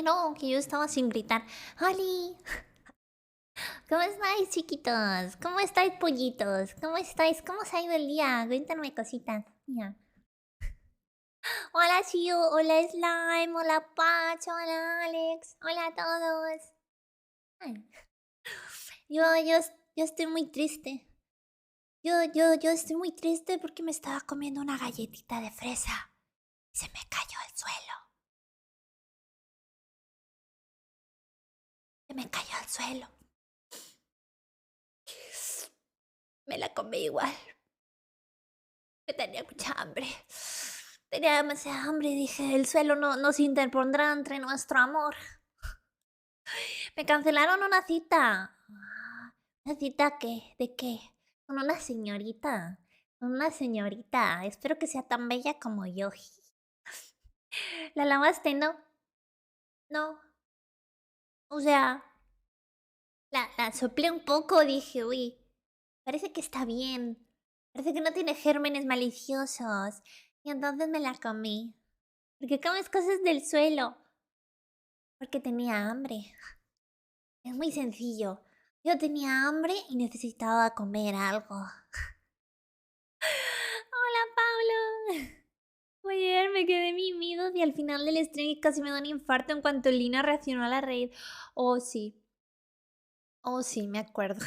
Ay, no, que yo estaba sin gritar. ¡Holi! ¿Cómo estáis, chiquitos? ¿Cómo estáis, pollitos? ¿Cómo estáis? ¿Cómo se ha ido el día? Cuéntame cositas. Mira. Hola, Chiu. Hola, Slime. Hola, Pacho. Hola, Alex. Hola a todos. Ay, yo estoy muy triste. Yo estoy muy triste porque me estaba comiendo una galletita de fresa. Se me cayó al suelo. Se me cayó al suelo. Me la comí igual. Que tenía mucha hambre. Tenía demasiada hambre y dije, el suelo no se interpondrá entre nuestro amor. Me cancelaron una cita. ¿Una cita qué? ¿De qué? Con una señorita. Con una señorita. Espero que sea tan bella como yo. ¿La lavaste? No. No. O sea, la soplé un poco. Dije, uy, parece que está bien. Parece que no tiene gérmenes maliciosos. Y entonces me la comí. Porque comes cosas del suelo. Porque tenía hambre. Es muy sencillo. Yo tenía hambre y necesitaba comer algo. Hola, Pablo. Ayer me quedé mimido y al final del stream casi me da un infarto en cuanto Lina reaccionó a la raid. Oh, sí. Oh, sí, me acuerdo.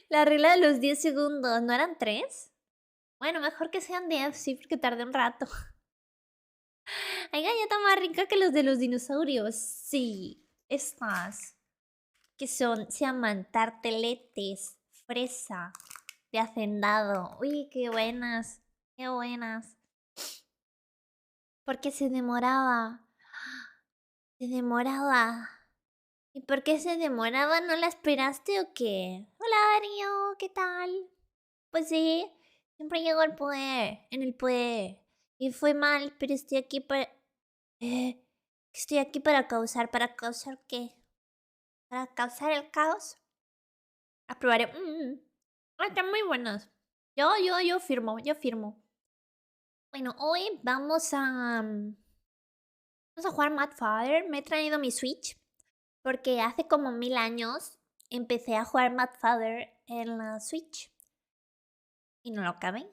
La regla de los 10 segundos, ¿no eran 3? Bueno, mejor que sean 10, sí, porque tardé un rato. Hay galleta más rica que los de los dinosaurios. Sí, estas. Que son, se llaman tarteletes, fresa, de hacendado. Uy, qué buenas, qué buenas. Porque se demoraba, se demoraba. ¿Y por qué se demoraba? ¿No la esperaste o qué? Hola, Darío, ¿qué tal? Pues sí, siempre llegó al poder, en el poder. Y fue mal, pero estoy aquí para... estoy aquí ¿para causar qué? ¿Para causar el caos? Aprobaré. Están muy buenos. Yo firmo, yo firmo. Bueno, hoy vamos a jugar Mad Father. Me he traído mi Switch porque hace como 1000 años empecé a jugar Mad Father en la Switch y no lo acabé.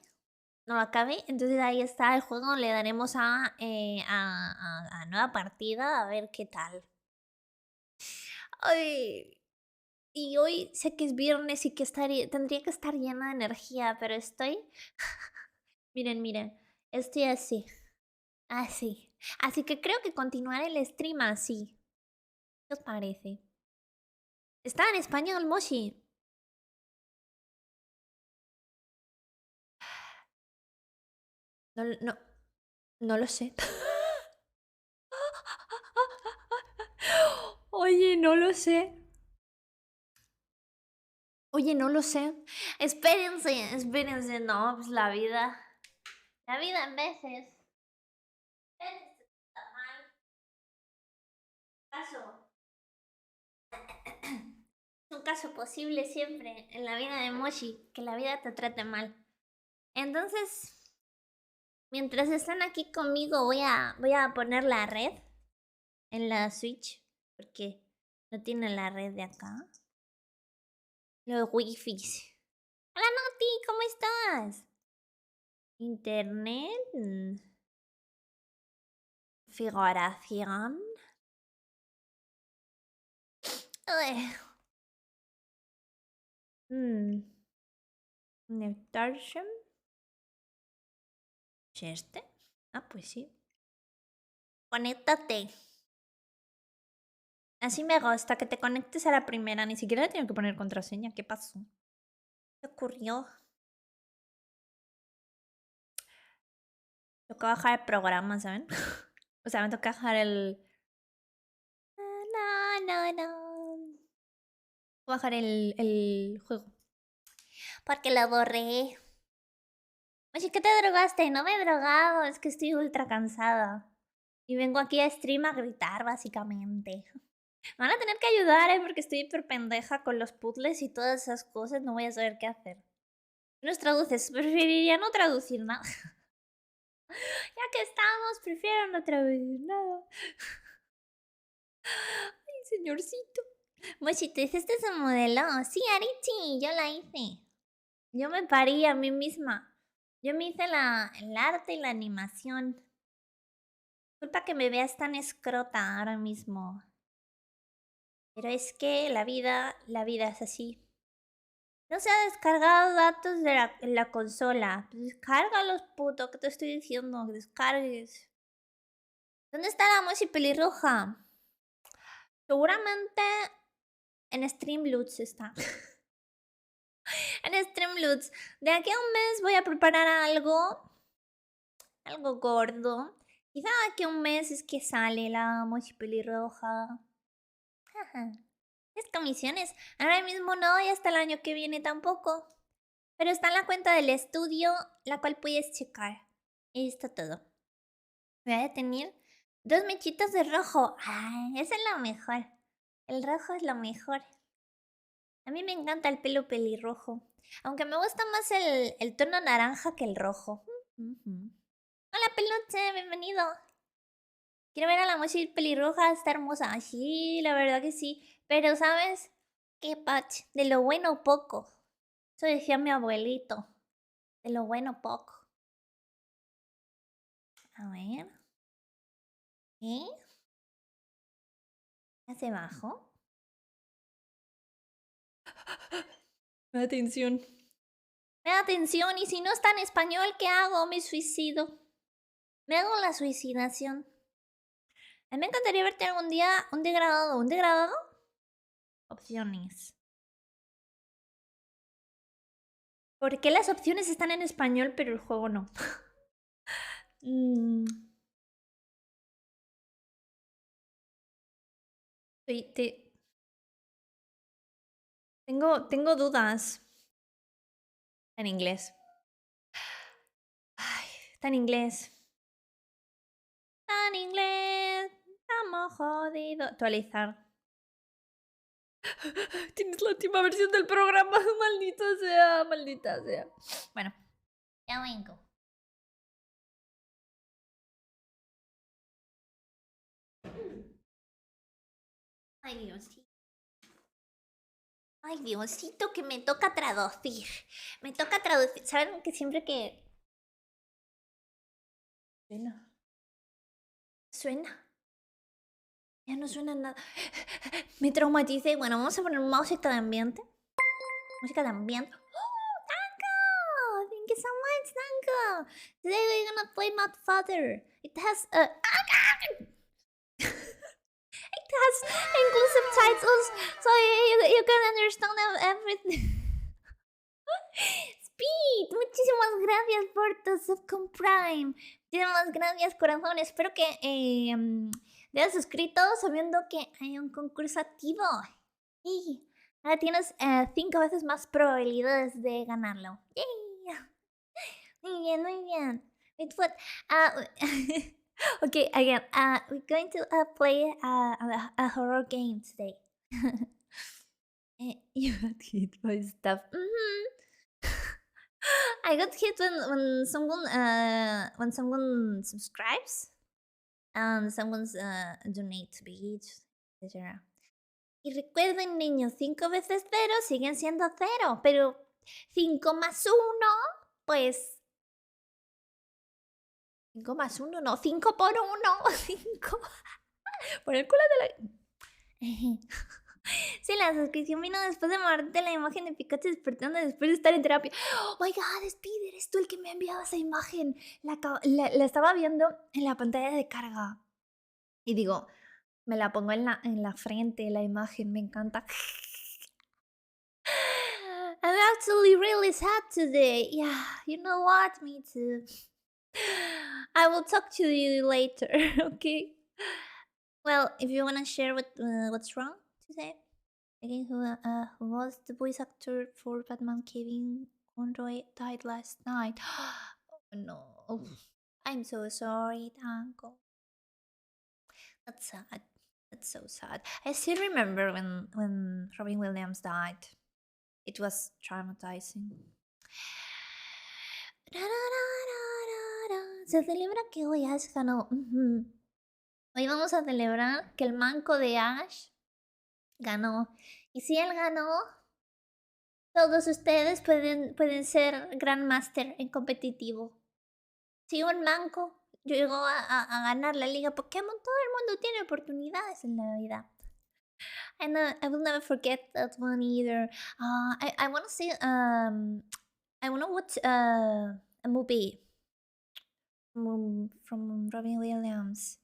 No lo acabé, entonces ahí está el juego. Le daremos a nueva partida a ver qué tal. Ay, y hoy sé que es viernes y que tendría que estar llena de energía, pero estoy... Miren, estoy así. Así. Así que creo que continuaré el stream así. ¿Qué os parece? Está en español, Moshi. No, no lo sé. Oye, no lo sé. Oye, no lo sé. Espérense. No, pues la vida. La vida en veces. Está mal. Caso. Es un caso posible siempre en la vida de Moshi. Que la vida te trate mal. Entonces, mientras están aquí conmigo, voy a poner la red en la Switch. Porque no tiene la red de acá. Los wifis. Hola, Noti, ¿cómo estás? Internet. Configuración. Uy. Neptarsham. ¿Es este? Ah, pues sí. Conéctate. Así me gusta que te conectes a la primera. Ni siquiera le tengo que poner contraseña. ¿Qué pasó? ¿Qué ocurrió? Toca bajar el programa, ¿saben? O sea, me toca bajar el... No. Bajar el juego. Porque lo borré. Oye, ¿qué te drogaste? No me he drogado. Es que estoy ultra cansada. Y vengo aquí a stream a gritar, básicamente. Me van a tener que ayudar, porque estoy hiper pendeja con los puzzles y todas esas cosas. No voy a saber qué hacer. ¿Nos traduces? Preferiría no traducir nada. Ya que estamos, prefiero no traducir nada. Ay, señorcito. Mochito, ¿hiciste ese modelo? Sí, Arichi, yo la hice. Yo me parí a mí misma. Yo me hice el arte y la animación. Disculpa que me veas tan escrota ahora mismo. Pero es que la vida es así. No se ha descargado datos de la consola. Pues descárgalos, puto, que te estoy diciendo, que descargues. ¿Dónde está la mochi pelirroja? Seguramente en Streamloots está. En Streamloots. De aquí a un mes voy a preparar algo. Algo gordo. Quizá de aquí a un mes es que sale la mochi pelirroja. Ajá. Es comisiones. Ahora mismo no y hasta el año que viene tampoco. Pero está en la cuenta del estudio, la cual puedes checar. Y está todo. Voy a tener 2 mechitas de rojo. Ay, esa es lo mejor. El rojo es lo mejor. A mí me encanta el pelo pelirrojo. Aunque me gusta más el tono naranja que el rojo. Hola, peluche, bienvenido. Quiero ver a la mochi pelirroja, está hermosa. Sí, la verdad que sí. Pero, ¿sabes qué, Patch? De lo bueno poco. Eso decía mi abuelito. De lo bueno poco. A ver. ¿Qué? ¿Hacia abajo? Me da atención. Me da atención. Y si no está en español, ¿qué hago? Me suicido. Me hago la suicidación. A mí me encantaría verte algún día un degradado. ¿Un degradado? Opciones. ¿Por qué las opciones están en español pero el juego no? Tengo dudas. En inglés. Ay, está en inglés. Está en inglés. Estamos jodidos. Actualizar. Tienes la última versión del programa. Maldita sea, maldita sea. Bueno, ya vengo. Ay, Diosito. Ay, Diosito, que me toca traducir. Me toca traducir. ¿Saben que siempre que... Suena. Suena. Ya no suena nada. Me traumaticé. Bueno, vamos a poner música de ambiente. Música de ambiente. ¡Oh, Tango! Thank you so much, Tango. Today we're gonna play Mad Father. It has a... It has inclusive titles, so you can understand everything. Speed, muchísimas gracias por tu subcom Prime. Muchísimas gracias, corazón. Espero que te hayas suscrito sabiendo que hay un concurso activo. Y ahora tienes 5 veces más probabilidades de ganarlo. Yay. Muy bien, muy bien. Wait, what? Okay, again, we're going to play a horror game today. You got hit by stuff. I got hit when someone subscribes and someone's donate beats, etc. Y recuerden, niños, 5 veces 0 siguen siendo 0, pero 5 más 1, pues 5 más 1, no, 5 por 1. 5 por el culo de la... Sí, la suscripción vino después de mandarte la imagen de Pikachu despertando después de estar en terapia. Oh my god, Speed, eres tú el que me ha enviado esa imagen. La estaba viendo en la pantalla de carga. Y digo, me la pongo en la frente, la imagen, me encanta. I'm actually really sad today. Yeah, you know what? Me too. I will talk to you later, okay? Well, if you want to share what's wrong today, again, who was the voice actor for Batman? Kevin Conroy died last night. Oh no, I'm so sorry, Tango. That's sad. That's so sad. I still remember when Robin Williams died. It was traumatizing. Se celebra que hoy has ganado. Hoy vamos a celebrar que el manco de Ash ganó. Y si él ganó, todos ustedes pueden ser Grandmaster en competitivo. Si un manco llegó a ganar la Liga Pokémon, todo el mundo tiene oportunidades en la vida. And I will never forget that one either. I want to see. I want to watch a movie from Robin Williams.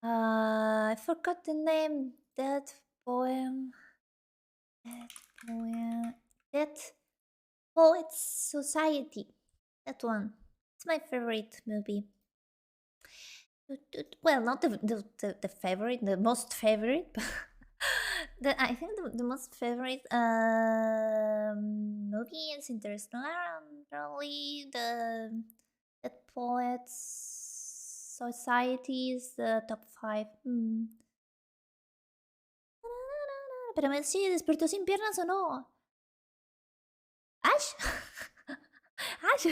I forgot the name. That poem. That poem. That Poets Society. That one. It's my favorite movie. Well, not the favorite, the most favorite, but I think the most favorite movie is Interstellar, and probably the Poets Society is the top 5. Pero sí, ¿despertó sin piernas o no? ¿Ash? Ash.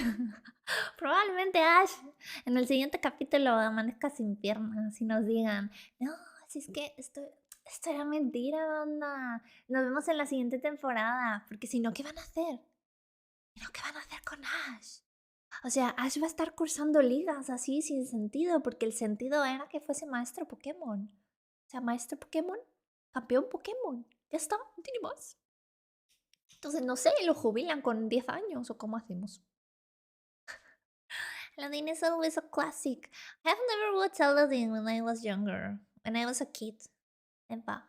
Probablemente Ash en el siguiente capítulo amanezca sin piernas y nos digan, no, si es que esto era mentira, banda. Nos vemos en la siguiente temporada, porque si no, ¿qué van a hacer? ¿Qué van a hacer con Ash? O sea, Ash va a estar cursando ligas así sin sentido, porque el sentido era que fuese maestro Pokémon. O sea, maestro Pokémon, campeón Pokémon. Ya está, no tiene más. Entonces, no sé, lo jubilan con 10 años o cómo hacemos. Aladdin is always a classic. I have never watched Aladdin when I was younger, when I was a kid. Epa.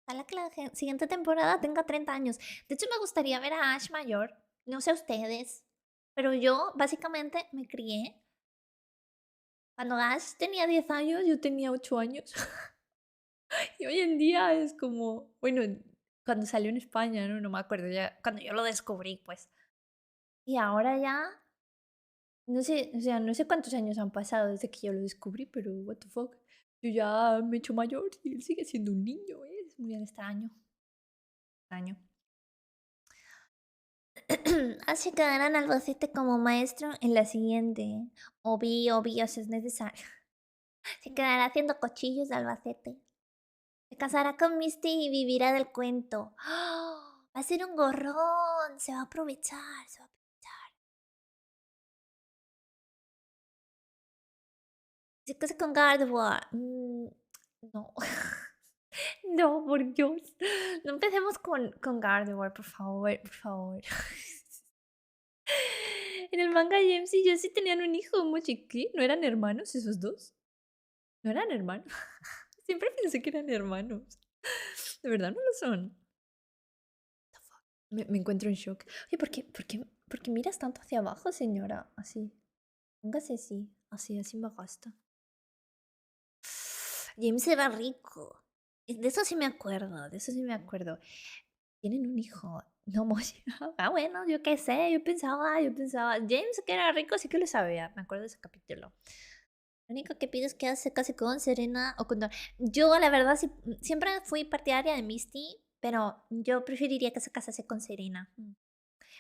Ojalá que la siguiente temporada tenga 30 años. De hecho, me gustaría ver a Ash mayor. No sé ustedes, pero yo básicamente me crié. Cuando Ash tenía 10 años, yo tenía 8 años. Y hoy en día es como, bueno, cuando salió en España, ¿no? No me acuerdo ya, cuando yo lo descubrí, pues. Y ahora ya, no sé, o sea, no sé cuántos años han pasado desde que yo lo descubrí, pero what the fuck. Yo ya me he hecho mayor y él sigue siendo un niño, ¿eh? Es muy extraño. Extraño. Así quedarán Albacete como maestro en la siguiente. Obvio, si es necesario. Se quedará haciendo cochillos de Albacete. Se casará con Misty y vivirá del cuento. ¡Oh! Va a ser un gorrón. Se va a aprovechar, se va a aprovechar. Se casa con Gardevoir. No. No, por Dios. No empecemos con Gardevoir, por favor, por favor. En el manga James y Jessie tenían un hijo muy chiquito. ¿No eran hermanos esos dos? ¿No eran hermanos? Siempre pensé que eran hermanos. De verdad no lo son. Me encuentro en shock. Oye, por qué miras tanto hacia abajo, señora? Así. Póngase así. Así me gasta. James se va rico. De eso sí me acuerdo, de eso sí me acuerdo. Tienen un hijo. No, ah, bueno, yo qué sé, yo pensaba. James que era rico, sí que lo sabía. Me acuerdo de ese capítulo. Lo único que pido es que se case con Serena o con Dawn. Yo, la verdad, siempre fui partidaria de Misty, pero yo preferiría que se casase con Serena.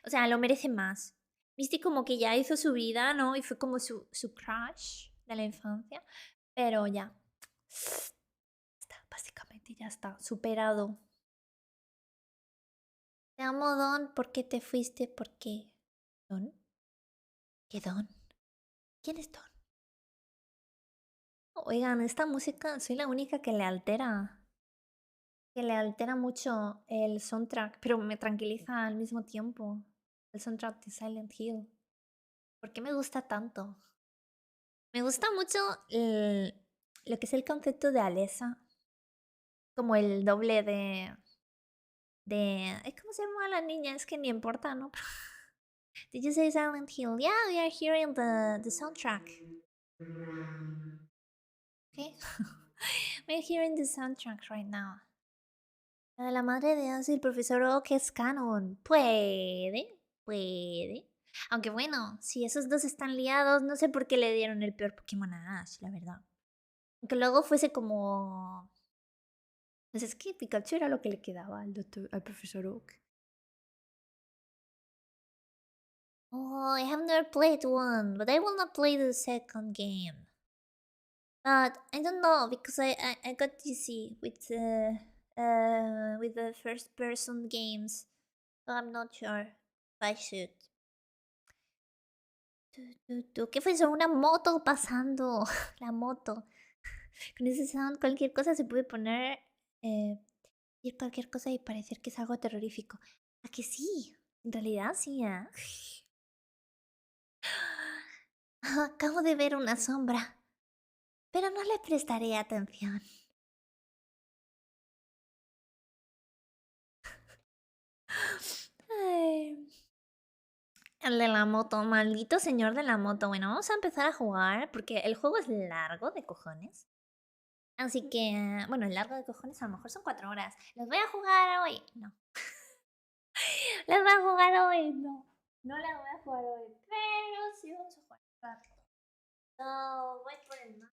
O sea, lo merece más. Misty como que ya hizo su vida, ¿no? Y fue como su crush de la infancia. Pero ya. Está, básicamente ya está superado. Te amo, Don. ¿Por qué te fuiste? ¿Por qué? ¿Don? ¿Qué Don? ¿Quién es Don? Oigan, esta música soy la única que le altera. Que le altera mucho el soundtrack, pero me tranquiliza al mismo tiempo. El soundtrack de Silent Hill. ¿Por qué me gusta tanto? Me gusta mucho lo que es el concepto de Alessa. Como el doble de... ¿Cómo se llama la niña? Es que ni importa, ¿no? Did you say Silent Hill? Yeah, we are hearing the soundtrack. Okay. We're hearing the soundtrack right now. La de la madre de Dios y el profesor Oak es canon. Puede. Aunque bueno, si esos dos están liados, no sé por qué le dieron el peor Pokémon a Ash, la verdad. Aunque luego fuese como... Pues es que Pikachu era lo que le quedaba al profesor Oak. Oh, I have never played one, but I will not play the second game. But I don't know because I got dizzy with the first person games, so I'm not sure if I should. ¿Qué fue eso? Una moto pasando. La moto. Con ese sound, cualquier cosa se puede poner. Decir cualquier cosa y parecer que es algo terrorífico. ¿A que sí? En realidad sí, ¿eh? Acabo de ver una sombra, pero no le prestaré atención. Ay. El de la moto, maldito señor de la moto. Bueno, vamos a empezar a jugar porque el juego es largo de cojones. Así que, bueno, el largo de cojones a lo mejor son 4 horas. ¿Los voy a jugar hoy? No. ¿Los voy a jugar hoy? No. No las voy a jugar hoy. Pero sí vamos a jugar un rato. No, voy por el mar.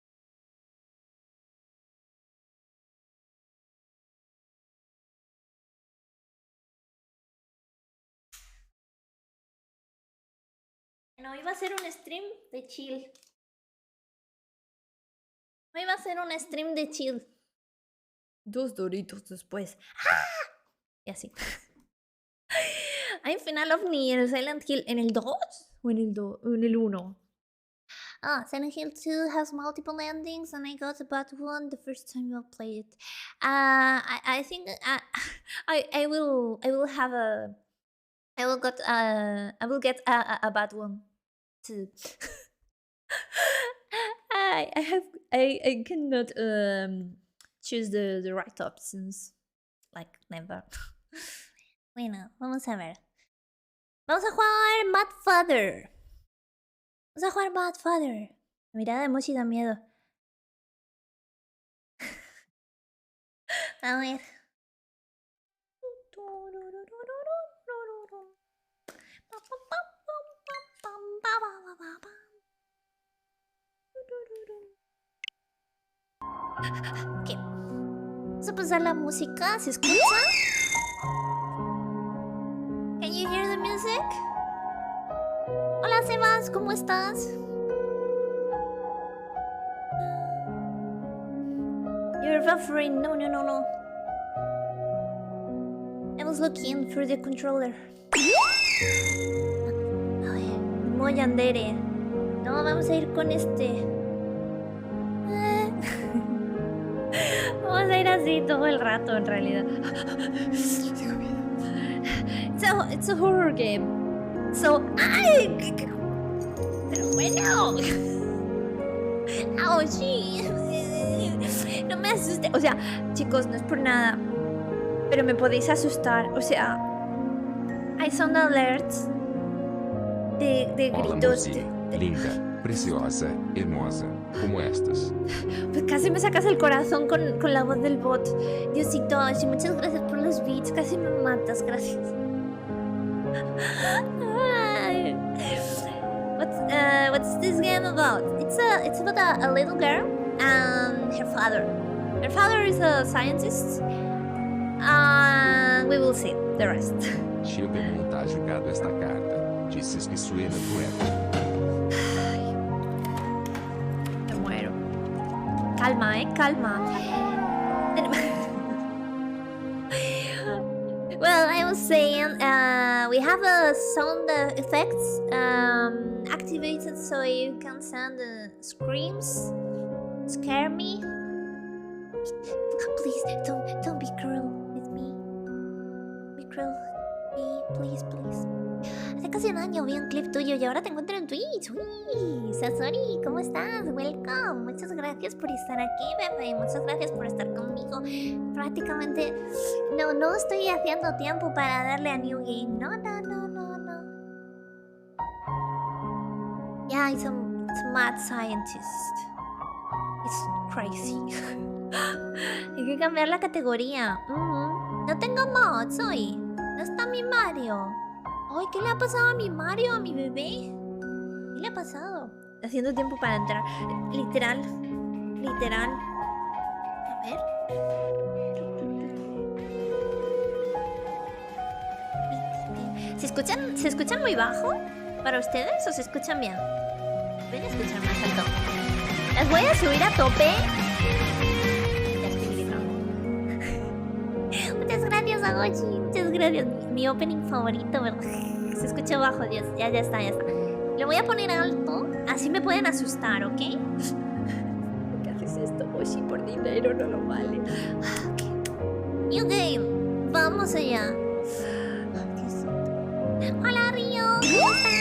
No, iba a ser un stream de chill. No iba a ser un stream de chill. 2 doritos después. ¡Ah! Y así. Hay final ovni en el Silent Hill. ¿En el 2? ¿O en el 1? Ah, Silent Hill 2 has multiple endings, and I got a bad one the first time I played it. I think I will have a I will get a bad one too. I cannot choose the right options, like never. Bueno, vamos a ver. Vamos a jugar Mad Father. Vamos a jugar Mad Father. La mirada de Mochi da miedo. A ver. ¿Qué? Vamos a pasar la música. ¿Se escucha? Can you hear the music? Hola Sebas, ¿cómo estás? You're buffering. No. I was looking for the controller. A ver, modo yandere. No, vamos a ir con este. Vamos a ir así todo el rato, en realidad. Tengo miedo. It's a horror game. So, ¡ay! Pero bueno. ¡Auchi! No me asuste. O sea, chicos, no es por nada, pero me podéis asustar. O sea, hay sound alerts de gritos. Linda, preciosa, hermosa, como estas. Pues casi me sacas el corazón con la voz del bot. Diosito, Auchi, muchas gracias por los beats. Casi me matas, gracias. What's this game about? It's about a little girl and her father. Her father is a scientist, and we will see the rest. Chega não tá jogado esta carta. Dizes que suena fuerte. Me muero. Calma, calma. Well, I was saying, we have a sound effects activated so you can send screams, scare me. Please, don't be cruel with me. Be cruel with me, please. Hace casi un año vi un clip tuyo y ahora te encuentro en Twitch. Uy, Sasori, ¿cómo estás? Welcome. Muchas gracias por estar aquí, bebé. Muchas gracias por estar conmigo. Prácticamente no estoy haciendo tiempo para darle a New Game. No. Yeah, it's a mad scientist. It's crazy. Hay que cambiar la categoría. No tengo mods hoy. No está mi Mario. Ay, ¿qué le ha pasado a mi Mario, a mi bebé? ¿Qué le ha pasado? Haciendo tiempo para entrar. Literal. A ver. ¿Se escuchan muy bajo? ¿Para ustedes o se escuchan bien? Voy a escuchar más alto. Las voy a subir a tope. Ya estoy gritando. Muchas gracias, Agochi. Muchas gracias. Mi opening favorito, ¿verdad? Se escucha bajo, Dios. Ya está, ya está. Lo voy a poner alto. Así me pueden asustar, ¿ok? ¿Por qué haces esto, Agochi? Por dinero no lo vale. Okay. New game. Vamos allá. Hola, Río. ¿Cómo estás?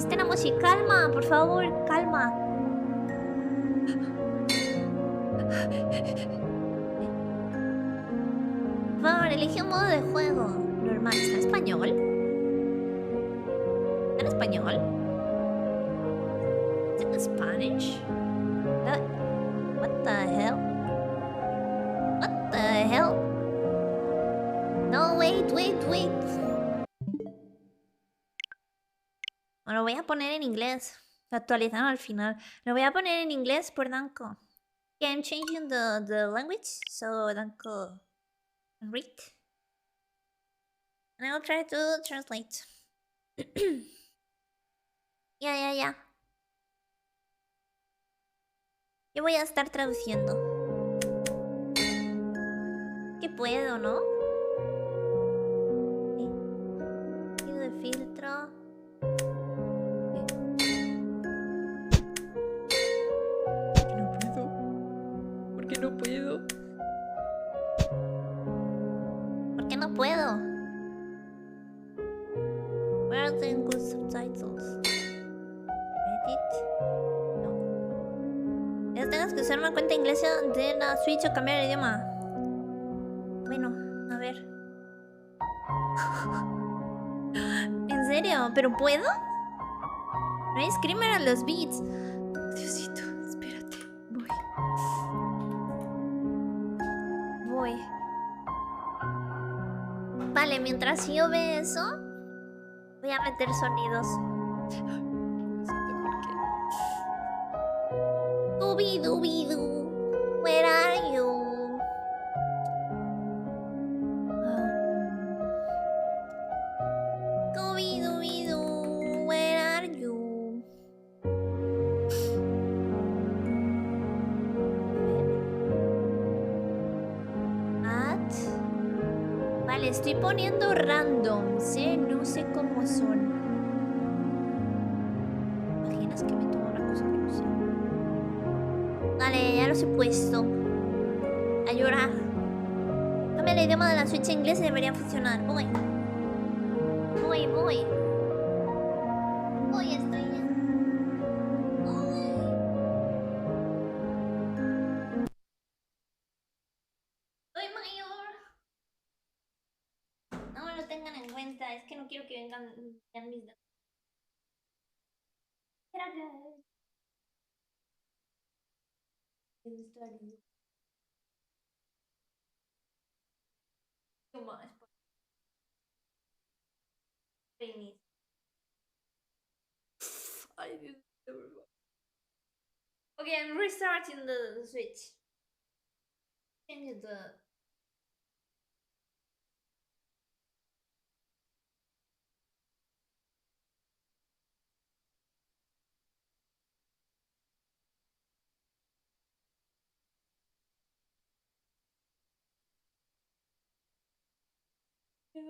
Tenemos y calma, por favor, calma. Por favor, elige un modo de juego. Normal, ¿está en español? ¿Está en español? ¿Está en Spanish? What the hell? What the hell? No, wait. Lo voy a poner en inglés. Lo actualizaron al final. Lo voy a poner en inglés por Danko. Yeah, I'm changing the language, so Danko can read. And I'll try to translate. Yeah. Yo voy a estar traduciendo. Que puedo, ¿no? Cambio de filtro. ¿Por qué no puedo? Where are the good subtitles? Reddit. No. Ya tengas que usar una cuenta inglesa de la Switch o cambiar el idioma. Bueno, a ver. ¿En serio? ¿Pero puedo? No hay screamer a los beats. Diosito, espérate. Voy. Vale, mientras yo ve eso, voy a meter sonidos. No sé por qué. Scooby-Dooby-Doo, where are you? Scooby-Dooby-Doo, where are you? Vale, estoy poniendo randoms, no sé cómo son. ¿Imaginas que me tomo una cosa que no sé? Vale, ya los he puesto. A llorar. Cambia el idioma de la Switch a inglés y debería funcionar. Voy, estoy ya. Soy mayor. No me lo tengan en cuenta, es que no quiero que vengan mis datos. Okay, I'm restarting the Switch. Change the... Ya.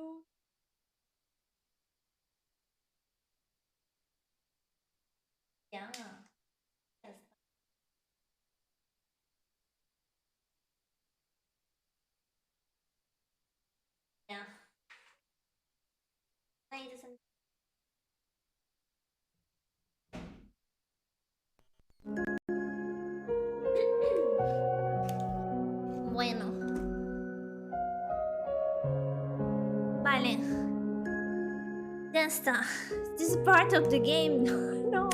Ya está. Ya. Ahí te sentí. Bueno. Vale. Ya está. This is part of the game. No.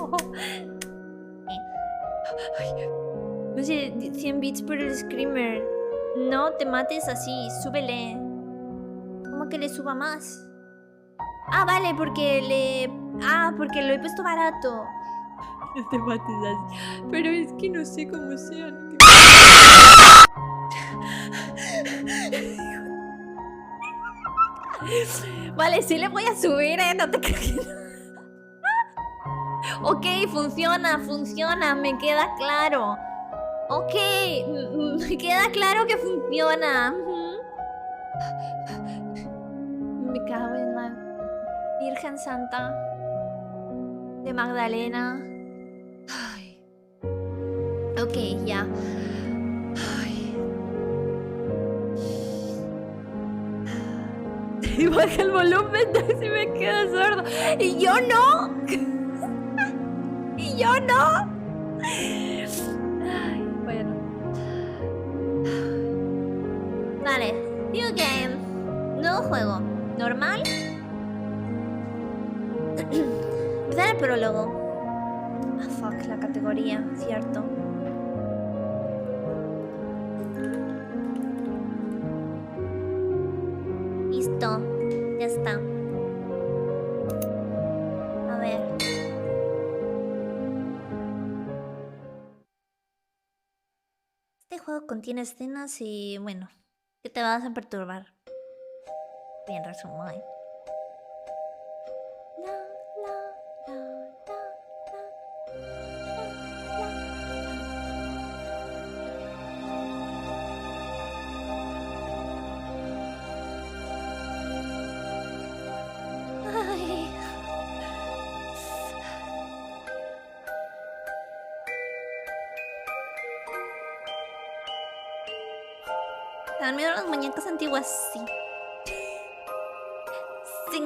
No sé, 100 bits por el screamer. No te mates así, súbele. ¿Cómo que le suba más? Ah, vale, porque porque lo he puesto barato. No te mates así. Pero es que no sé cómo sean. Vale, sí le voy a subir, no te creas. Ok, funciona, me queda claro. Ok, me queda claro que funciona. Me cago en la Virgen Santa de Magdalena. Ay. Ok, ya. Ay. Baja el volumen, si me quedo sordo. Y yo no. Y yo no. Ay, bueno. Vale, new game. Nuevo juego. Normal. Empezar el prólogo. Ah, fuck, la categoría, cierto. Listo, ya está. A ver. Este juego contiene escenas y, bueno, que te vas a perturbar. Bien resumo, ¿eh? Ay. Me dan miedo las muñecas antiguas, sí. Sí.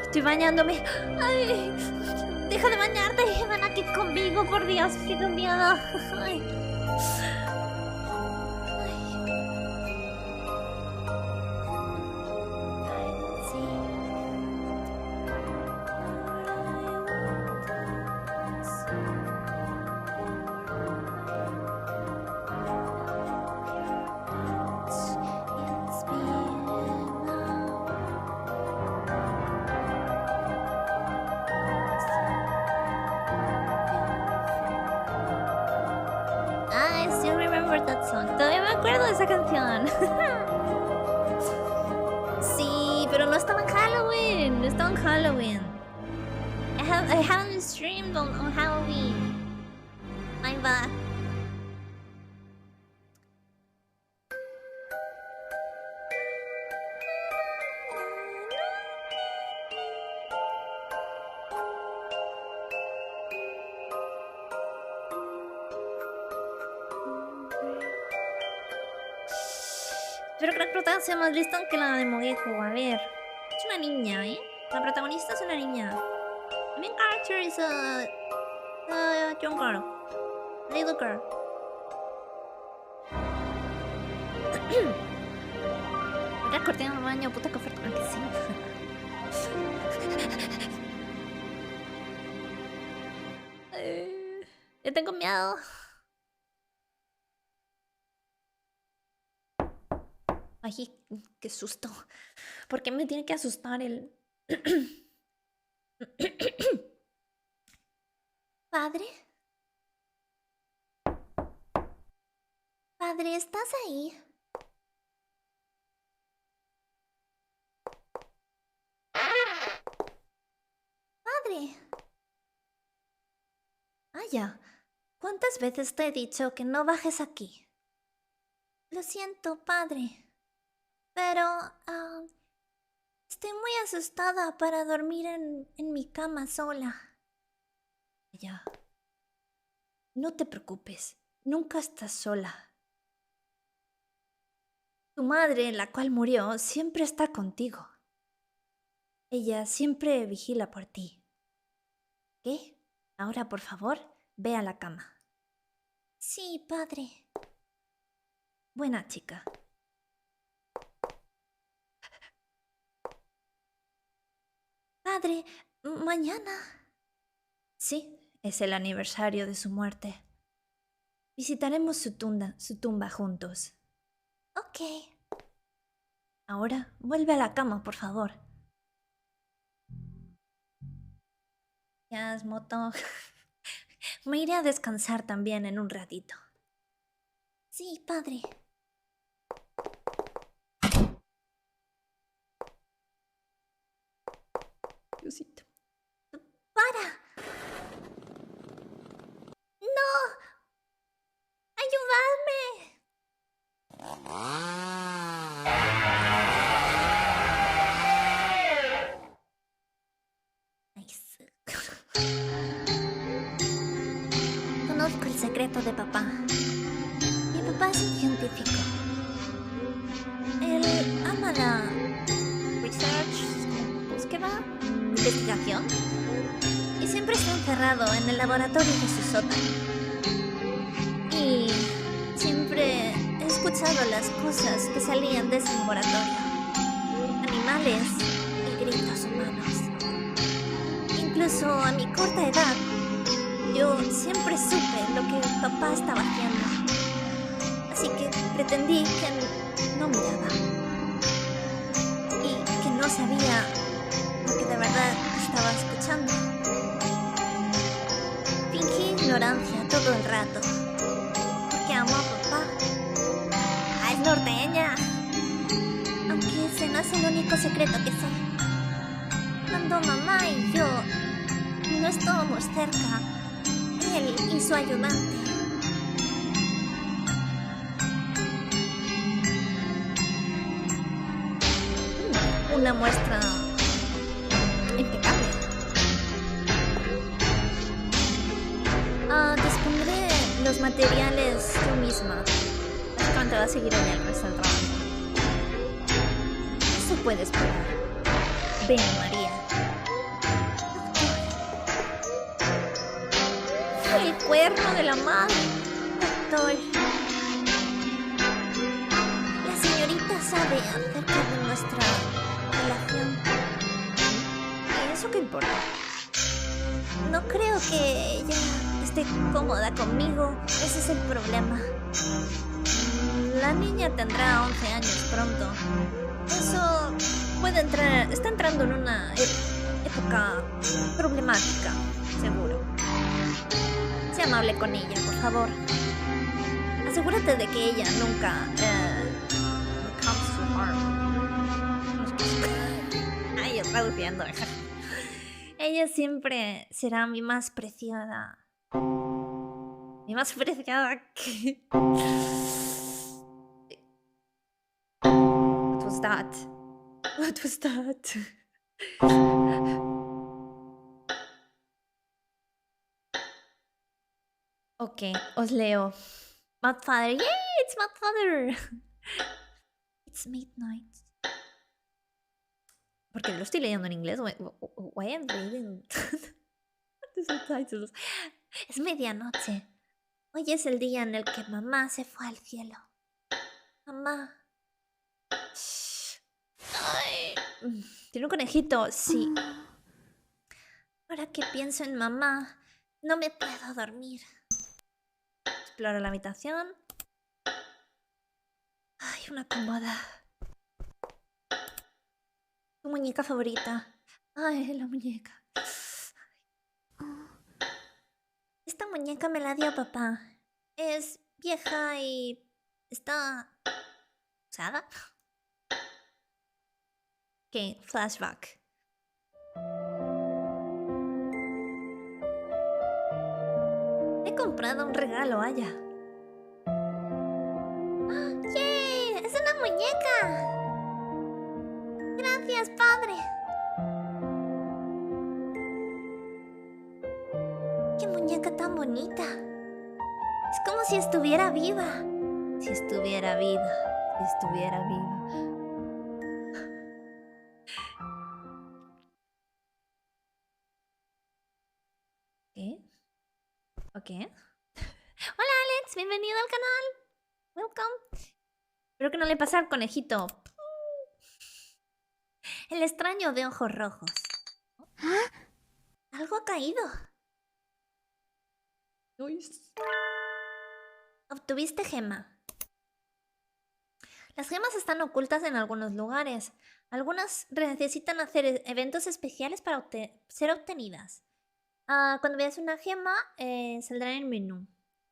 Estoy bañándome. Ay, deja de bañarte. Ven aquí conmigo, por Dios. Tengo miedo. Ay. I still remember that song. Todavía me acuerdo de esa canción. Sí, pero no estaba en Halloween. No estaba en Halloween. I haven't streamed on Halloween. My bad. Espero que la protagonista sea más lista que la de Mogeko. A ver. Es una niña, ¿eh? La protagonista es una niña. The main character is a young girl. Little girl. Voy a cortar el baño, puta que oferta. ¿A que sí? Yo tengo miedo. Ay, qué susto. ¿Por qué me tiene que asustar el... ¿Padre? Padre, ¿estás ahí? Padre. Aya, ¿cuántas veces te he dicho que no bajes aquí? Lo siento, padre. Pero... estoy muy asustada para dormir en mi cama sola. Ya. No te preocupes. Nunca estás sola. Tu madre, la cual murió, siempre está contigo. Ella siempre vigila por ti. ¿Qué? Ahora, por favor, ve a la cama. Sí, padre. Buena chica. Padre, mañana... Sí, es el aniversario de su muerte. Visitaremos su tumba juntos. Ok. Ahora, vuelve a la cama, por favor. Ya, Moto. Me iré a descansar también en un ratito. Sí, padre. Diosito. ¡Para! ¡No! ¡Ayudadme! Nice. Conozco el secreto de papá. Mi papá es un científico. Él ama la research, búsqueda, investigación. Y siempre está encerrado en el laboratorio de su sótano. Y siempre he escuchado las cosas que salían de ese laboratorio. Animales y gritos humanos. Incluso a mi corta edad, yo siempre supe lo que papá estaba haciendo. Así que pretendí que no miraba. Y que no sabía lo que de verdad estaba escuchando. Fingí ignorancia todo el rato. Porque amo a papá. ¡Ah, es norteña! Aunque ese no es el único secreto que sé. Cuando mamá y yo no estábamos cerca, él y su ayudante una muestra impecable. Dispondré los materiales yo misma. Básicamente va a seguir en el resto del trabajo. Eso puede esperar. Ven, María. El cuerno de la madre. Doctor. La señorita sabe acerca de nuestra relación. ¿Y eso qué importa? No creo que ella esté cómoda conmigo. Ese es el problema. La niña tendrá 11 años pronto. Eso puede entrar... Está entrando en una época problemática, seguro. Sé amable con ella, por favor. Asegúrate de que ella nunca... comes to harm. Ay, yo traduciendo. Ella siempre será mi más preciada. Mi más preciada que... What was that? What was that? Ok, os leo. Godfather. Yay, it's Godfather. It's midnight. Porque lo estoy leyendo en inglés. Why am I reading the subtitles? Es medianoche. Hoy es el día en el que mamá se fue al cielo. Mamá. Ay. Tiene un conejito, sí. Ahora que pienso en mamá, no me puedo dormir. Exploro la habitación. Ay, una cómoda. Tu muñeca favorita. Ay, la muñeca. Esta muñeca me la dio papá. Es vieja y está usada. Ok, flashback. He comprado un regalo, Aya. ¡Yay! ¡Es una muñeca! Gracias, padre. ¡Qué muñeca tan bonita! Es como si estuviera viva. Si estuviera viva. Si estuviera viva. ¿Qué? Ok. Hola, Alex. Bienvenido al canal. Welcome. Espero que no le pase al conejito. El extraño de ojos rojos. Algo ha caído. Obtuviste gema. Las gemas están ocultas en algunos lugares. Algunas necesitan hacer eventos especiales para ser obtenidas. Cuando veas una gema, saldrá en el menú.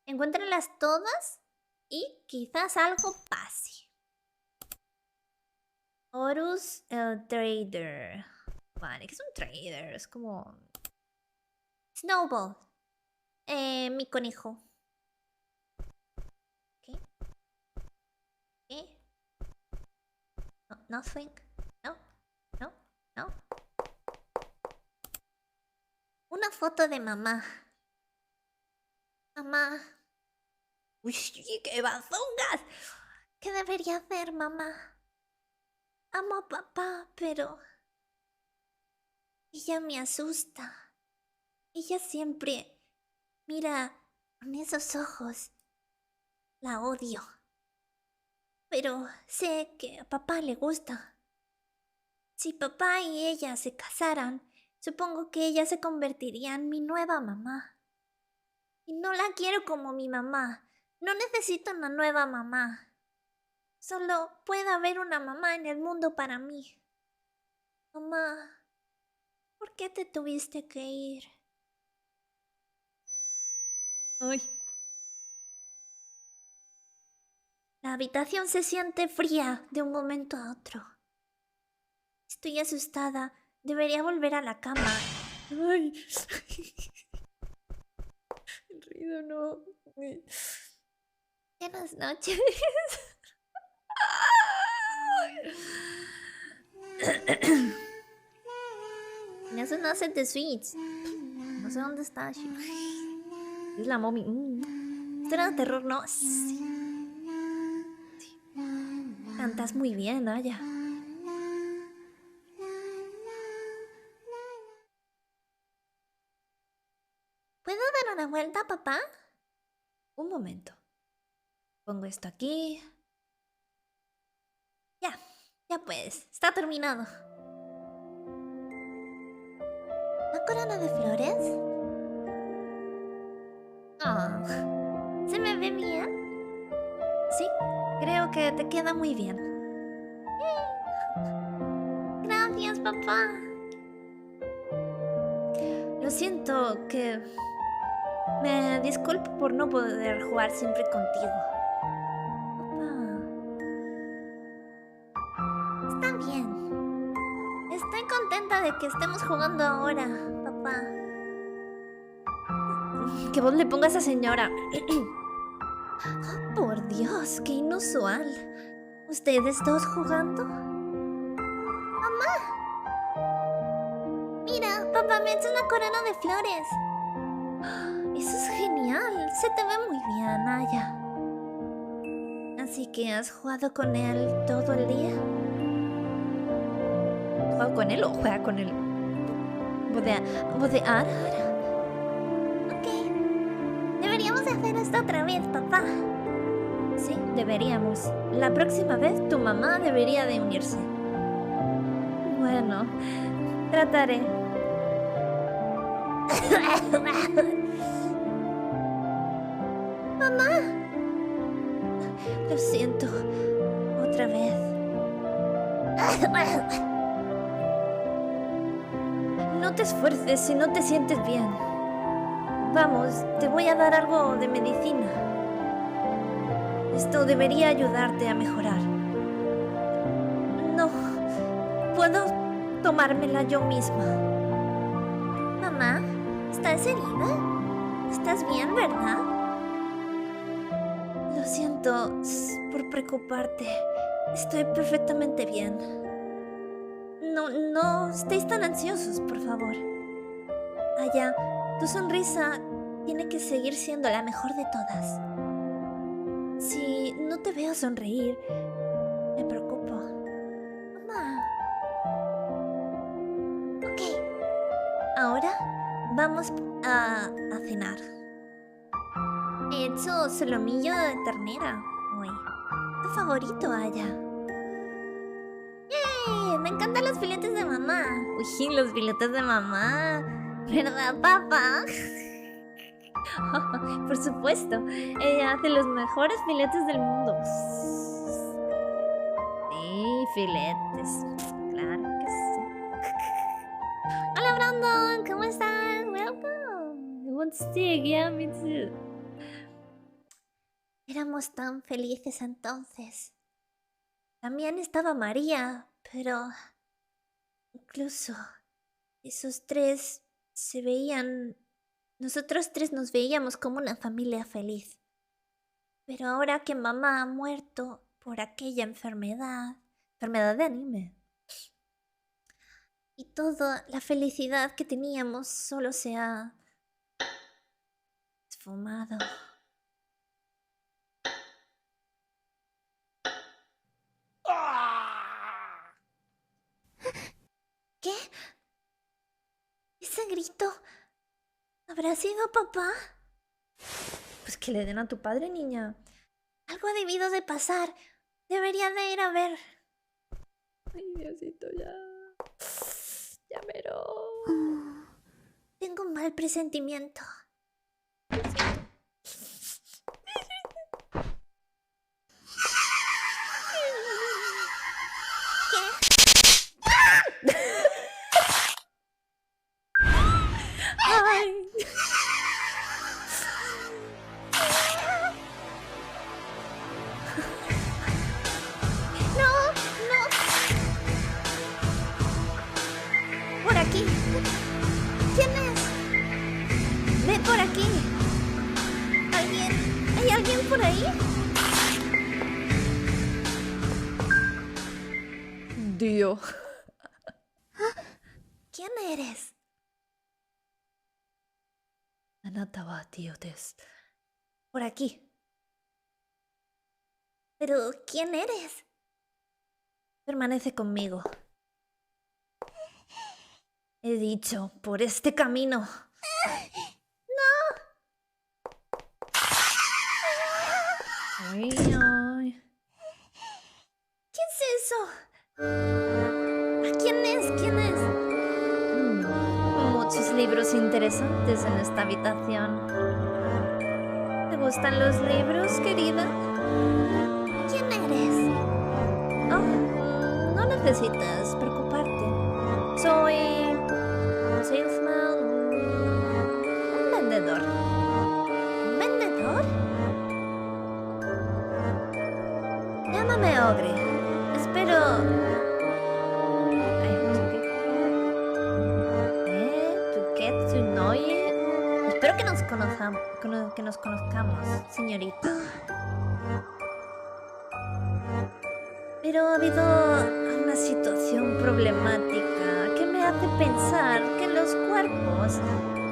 Encuéntralas todas y quizás algo pase. Horus el Trader. Vale, que es un trader, es como... Snowball. Mi conejo. ¿Qué? ¿Qué? No, nothing. No, no, no. Una foto de mamá. Mamá. Uy, qué bazongas. ¿Qué debería hacer, mamá? Amo a papá, pero... ella me asusta. Ella siempre mira con esos ojos. La odio. Pero sé que a papá le gusta. Si papá y ella se casaran, supongo que ella se convertiría en mi nueva mamá. Y no la quiero como mi mamá. No necesito una nueva mamá. Solo puede haber una mamá en el mundo para mí. Mamá, ¿por qué te tuviste que ir? Ay. La habitación se siente fría de un momento a otro. Estoy asustada. Debería volver a la cama. Ay. El ruido no. Buenas noches. Eso no hace de Switch. No sé dónde está. Es la mommy. Historia de terror, no. Sí. Cantas muy bien, Aya. ¿Puedo dar una vuelta, papá? Un momento. Pongo esto aquí. Ya puedes. Está terminado. ¿Una corona de flores? Ah, ¿se me ve bien? Sí, creo que te queda muy bien. Gracias, papá. Lo siento que... me disculpo por no poder jugar siempre contigo. Papá. Está bien. Estoy contenta de que estemos jugando ahora, papá. Que vos le ponga a esa señora. Oh, por Dios, qué inusual. ¿Ustedes dos jugando? ¡Mamá! Mira, papá me ha hecho una corona de flores. Eso es genial. Se te ve muy bien, Aya. Así que has jugado con él todo el día. ¿Juega con él o juega con él? ¿Bodear? Ok. Deberíamos de hacer esto otra vez, papá. Sí, deberíamos. La próxima vez tu mamá debería de unirse. Bueno, trataré. Mamá. Lo siento. Otra vez. No te esfuerces si no te sientes bien. Vamos, te voy a dar algo de medicina. Esto debería ayudarte a mejorar. No, puedo tomármela yo misma. Mamá, ¿estás herida? ¿Estás bien, verdad? Lo siento por preocuparte. Estoy perfectamente bien. No estéis tan ansiosos, por favor. Aya, tu sonrisa tiene que seguir siendo la mejor de todas. Si no te veo sonreír, me preocupo. Mamá. Ok. Ahora vamos a cenar. He hecho solomillo de ternera hoy. Tu favorito, Aya. ¡Yay! Me encantan los filetes de mamá. Uy, los filetes de mamá. ¿Verdad, papá? Por supuesto. Ella hace los mejores filetes del mundo. Sí, filetes. Claro que sí. Hola, Brandon. ¿Cómo estás? Welcome. I want stick. Yeah, me too. Éramos tan felices entonces. También estaba María, pero... incluso esos tres se veían... Nosotros tres nos veíamos como una familia feliz. Pero ahora que mamá ha muerto por aquella enfermedad de anime, y toda la felicidad que teníamos solo se ha esfumado. ¿Qué? ¿Ese grito habrá sido papá? Pues que le den a tu padre, niña. Algo ha debido de pasar. Debería de ir a ver. Ay, Diosito, ya. Ya mero. Tengo un mal presentimiento. Ay. No, no. Por aquí. ¿Quién es? Ve por aquí. ¿Alguien? ¿Hay alguien por ahí? Dio. ¿Quién eres? Anata wa Dio desu. Por aquí. Pero, ¿quién eres? Permanece conmigo. He dicho, por este camino. Ay, ay. ¿Qué es eso? ¿Quién es? ¿Quién es? Muchos libros interesantes en esta habitación. ¿Te gustan los libros, querida? ¿Quién eres? Oh, no necesitas preocuparte. Soy un salesman, un vendedor. ¿Un vendedor? Llámame Ogre. Espero... Ay, Tuketsu Noye. Espero que nos conozcamos, señorita. Pero ha habido una situación problemática que me hace pensar que los cuerpos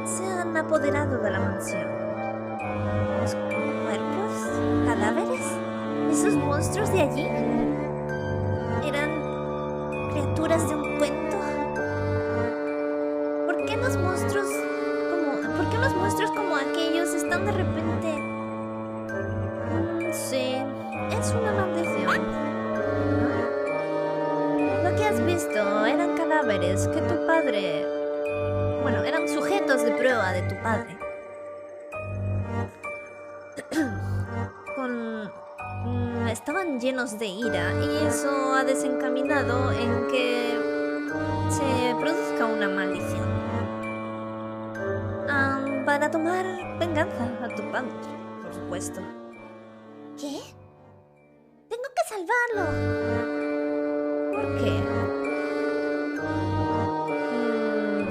se han apoderado de la mansión. ¿Los cuerpos? ¿Cadáveres? ¿Esos monstruos de allí? ¿Eran criaturas de un cuento? ¿Por qué los monstruos como aquellos están de repente? Sí, es una maldición. Lo que has visto eran cadáveres que tu padre... Bueno, eran sujetos de prueba de tu padre. Estaban llenos de ira y eso ha desencaminado en que se produzca una maldición. Para tomar venganza a tu padre, por supuesto. ¿Qué? Tengo que salvarlo. ¿Por qué?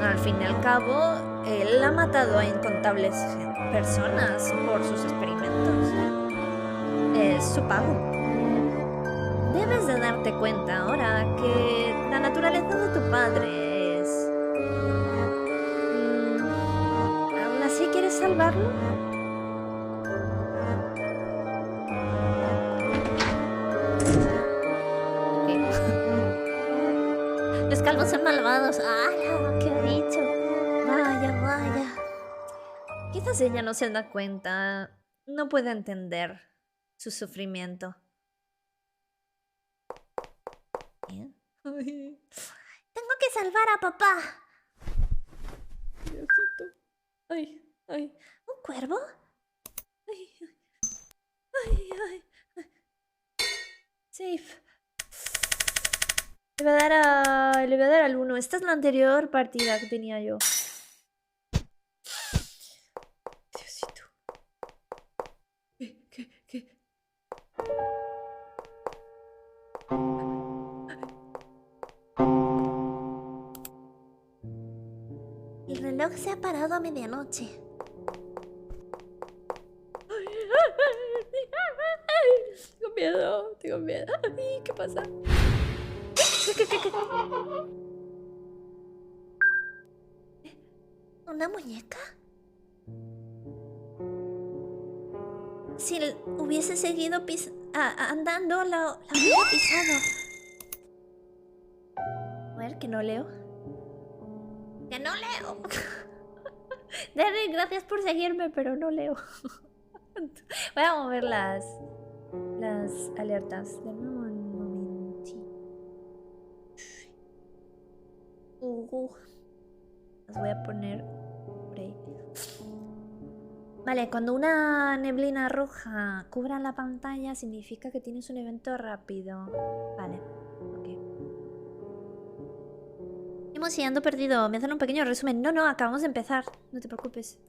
Al fin y al cabo, él ha matado a incontables personas por sus experimentos. Es su pago. Debes de darte cuenta ahora que la naturaleza de tu padre es... ¿Aún así quieres salvarlo? Los calvos son malvados. ¡Ah! ¿Qué ha dicho? Vaya, vaya. Quizás ella no se da cuenta. No puede entender su sufrimiento. ¿Eh? Tengo que salvar a papá. Diosito. Ay, ay. ¿Un cuervo? Ay, ay, ay, ay. Safe. Le voy a dar al 1. Esta es la anterior partida que tenía yo. Diosito. ¿Qué? El reloj se ha parado a medianoche. Tengo miedo, tengo miedo. Ay, ¿qué pasa? ¿Qué? ¿Una muñeca? Si hubiese seguido andando, la hubiera pisado. A ver, que no leo. ¡Que no leo! Derry, gracias por seguirme, pero no leo. Voy a mover las alertas. Dame un momentito. Las voy a poner por ahí. Vale, cuando una neblina roja cubra la pantalla significa que tienes un evento rápido. Vale, ok. Hemos ando perdido. Me hacen un pequeño resumen. No, acabamos de empezar. No te preocupes.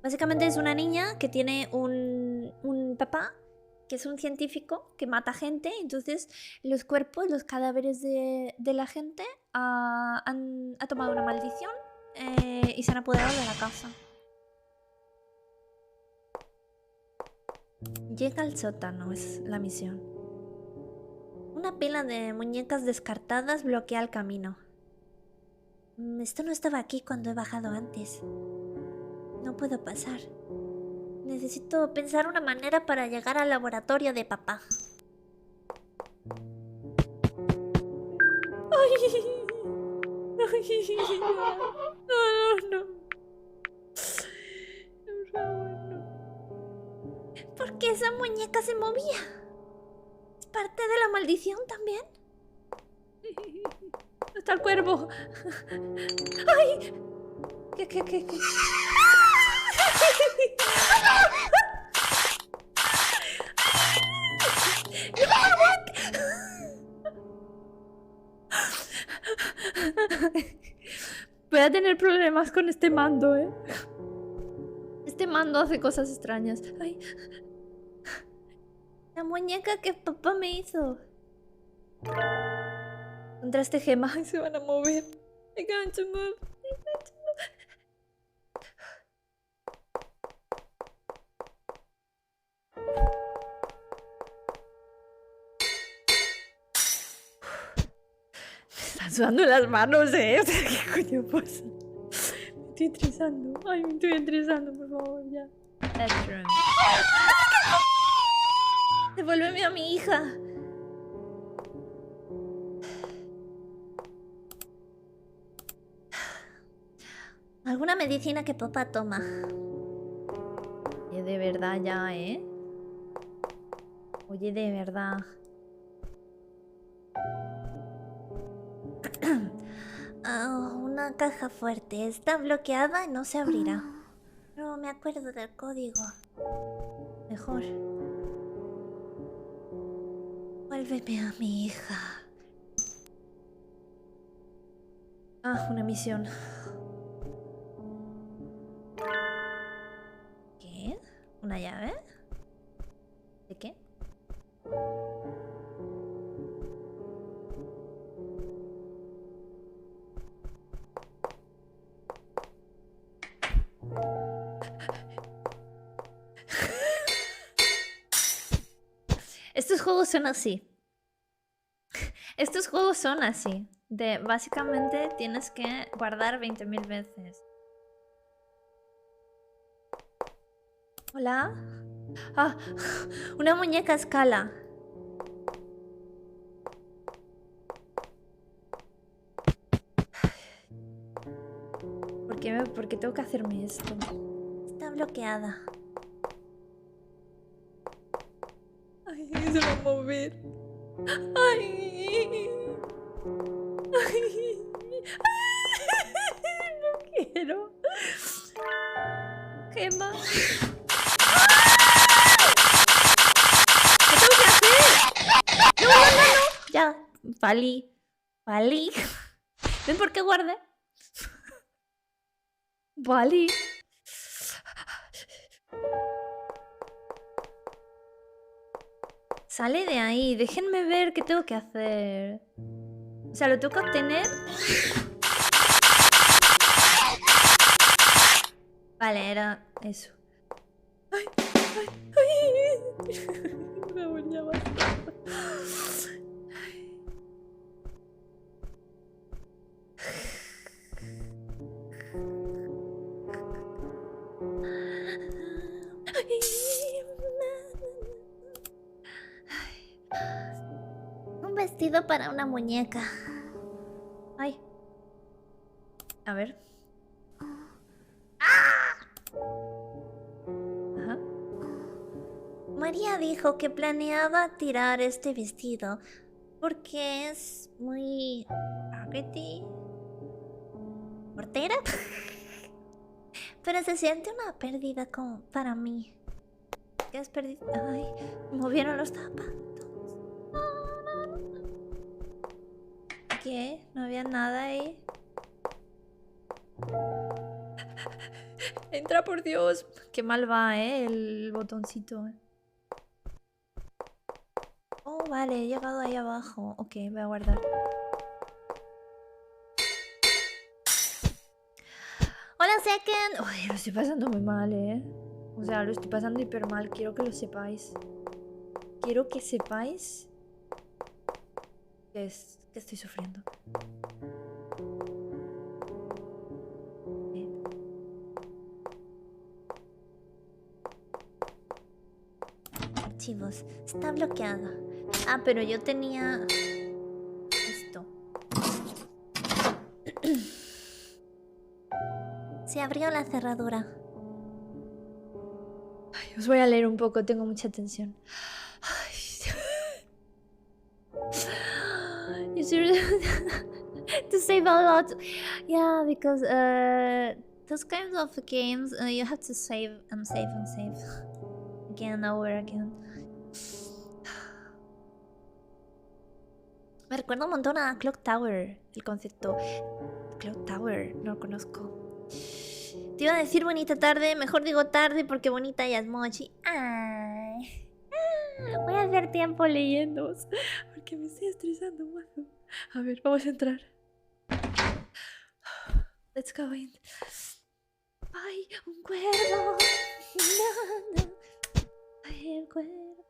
Básicamente es una niña que tiene un papá que es un científico que mata gente. Entonces los cuerpos, los cadáveres de la gente ha tomado una maldición y se han apoderado de la casa. Llega al sótano, es la misión. Una pila de muñecas descartadas bloquea el camino. Esto no estaba aquí cuando he bajado antes. No puedo pasar. Necesito pensar una manera para llegar al laboratorio de papá. No. Por favor, no. ¿Por qué esa muñeca se movía? ¿Es parte de la maldición también? ¿Dónde está el cuervo? ¡Ay! ¿Qué? Voy a tener problemas con este mando, Este mando hace cosas extrañas. Ay. La muñeca que papá me hizo. Contra este gema. Ay, se van a mover. I can't move. Me están sudando las manos, ¿Qué coño pasa? Me estoy estresando. Ay, me estoy estresando, por favor, ya. Devuélveme a mi hija. Alguna medicina que papá toma. Oye, de verdad ya, Oye, de verdad. Una caja fuerte. Está bloqueada y no se abrirá. No me acuerdo del código. Mejor. Vuélveme a mi hija. Una misión. ¿Qué? ¿Una llave? ¿De qué? Estos juegos son así. Estos juegos son así. Básicamente tienes que guardar 20.000 veces. Hola. Una muñeca a escala. ¿Por qué tengo que hacerme esto? Está bloqueada. Ay, se va a mover. Ay. No quiero. Gema. ¿Qué tengo que hacer? No. Ya. Valí. ¿Ven por qué guardé? Valí. Sale de ahí. Déjenme ver qué tengo que hacer. O sea, lo tengo que obtener. Vale, era eso. ¡Ay! ¡Ay! ¡Ay! Por favor, ya basta. Un vestido para una muñeca. Ay. A ver. Ajá. María dijo que planeaba tirar este vestido porque es muy... ¿Spaghetti? ¿Portera? Pero se siente una pérdida como para mí. ¿Qué has perdido? Ay, movieron los zapatos. ¿Qué? ¿No había nada ahí? Entra, por Dios. Qué mal va, el botoncito. Oh, vale, he llegado ahí abajo. Ok, voy a guardar. Hola, Second. Uy, lo estoy pasando muy mal, O sea, lo estoy pasando hiper mal. Quiero que lo sepáis. Quiero que sepáis que estoy sufriendo. Archivos. Está bloqueado. Ah, pero yo tenía... esto. Se abrió la cerradura. Ay, os voy a leer un poco, tengo mucha tensión. You should to save a lot. Yeah, because those kinds of games you have to save and save and save again over again. Me recuerda un montón a Clock Tower, el concepto. Clock Tower, no lo conozco. Te iba a decir bonita tarde, mejor digo tarde porque bonita ya es mochi. Ay. Voy a hacer tiempo leyendo porque me estoy estresando mucho. A ver, vamos a entrar. Let's go in. Ay, un cuervo. No, no. Ay, el cuervo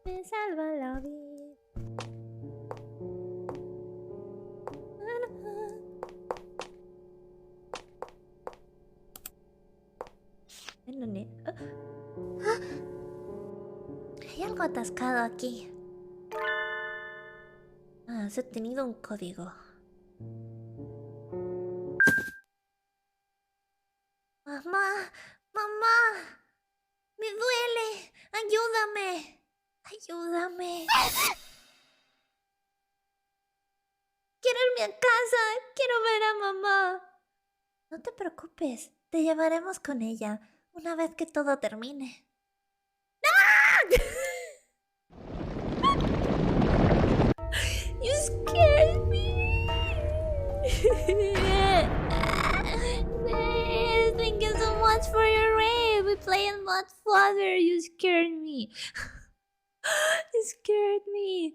me salva la vida. Hay algo atascado aquí. Ah, has obtenido un código. Mamá, mamá, me duele. Ayúdame. Ayúdame. Quiero irme a casa. Quiero ver a mamá. No te preocupes. Te llevaremos con ella una vez que todo termine. ¡No! You scared me. Thank you so much for your raid. We playing much further. You scared me. You scared me.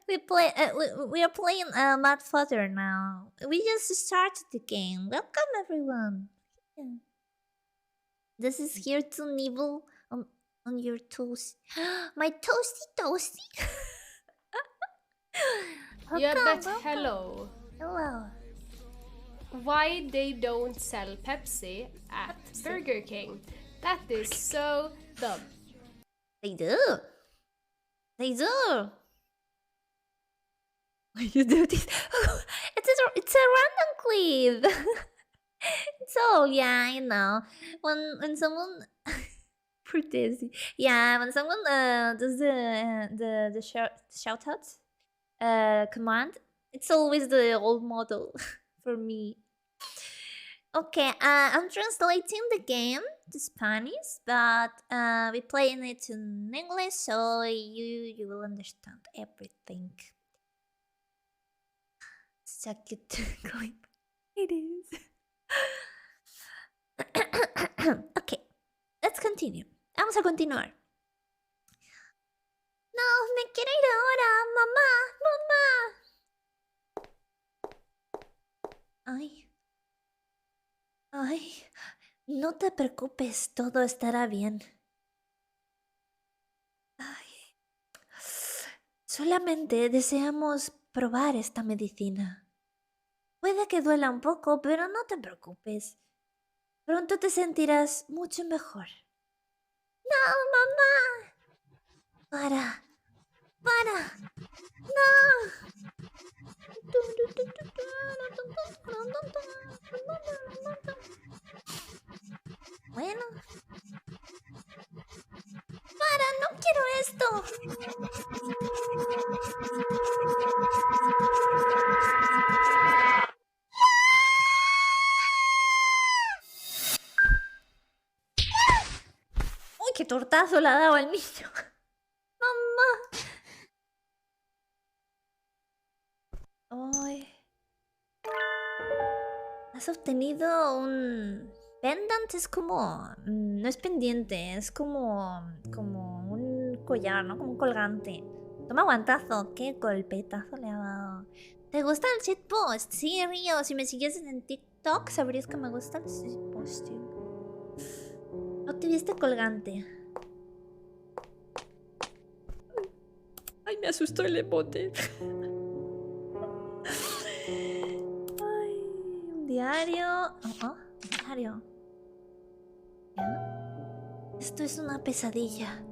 We are playing Mad Fodder now. We just started the game. Welcome everyone. Yeah. This is here to nibble on your toast. My toasty. Yeah, but welcome. hello. Hello. Why they don't sell Pepsi at Burger King? That is so dumb. They do. They do. You do this. It's a random clip. So yeah, I know. When someone for Daisy, yeah, when someone does the shout out command, it's always the old model for me. Okay, I'm translating the game to Spanish, but we playing it in English, so you will understand everything. Suck it, clip. It is. Okay, let's continue. Vamos a continuar. No, me quiero ir ahora, mamá. Ay. Ay, No te preocupes, todo estará bien. Ay, solamente deseamos probar esta medicina. Puede que duela un poco, pero no te preocupes. Pronto te sentirás mucho mejor. ¡No, mamá! ¡Para! ¡Para! ¡No! Bueno. ¡Para! ¡No quiero esto! ¡Uy, qué tortazo le ha dado al niño! ¡Mamá! Ay. Has obtenido un pendant, es como... no es pendiente, es como un collar, ¿no? Como un colgante. Toma guantazo, qué golpetazo le ha dado. ¿Te gusta el shitpost? Sí, Río, si me sigues en TikTok sabrías que me gusta el shitposting. Obtuviste colgante. Ay, me asustó el emote. Ay, un diario. Un diario. ¿Ya? Esto es una pesadilla.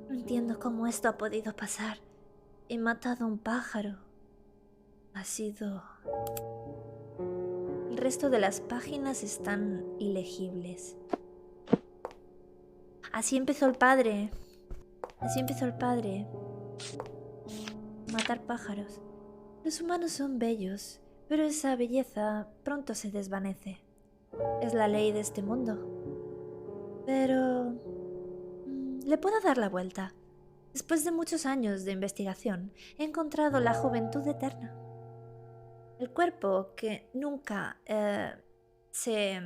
No entiendo cómo esto ha podido pasar. He matado a un pájaro. Ha sido... El resto de las páginas están ilegibles. Así empezó el padre. Así empezó el padre. Matar pájaros. Los humanos son bellos, pero esa belleza pronto se desvanece. Es la ley de este mundo. Pero... le puedo dar la vuelta. Después de muchos años de investigación, he encontrado la juventud eterna. El cuerpo que nunca se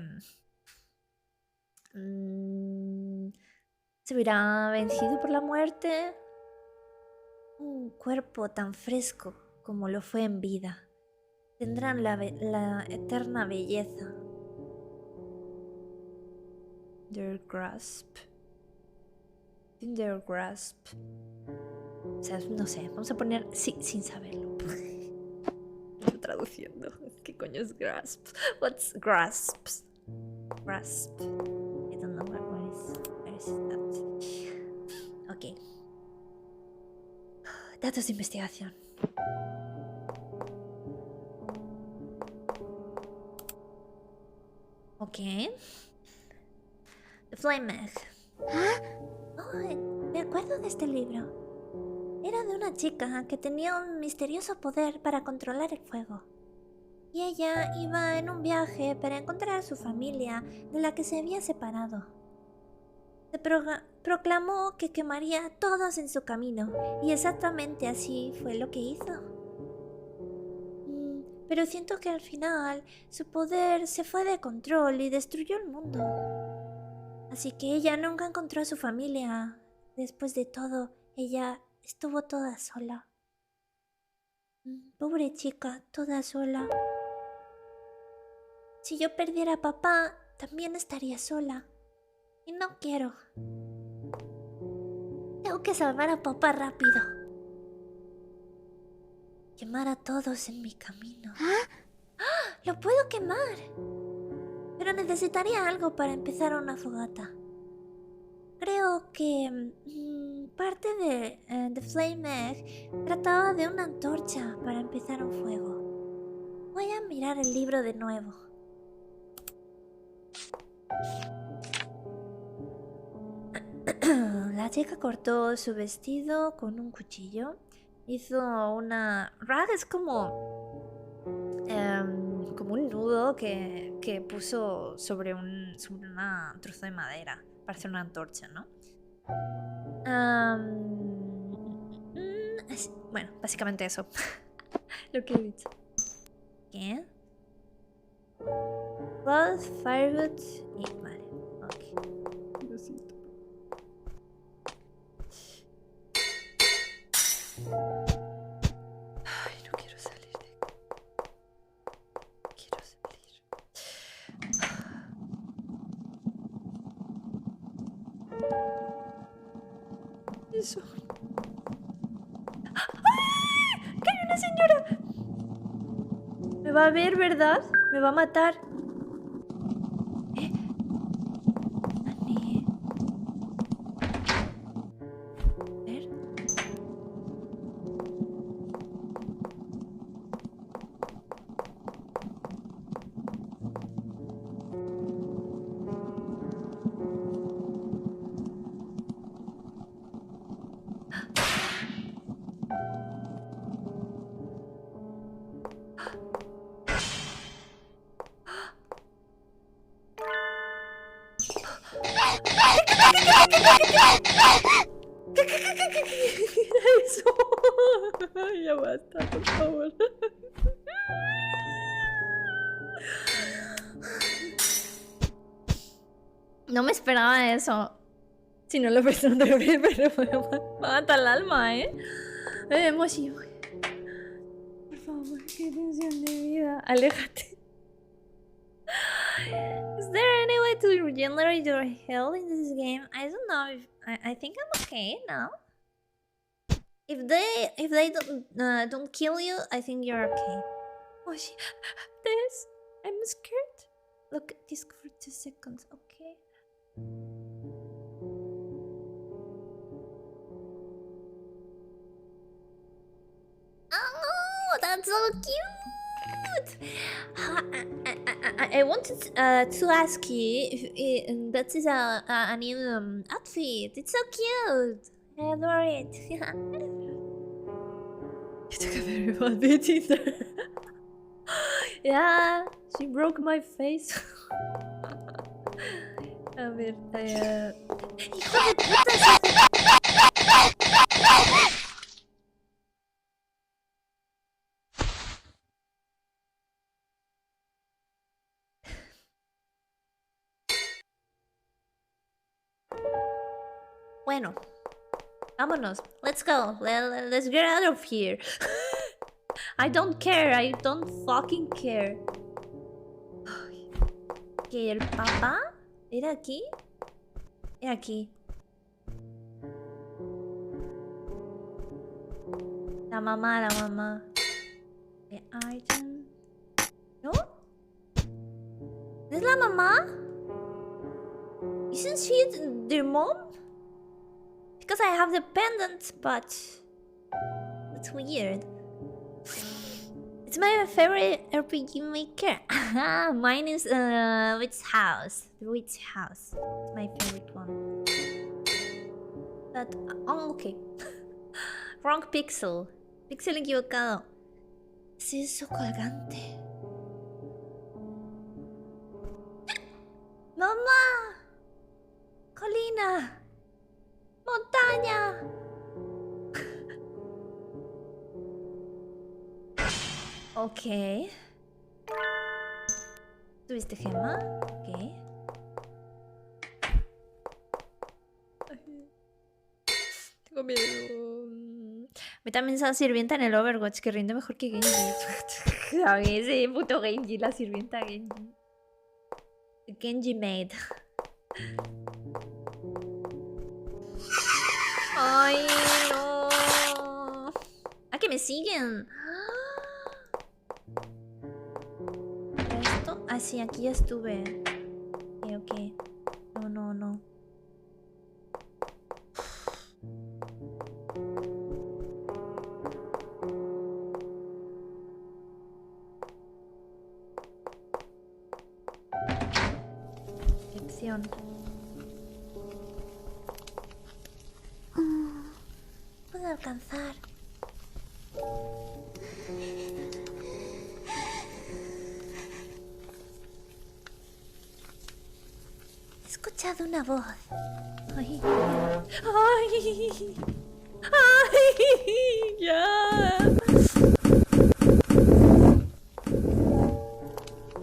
verá vencido por la muerte. Un cuerpo tan fresco como lo fue en vida. Tendrán la eterna belleza. Their grasp. In their grasp. O sea, no sé, vamos a poner sí, sin saberlo. Estoy traduciendo. ¿Qué coño es grasp? What's grasps? Grasp. I don't know where is that. Ok. Datos de investigación. Ok. The Flame Egg. Oh, me acuerdo de este libro. Era de una chica que tenía un misterioso poder para controlar el fuego. Y ella iba en un viaje para encontrar a su familia de la que se había separado. Se proclamó que quemaría a todos en su camino, y exactamente así fue lo que hizo. Pero siento que al final su poder se fue de control y destruyó el mundo. Así que ella nunca encontró a su familia. Después de todo, ella estuvo toda sola. Pobre chica, toda sola. Si yo perdiera a papá, también estaría sola. Y no quiero. Tengo que salvar a papá rápido. Quemar a todos en mi camino. ¡Ah! ¡Lo puedo quemar! Pero necesitaría algo para empezar una fogata. Creo que parte de The Flame Egg trataba de una antorcha para empezar un fuego. Voy a mirar el libro de nuevo. La chica cortó su vestido con un cuchillo. Hizo una... Rag es como un nudo que puso sobre una trozo de madera para hacer una antorcha, ¿no? Bueno, básicamente eso. Lo que he dicho. ¿Qué? Cloth, firewood y... Vale, ok. Diosito. Ay, no quiero salir de aquí. Quiero salir. Eso. ¡Ay! ¡Que hay una señora! Me va a ver, ¿verdad? Me va a matar. Nani. A ver. ¿Qué era eso? Ya basta, por favor. No me esperaba eso. Si no lo presento bien, pero me mata el alma, ¿eh? Moshi. Por favor, qué tensión de vida. Aléjate. Is there any way to regenerate your health in this game? I don't know. I think I'm okay now. If they don't kill you, I think you're okay. Moshi, this I'm scared. Look at this for 2 seconds, okay? Oh, that's so cute! I wanted to ask you if that is a new outfit. It's so cute. I adore it. You took a very bad bit in there. Yeah, she broke my face. A ver, ¡hijo de puta! Bueno, vámonos. Let's go. Let's get out of here. I don't care. I don't fucking care. ¿Que el papá? ¿Era aquí? Era aquí. La mamá. The item. ¿No? ¿Es la mamá? Isn't she their mom? Because I have the pendant, but that's weird. It's my favorite RPG maker. Mine is Witch House. The Witch House. It's my favorite one. But oh, okay. Wrong pixel. Pixel equivocado. ¿Es eso colgante? ¡Mamá! ¡Colina! ¡Montaña! Ok. ¿Tuviste gema? Ok. Tengo miedo. Me también esa sirvienta en el Overwatch que rinde mejor que Genji. ¿Sabes? Ese puto Genji, la sirvienta Genji. Genji Maid. Ay, no. Ah, que me siguen. ¿Esto? Ah, sí, aquí ya estuve. Ok. No. Excepción. Puedo alcanzar. He escuchado una voz. Ay. Ya.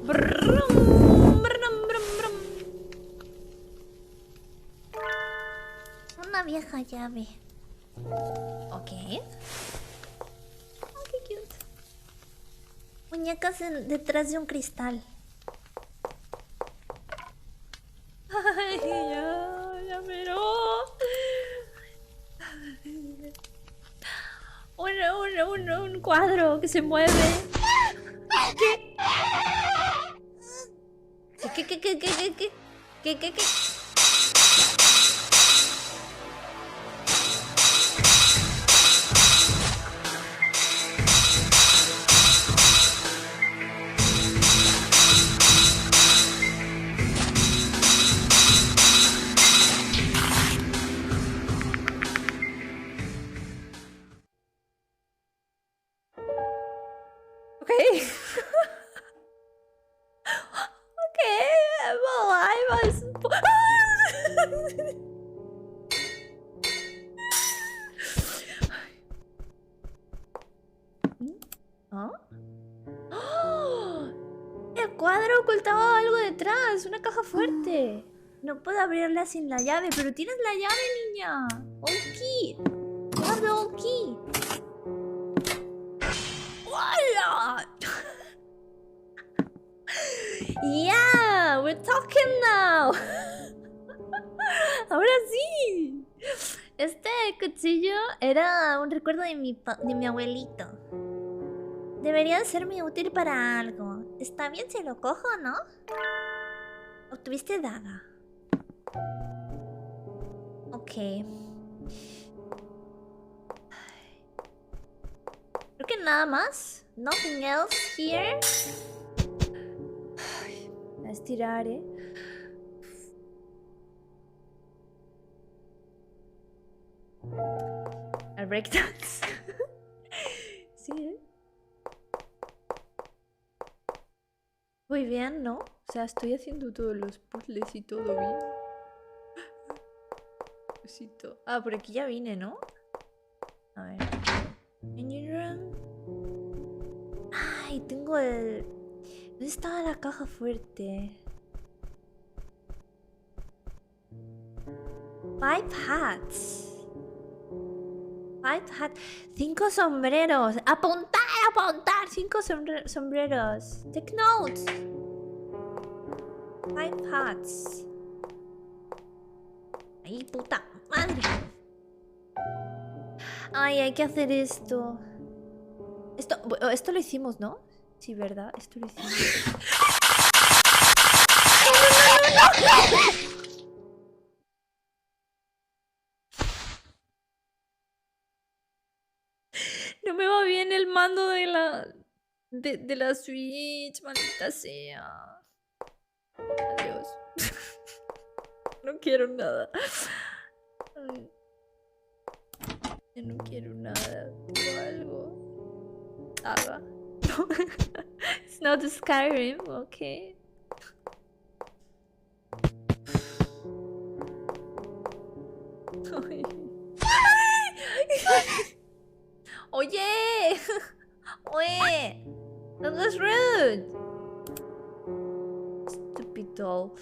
Brum, brum. Una vieja llave. Ok. Oh, qué cute. Muñecas detrás de un cristal. Ay, ya mero. que se mueve. ¿Qué? ¿Qué? Okay. Okay, I'm alive. ¿Ah? ¡Oh! El cuadro ocultaba algo detrás, una caja fuerte. No puedo abrirla sin la llave, pero tienes la llave, niña. Old key. You have the old key. ¡Hola! Yeah, we're talking now. Ahora sí. Este cuchillo era un recuerdo de mi abuelito. Debería serme útil para algo. Está bien si lo cojo, ¿no? Obtuviste daga. Ok. Creo que nada más. Nothing else here. Voy a estirar, Al breakdance. Sí, Muy bien, ¿no? O sea, estoy haciendo todos los puzzles y todo bien. Ah, por aquí ya vine, ¿no? A ver. Engine room. Ay, tengo el... ¿Dónde estaba la caja fuerte? 5 hats. 5 sombreros. Apuntar. 5 sombreros. Take notes. 5 hats. Ay, puta madre. Ay, hay que hacer esto. Esto lo hicimos, ¿no? Sí, ¿verdad? Esto lo hicimos. No me va bien el mando de la Switch, maldita sea. Adiós. No quiero nada. Ay. Yo no quiero nada. Quiero algo. Haga. It's not Skyrim, okay. Oye. Oye. That was rude. Stupid doll.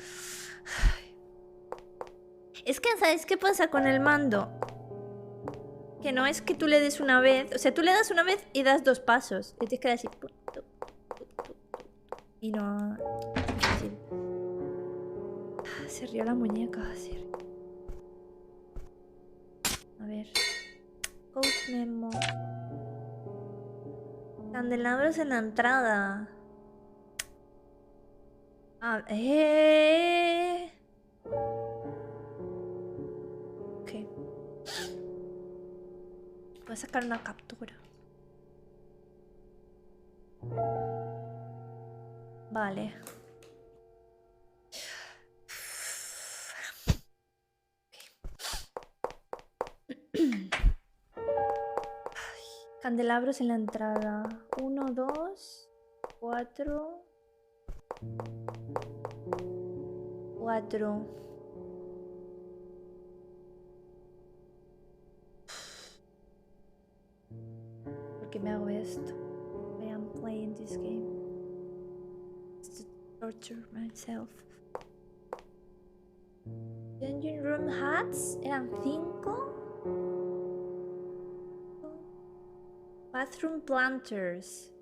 Es que, ¿sabes qué pasa con el mando? Que no es que tú le des una vez. O sea, tú le das una vez y das 2 pasos. Y tienes que dar así. Y no... Difícil. Se rió la muñeca. A ver. Coach memo. Candelabros en la entrada. Ok. Voy a sacar una captura. Vale. Candelabros en la entrada. 1, 2, 4. 4. ¿Por qué me hago esto? I am playing this game. It's to torture myself. Engine room hats eran 5. Bathroom planters.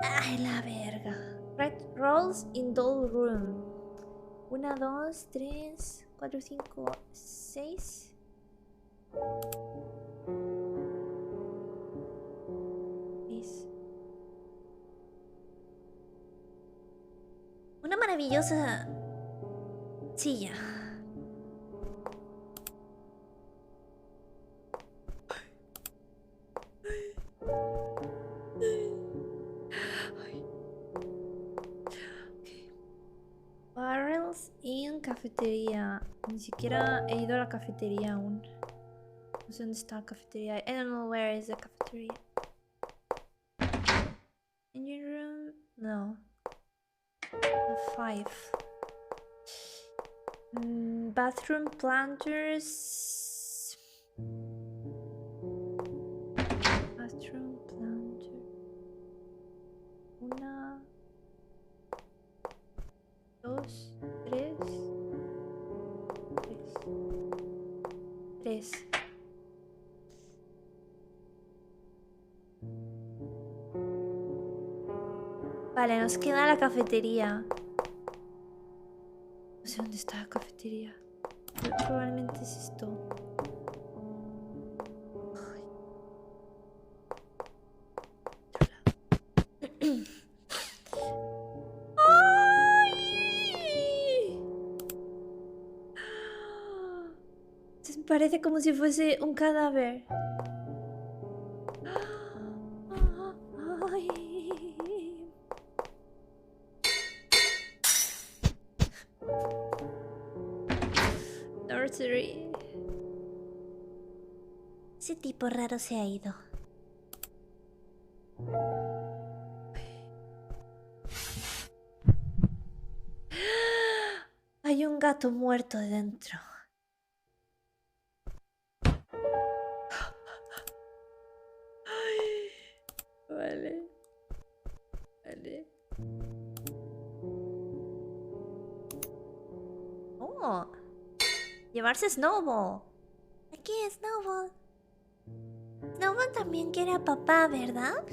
Ay, la verga. Red rolls in doll room. 1, 2, 3, 4, 5, 6. Una maravillosa silla. Barrels y cafetería. Ni siquiera he ido a la cafetería aún. No sé dónde está la cafetería. I don't know where is the cafeteria. Engine room? No. No, 5. Bathroom planters. Bathroom planter. Una. 2, 3. 3. Vale, nos queda la cafetería. No sé dónde está la cafetería. Pero probablemente es esto. Ay. Parece como si fuese un cadáver. Ay. Nursery. Ese tipo raro se ha ido. Hay un gato muerto dentro. Vale. Vale. Oh. Llevarse Snowball. Aquí es Snowball. Snowball también quiere a papá, ¿verdad?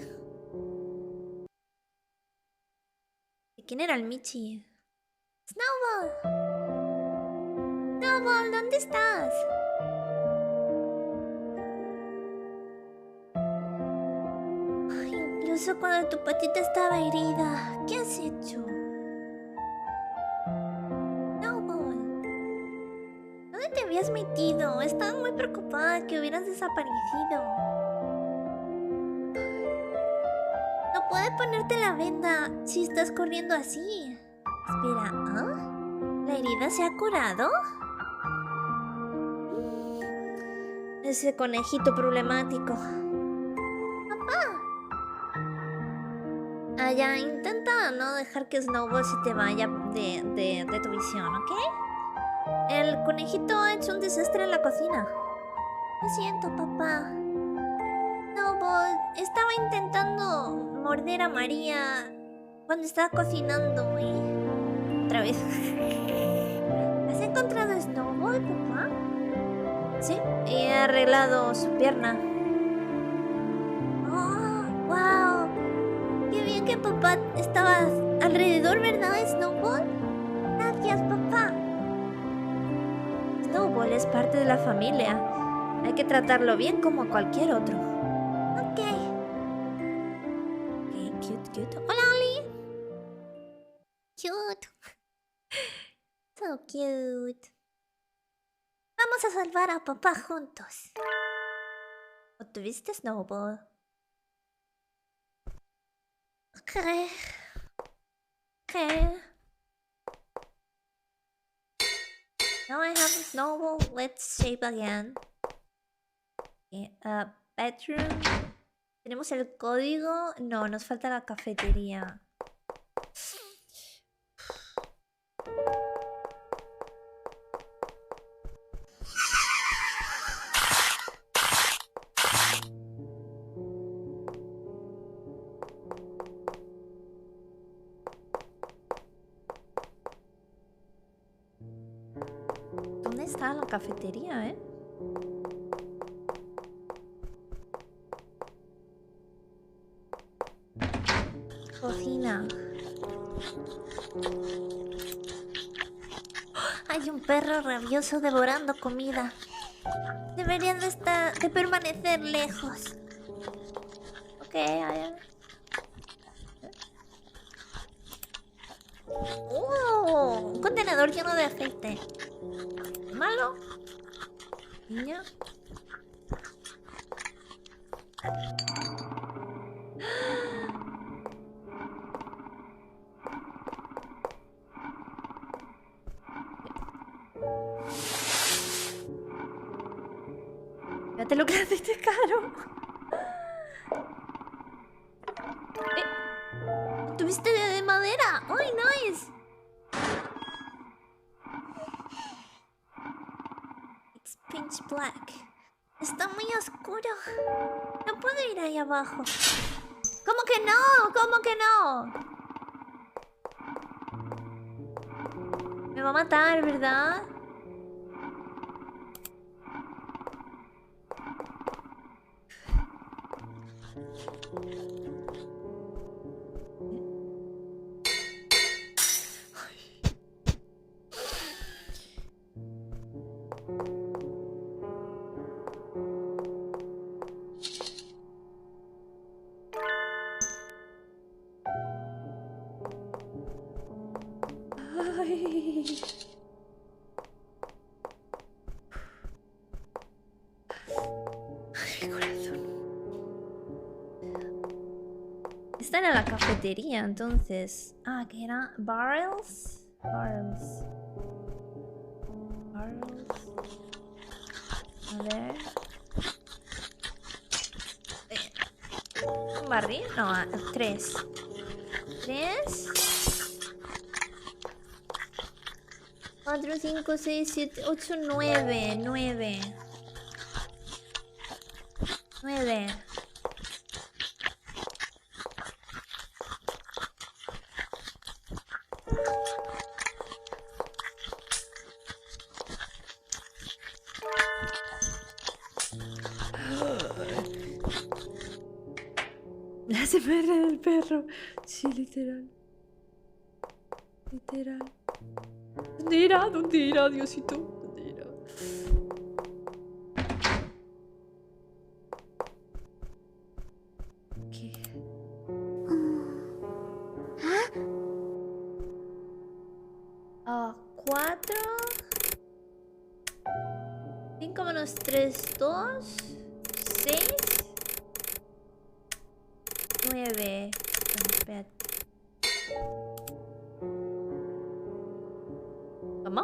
¿Y quién era el Michi? Snowball. Snowball, ¿dónde estás? Ay, incluso cuando tu patita estaba herida, ¿qué has hecho? ¿Dónde te habías metido? Estaba muy preocupada que hubieras desaparecido. No puedes ponerte la venda si estás corriendo así. Espera, ¿ah? ¿La herida se ha curado? Ese conejito problemático. Papá. Ah, ya, intenta no dejar que Snowball se te vaya de tu visión, ¿ok? El conejito ha hecho un desastre en la cocina. Lo siento, papá. Snowball estaba intentando morder a María cuando estaba cocinando y... Otra vez. ¿Has encontrado a Snowball, papá? Sí, y he arreglado su pierna. ¡Oh, wow! Qué bien que papá estaba alrededor, ¿verdad, Snowball? Gracias, papá. Snowball es parte de la familia. Hay que tratarlo bien como a cualquier otro. Ok. Ok, cute, cute. Hola, Oli. Cute. So cute. Vamos a salvar a papá juntos. ¿O tuviste Snowball? Ok. Ok. Now I have a Snowball. Let's shape again. Okay, bedroom. ¿Tenemos el código? No, nos falta la cafetería. ¿Dónde está la cafetería, Cocina. Hay un perro rabioso devorando comida. Deberían de permanecer lejos. Ok, a ver. bañador lleno de aceite. Malo. Niña. Fíjate lo que hace este caro. ¿Tuviste de madera? ¡Ay, nice! It's pitch black. Está muy oscuro. No puedo ir ahí abajo. ¿Cómo que no? ¿Cómo que no? Me va a matar, ¿verdad? Ay. Ay, corazón. Esta era la cafetería, entonces. Ah, ¿qué era? Barrels. Barrels. Barrels. A ver. ¿Un barril? No, 3. 3. 4, 5, 6, 7, 8, 9. 9. 9. La semana del perro. Sí, literal. Literal. ¿Dónde irá? ¿Dónde irá, Diosito? ¿Dónde irá? ¿Qué? Ah, 4. 5 menos 3, 2. 6. 9. Espérate. ¿Cómo?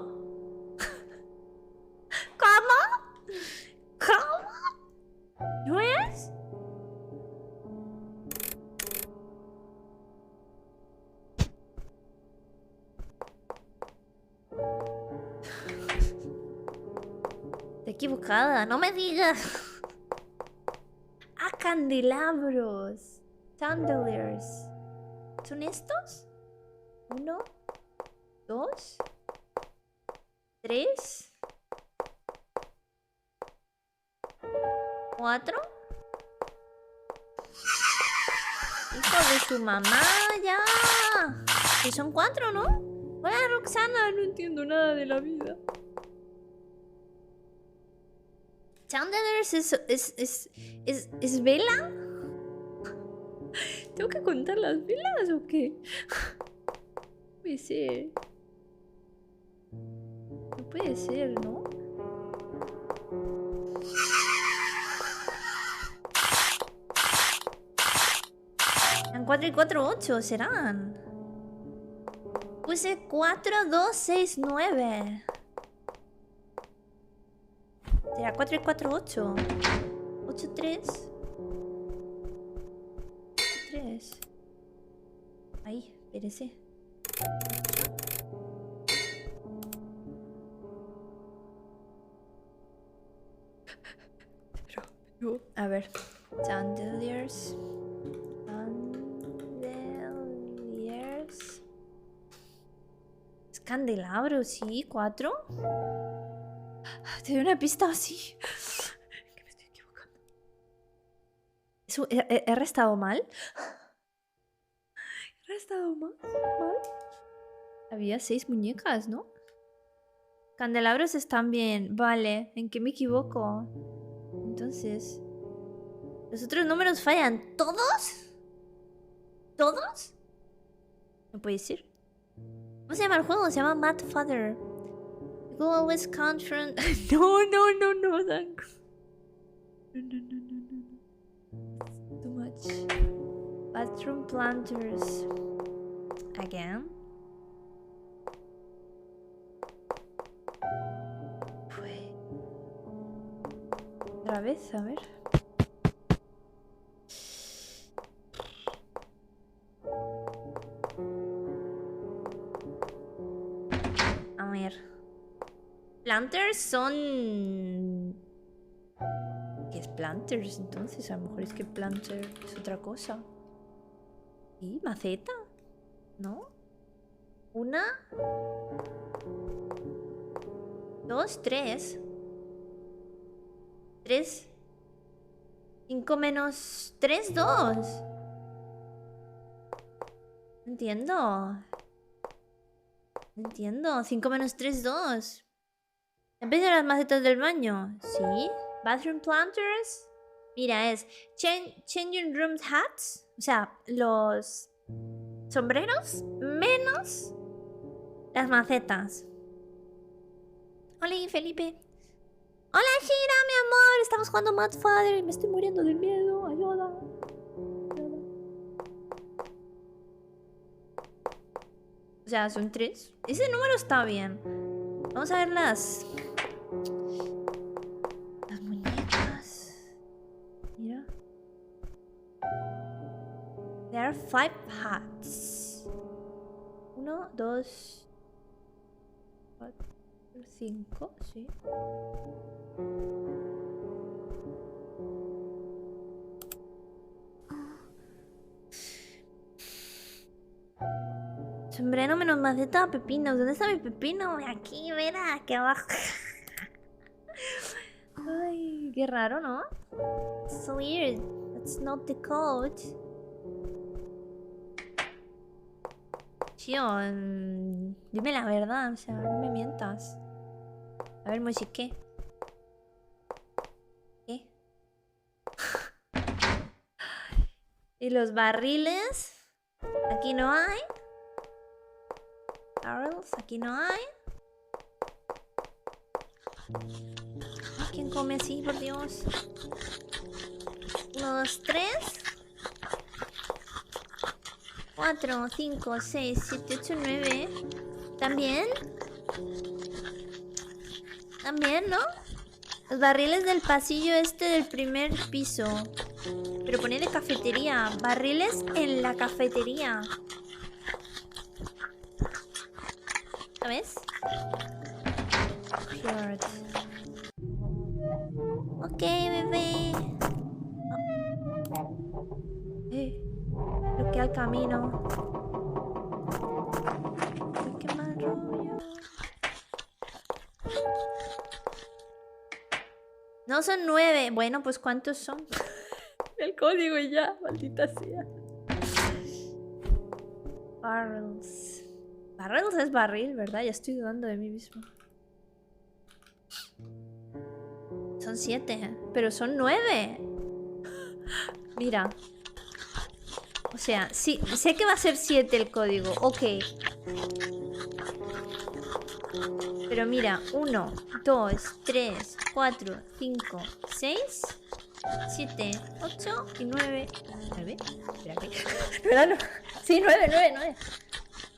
¿Cómo? ¿Cómo? ¿No es? Estoy equivocada, no me digas. Ah, candelabros. Chandeliers. ¿Son estos? 1, 2, 3, 4. Hijo de su mamá, ya. Que son 4, ¿no? Hola, Roxana, no entiendo nada de la vida. Chandeliers es vela. ¿Tengo que contar las velas o qué? No puede ser. No puede ser, ¿no? Eran 4 y 4, 8, serán. Puse 4, 2, 6, 9. Será 4 y 4, 8. 8, 3. 3. Ahí, espérese. Pero, a ver. Chandeliers. Chandeliers. Es candelabro, sí. 4. Te doy una pista así. Que me estoy equivocando. ¿He restado mal? ¿He restado mal? Había 6 muñecas, ¿no? Candelabros están bien. Vale. ¿En qué me equivoco? Entonces... ¿los otros números fallan? ¿Todos? ¿Todos? No puede ser. ¿Cómo se llama el juego? Se llama Mad Father. You always confront... No, Dank. No. Too much. Bathroom planters. Again. Otra vez, a ver. A ver. Planters son... ¿Qué es planters entonces? A lo mejor es que planter es otra cosa. ¿Y maceta? ¿No? Una... Dos, tres. 3. 5 menos 3, 2. No entiendo. No entiendo. 5 menos 3, 2. ¿Empiezan las macetas del baño? Sí. Bathroom planters. Mira, es changing room hats. O sea, los sombreros menos las macetas. Hola, Felipe. Hola, Shira, mi amor. Estamos jugando Mad Father y me estoy muriendo de miedo. Ayuda. O sea, son 3. Ese número está bien. Vamos a ver las muñecas. Mira. There are 5 hats. 1, 2, 4, 5, sí. Sombrero menos maceta, pepinos. ¿Dónde está mi pepino? Aquí, mira, aquí abajo. Ay, qué raro, ¿no? It's so weird. That's not the code. Tío, dime la verdad, o sea, no me mientas. A ver, Moshi, ¿qué? ¿Qué? ¿Y los barriles? Aquí no hay. Barrels, aquí no hay. ¿Quién come así, por Dios? 1, 2, 3. 4, 5, 6, 7, 8, 9. ¿También? También, ¿no? Los barriles del pasillo este del primer piso. Pero pone de cafetería. Barriles en la cafetería. ¿Sabes? Cute. Ok, bebé. Creo que al camino. Ay, qué mal rollo. No son 9. Bueno, pues ¿cuántos son? El código y ya, maldita sea. Barrels. Barrels es barril, ¿verdad? Ya estoy dudando de mí mismo. Son 7, pero son 9. Mira. O sea, sí, sé que va a ser 7 el código. Ok. Pero mira, 1, 2, 3, 4, 5, 6, 7, 8 y 9. ¿9? Espera, ¿qué? ¿Verdad? No. Sí, 9.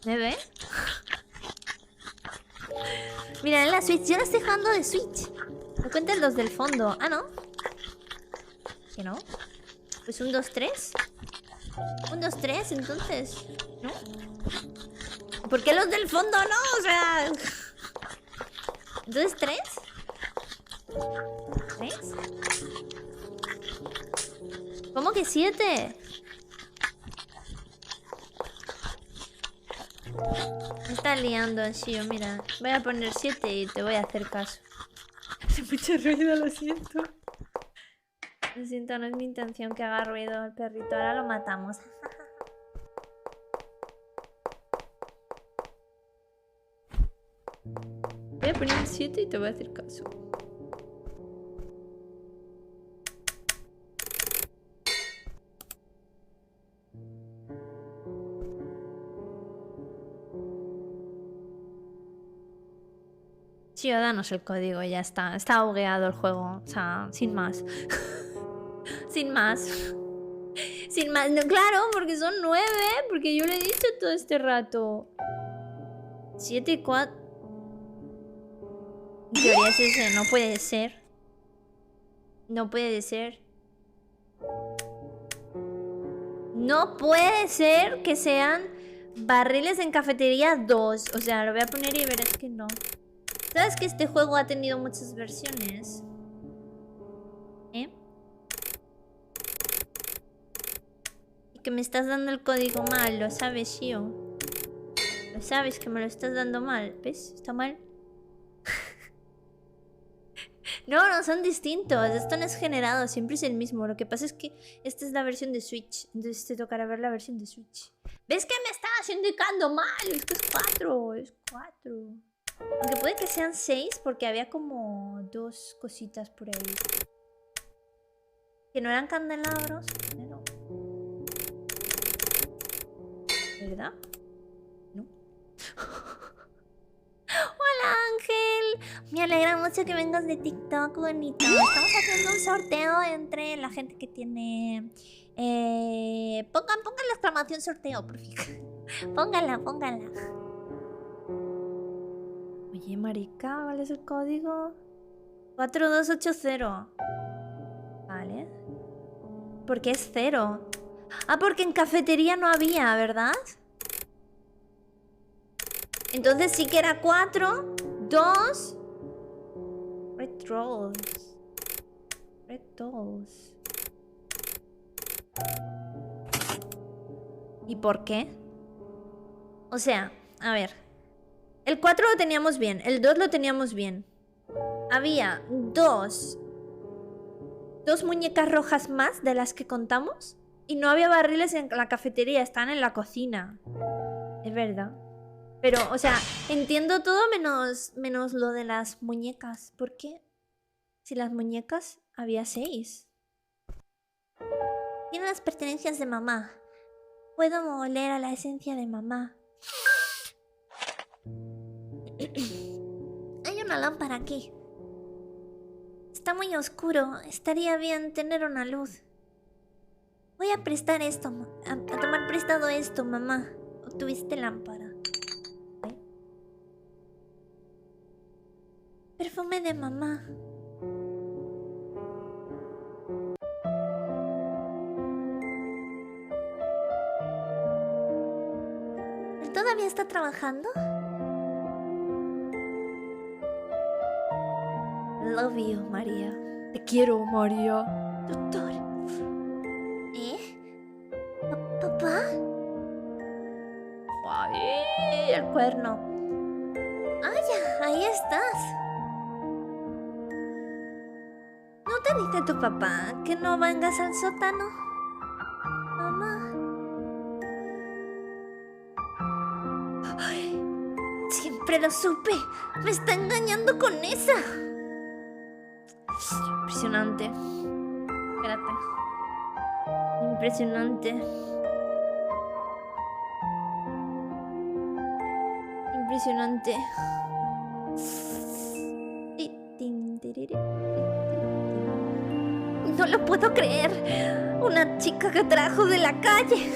9. Mira, en la Switch. Yo la estoy jugando de Switch. No cuenten los del fondo. Ah, ¿no? ¿Que no? Pues 1, 2, 3. 1, 2, 3, entonces. ¿No? ¿Por qué los del fondo no? O sea... Entonces, 3. 3. ¿Cómo que 7? Me está liando, Shio, mira. Voy a poner 7 y te voy a hacer caso. Hace mucho ruido, lo siento. Lo siento, no es mi intención que haga ruido el perrito. Ahora lo matamos. Voy a poner 7 y te voy a hacer caso. Ciudadanos el código, ya está. Está bugueado el juego. O sea, sin más. Sin más. Sin más. No, claro, porque son 9. Porque yo le he dicho todo este rato. 7 y 4. En teoría es ese. No puede ser. No puede ser. No puede ser que sean barriles en cafetería 2. O sea, lo voy a poner y verás que no. ¿Sabes que este juego ha tenido muchas versiones? ¿Eh? Y que me estás dando el código mal, lo sabes, Shio. Lo sabes que me lo estás dando mal. ¿Ves? Está mal. No, no, son distintos. Esto no es generado, siempre es el mismo. Lo que pasa es que esta es la versión de Switch. Entonces te tocará ver la versión de Switch. ¿Ves que me estabas indicando mal? Es que es 4. Es 4. Aunque puede que sean 6 porque había como 2 cositas por ahí. Que no eran candelabros, pero... ¿Verdad? ¿No? Hola, Ángel. Me alegra mucho que vengas de TikTok, bonito. Estamos haciendo un sorteo entre la gente que tiene... Pongan la exclamación sorteo, por favor. Póngala. Oye, marica, ¿cuál es el código? 4280. Vale. ¿Por qué es 0? Ah, porque en cafetería no había, ¿verdad? Entonces sí que era 4, 2. Red Dolls. Red Dolls. ¿Y por qué? O sea, a ver. El 4 lo teníamos bien, el 2 lo teníamos bien. Había 2 muñecas rojas más de las que contamos. Y no había barriles en la cafetería, están en la cocina. Es verdad. Pero, o sea, entiendo todo menos lo de las muñecas. ¿Por qué? Si las muñecas había 6. Tiene las pertenencias de mamá. Puedo oler a la esencia de mamá. Hay una lámpara aquí. Está muy oscuro. Estaría bien tener una luz. Voy a prestar esto. A tomar prestado esto, mamá. Obtuviste lámpara. ¿Eh? Perfume de mamá. ¿Él todavía está trabajando? Love you, María. Te quiero, María. Doctor. ¿Papá? Ay, el cuerno. Ah, ya, ahí estás. ¿No te dice tu papá que no vengas al sótano? Mamá. Ay, siempre lo supe. Me está engañando con esa. Impresionante. Espérate. Impresionante. Impresionante. No lo puedo creer. Una chica que trajo de la calle.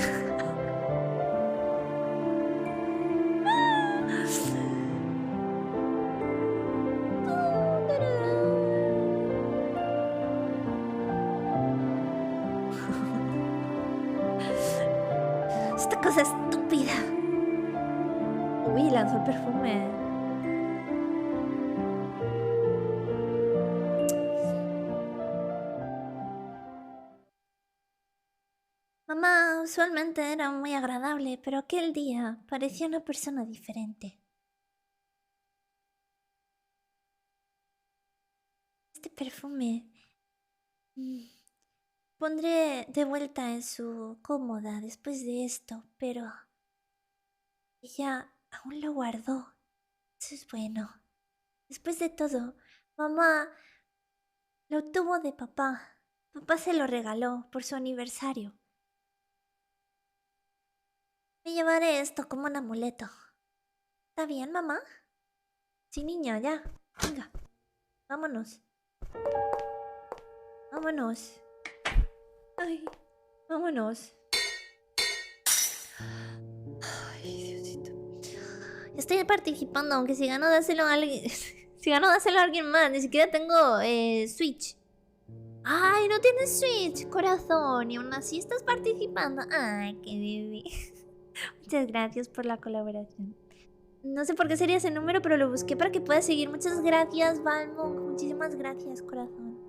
Esta cosa estúpida. Uy, lanzó el perfume. Mamá usualmente era muy agradable, pero aquel día parecía una persona diferente. Este perfume... Pondré de vuelta en su cómoda después de esto, pero... Ella aún lo guardó. Eso es bueno. Después de todo, mamá lo obtuvo de papá. Papá se lo regaló por su aniversario. Me llevaré esto como un amuleto. ¿Está bien, mamá? Sí, niña, ya. Venga. Vámonos. Vámonos. Ay, vámonos. Ay, Diosito. Estoy participando, aunque si gano dáselo a alguien. Si gano dáselo a alguien más. Ni siquiera tengo Switch. Ay, no tienes Switch, corazón. Y aún así estás participando. Ay, qué bebé. Muchas gracias por la colaboración. No sé por qué sería ese número, pero lo busqué para que puedas seguir. Muchas gracias, Balmung. Muchísimas gracias, corazón.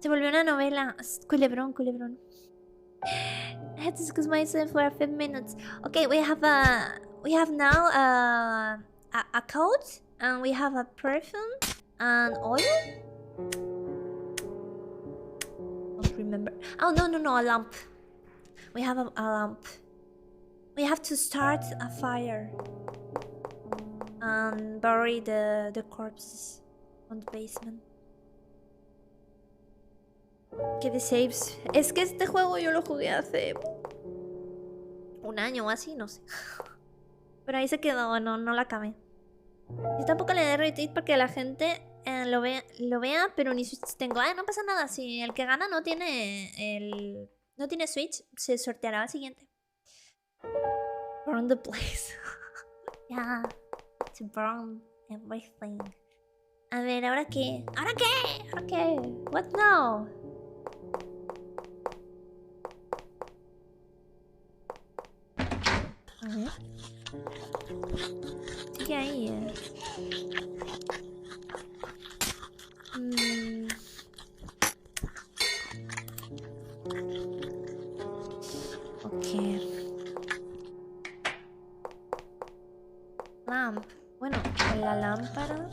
Se volvió una novela. Culebrón, culebrón. I had to excuse myself for a few minutes. Okay, we have now a coat, and we have a perfume and oil. Don't remember. Oh no, a lamp. We have a lamp. We have to start a fire and bury the corpses on the basement. Que de saves. Es que este juego yo lo jugué hace un año o así, no sé. Pero ahí se quedó, no la acabé. Yo tampoco le doy retweet para que la gente lo vea, pero ni Switch tengo. No pasa nada, si el que gana no tiene Switch, se sorteará al siguiente. Burn the place. Yeah, to burn everything. A ver, ¿ahora qué? ¿Ahora qué? ¿Ahora qué? What now? A ver. Sigue ahí, Ok. Lamp. Bueno, con la lámpara.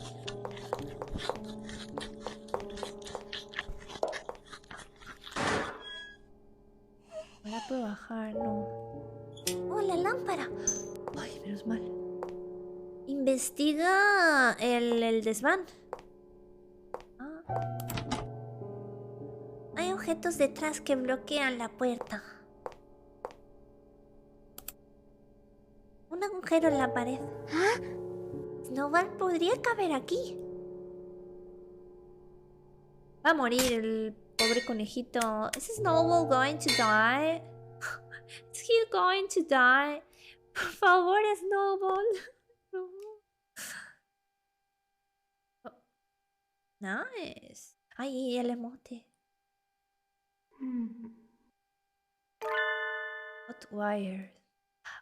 No la puedo bajar, no. ¡Oh, la lámpara! Ay, menos mal. Investiga el desván. Hay objetos detrás que bloquean la puerta. Un agujero en la pared. ¿Ah? Snowball podría caber aquí. Va a morir el pobre conejito. ¿Es Snowball going to die? ¿Es he going to die? Por favor, Snowball. No. Nice. Ay, el emote. Hot wire.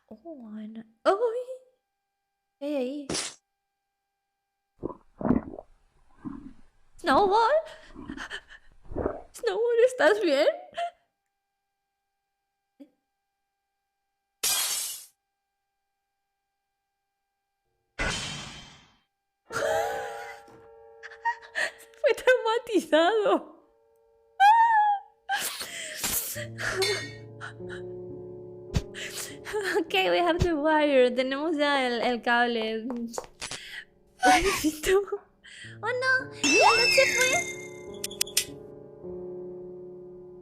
Oh, no. ¡Ay! ¡Ey, ahí! ¿Snowball? ¿Snowball, estás bien? Fue traumatizado. Ok, we have the wire. Tenemos ya el cable. Oh no, ¿dónde se fue?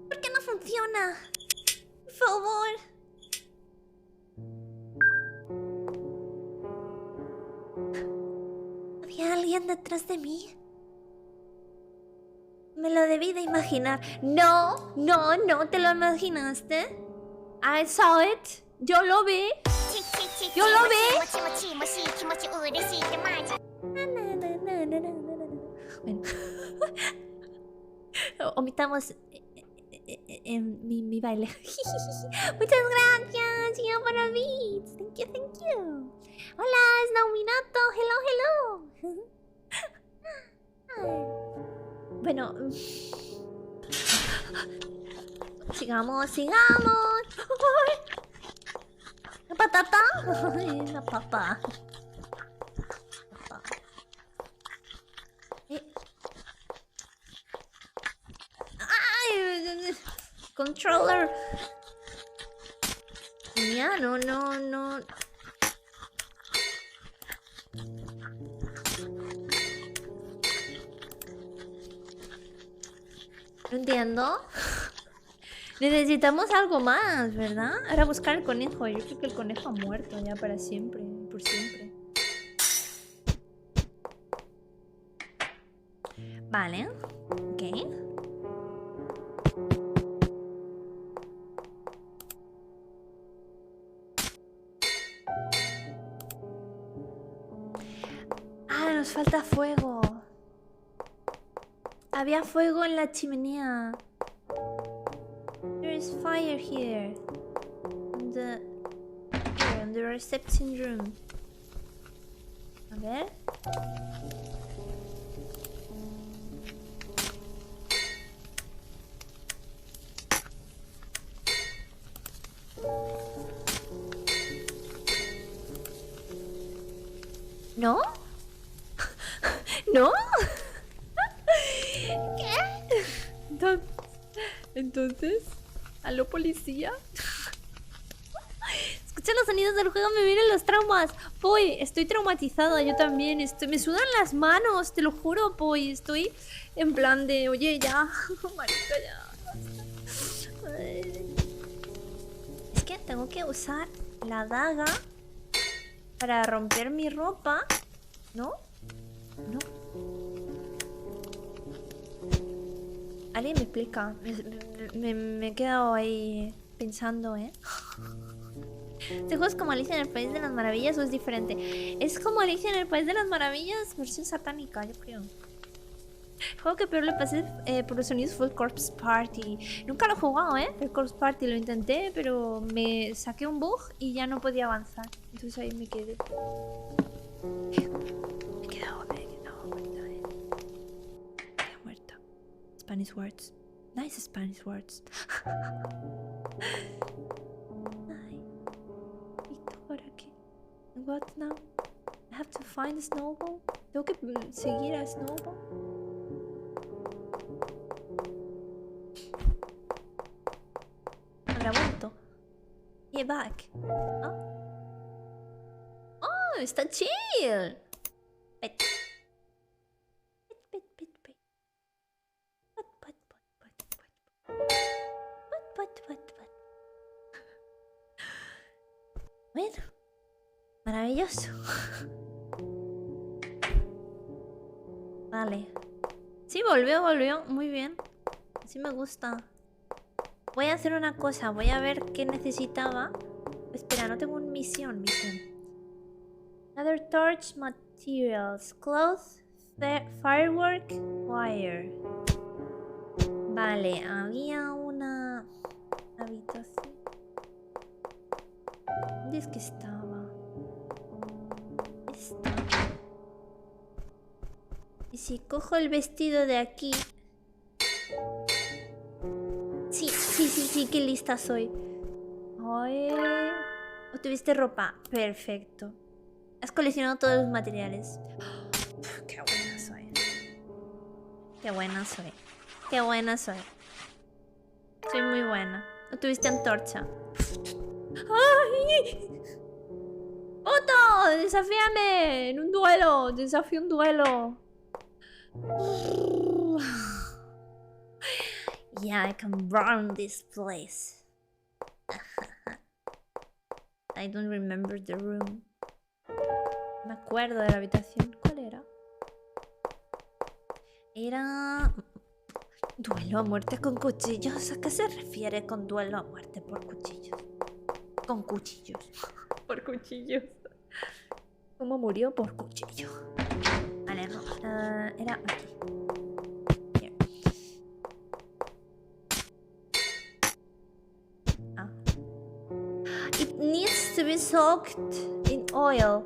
¿Por qué no funciona? Por favor. ¿Había alguien detrás de mí? Me lo debí de imaginar. No, te lo imaginaste. I saw it. Yo lo vi. Yo lo vi. Bueno. Omitamos mi baile. Muchas gracias, señor para beats. Thank you. Hola, es Nauminato. Hello. Bueno. Sigamos. ¿La patata? La papa. ¡Ay! Controller. Ya, no. No entiendo. Necesitamos algo más, ¿verdad? Ahora buscar el conejo. Yo creo que el conejo ha muerto ya para siempre. Por siempre. Vale. Ok. Ah, nos falta fuego. Había fuego en la chimenea. There is fire here. In the reception room. A ver. ¿No? ¿No? ¿Qué? Entonces, ¿aló policía? Escucha los sonidos del juego, me vienen los traumas. Poy, estoy traumatizada, yo también. Me sudan las manos, te lo juro, Poy. Estoy en plan de, oye, ya, marica, ya. Es que tengo que usar la daga para romper mi ropa, ¿no? No. ¿Alguien me explica? Me he quedado ahí pensando, ¿eh? ¿Este juego es como Alicia en el País de las Maravillas o es diferente? Es como Alicia en el País de las Maravillas, versión satánica, yo creo. El juego que peor le pasé por los sonidos fue el Corpse Party. Nunca lo he jugado, ¿eh? El Corpse Party lo intenté, pero me saqué un bug y ya no podía avanzar. Entonces ahí me quedé. Me he quedado muerta, ¿eh? Me quedé muerta. Spanish words. Nice Spanish words. ¿Ahora qué? What now? I have to find a snowball. Tengo que seguir a Snowball. Habrá vuelto. Yeah, back. ¿Ah? Oh, está chill. Pet. Pet. Put. Bueno, maravilloso. Vale. Sí, volvió. Muy bien. Así me gusta. Voy a hacer una cosa. Voy a ver qué necesitaba. Espera, no tengo una misión. Another torch materials. Cloth, firework, wire. Vale, había una habitación. ¿Dónde es que estaba? Esta. Y si cojo el vestido de aquí. Sí, qué lista soy. Ay. ¿Obtuviste ropa? Perfecto. Has coleccionado todos los materiales. Qué buena soy. Soy muy buena. ¿Obtuviste antorcha? ¡Ay! ¡Otto! ¡Desafíame! En un duelo. Desafío un duelo. Yeah, I can burn this place. I don't remember the room. Me acuerdo de la habitación. ¿Cuál era? Era... duelo a muerte con cuchillos. ¿A qué se refiere con duelo a muerte por cuchillos? Con cuchillos. Por cuchillos. ¿Cómo murió? Por cuchillo. Vale, no. Era aquí. Here. Ah. It needs to be soaked in oil.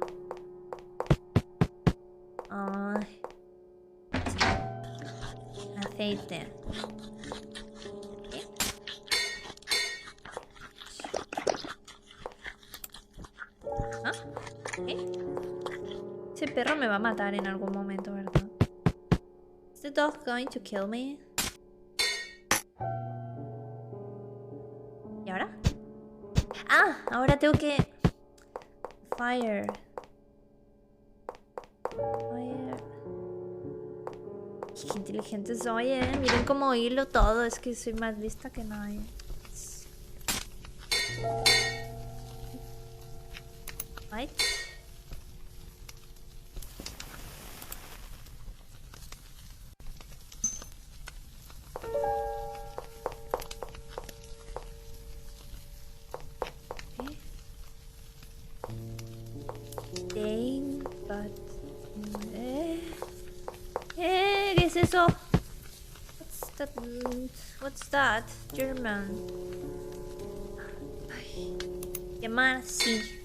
Aceite. ¿Ah? ¿Eh? Ese perro me va a matar en algún momento, ¿verdad? Is the dog going to kill me? ¿Y ahora? Ah, ahora tengo que... Fire. Qué inteligente soy, Miren cómo hilo todo. Es que soy más lista que nadie. Right. ¿Qué es eso? What's that? German. Ay, quemar, sí.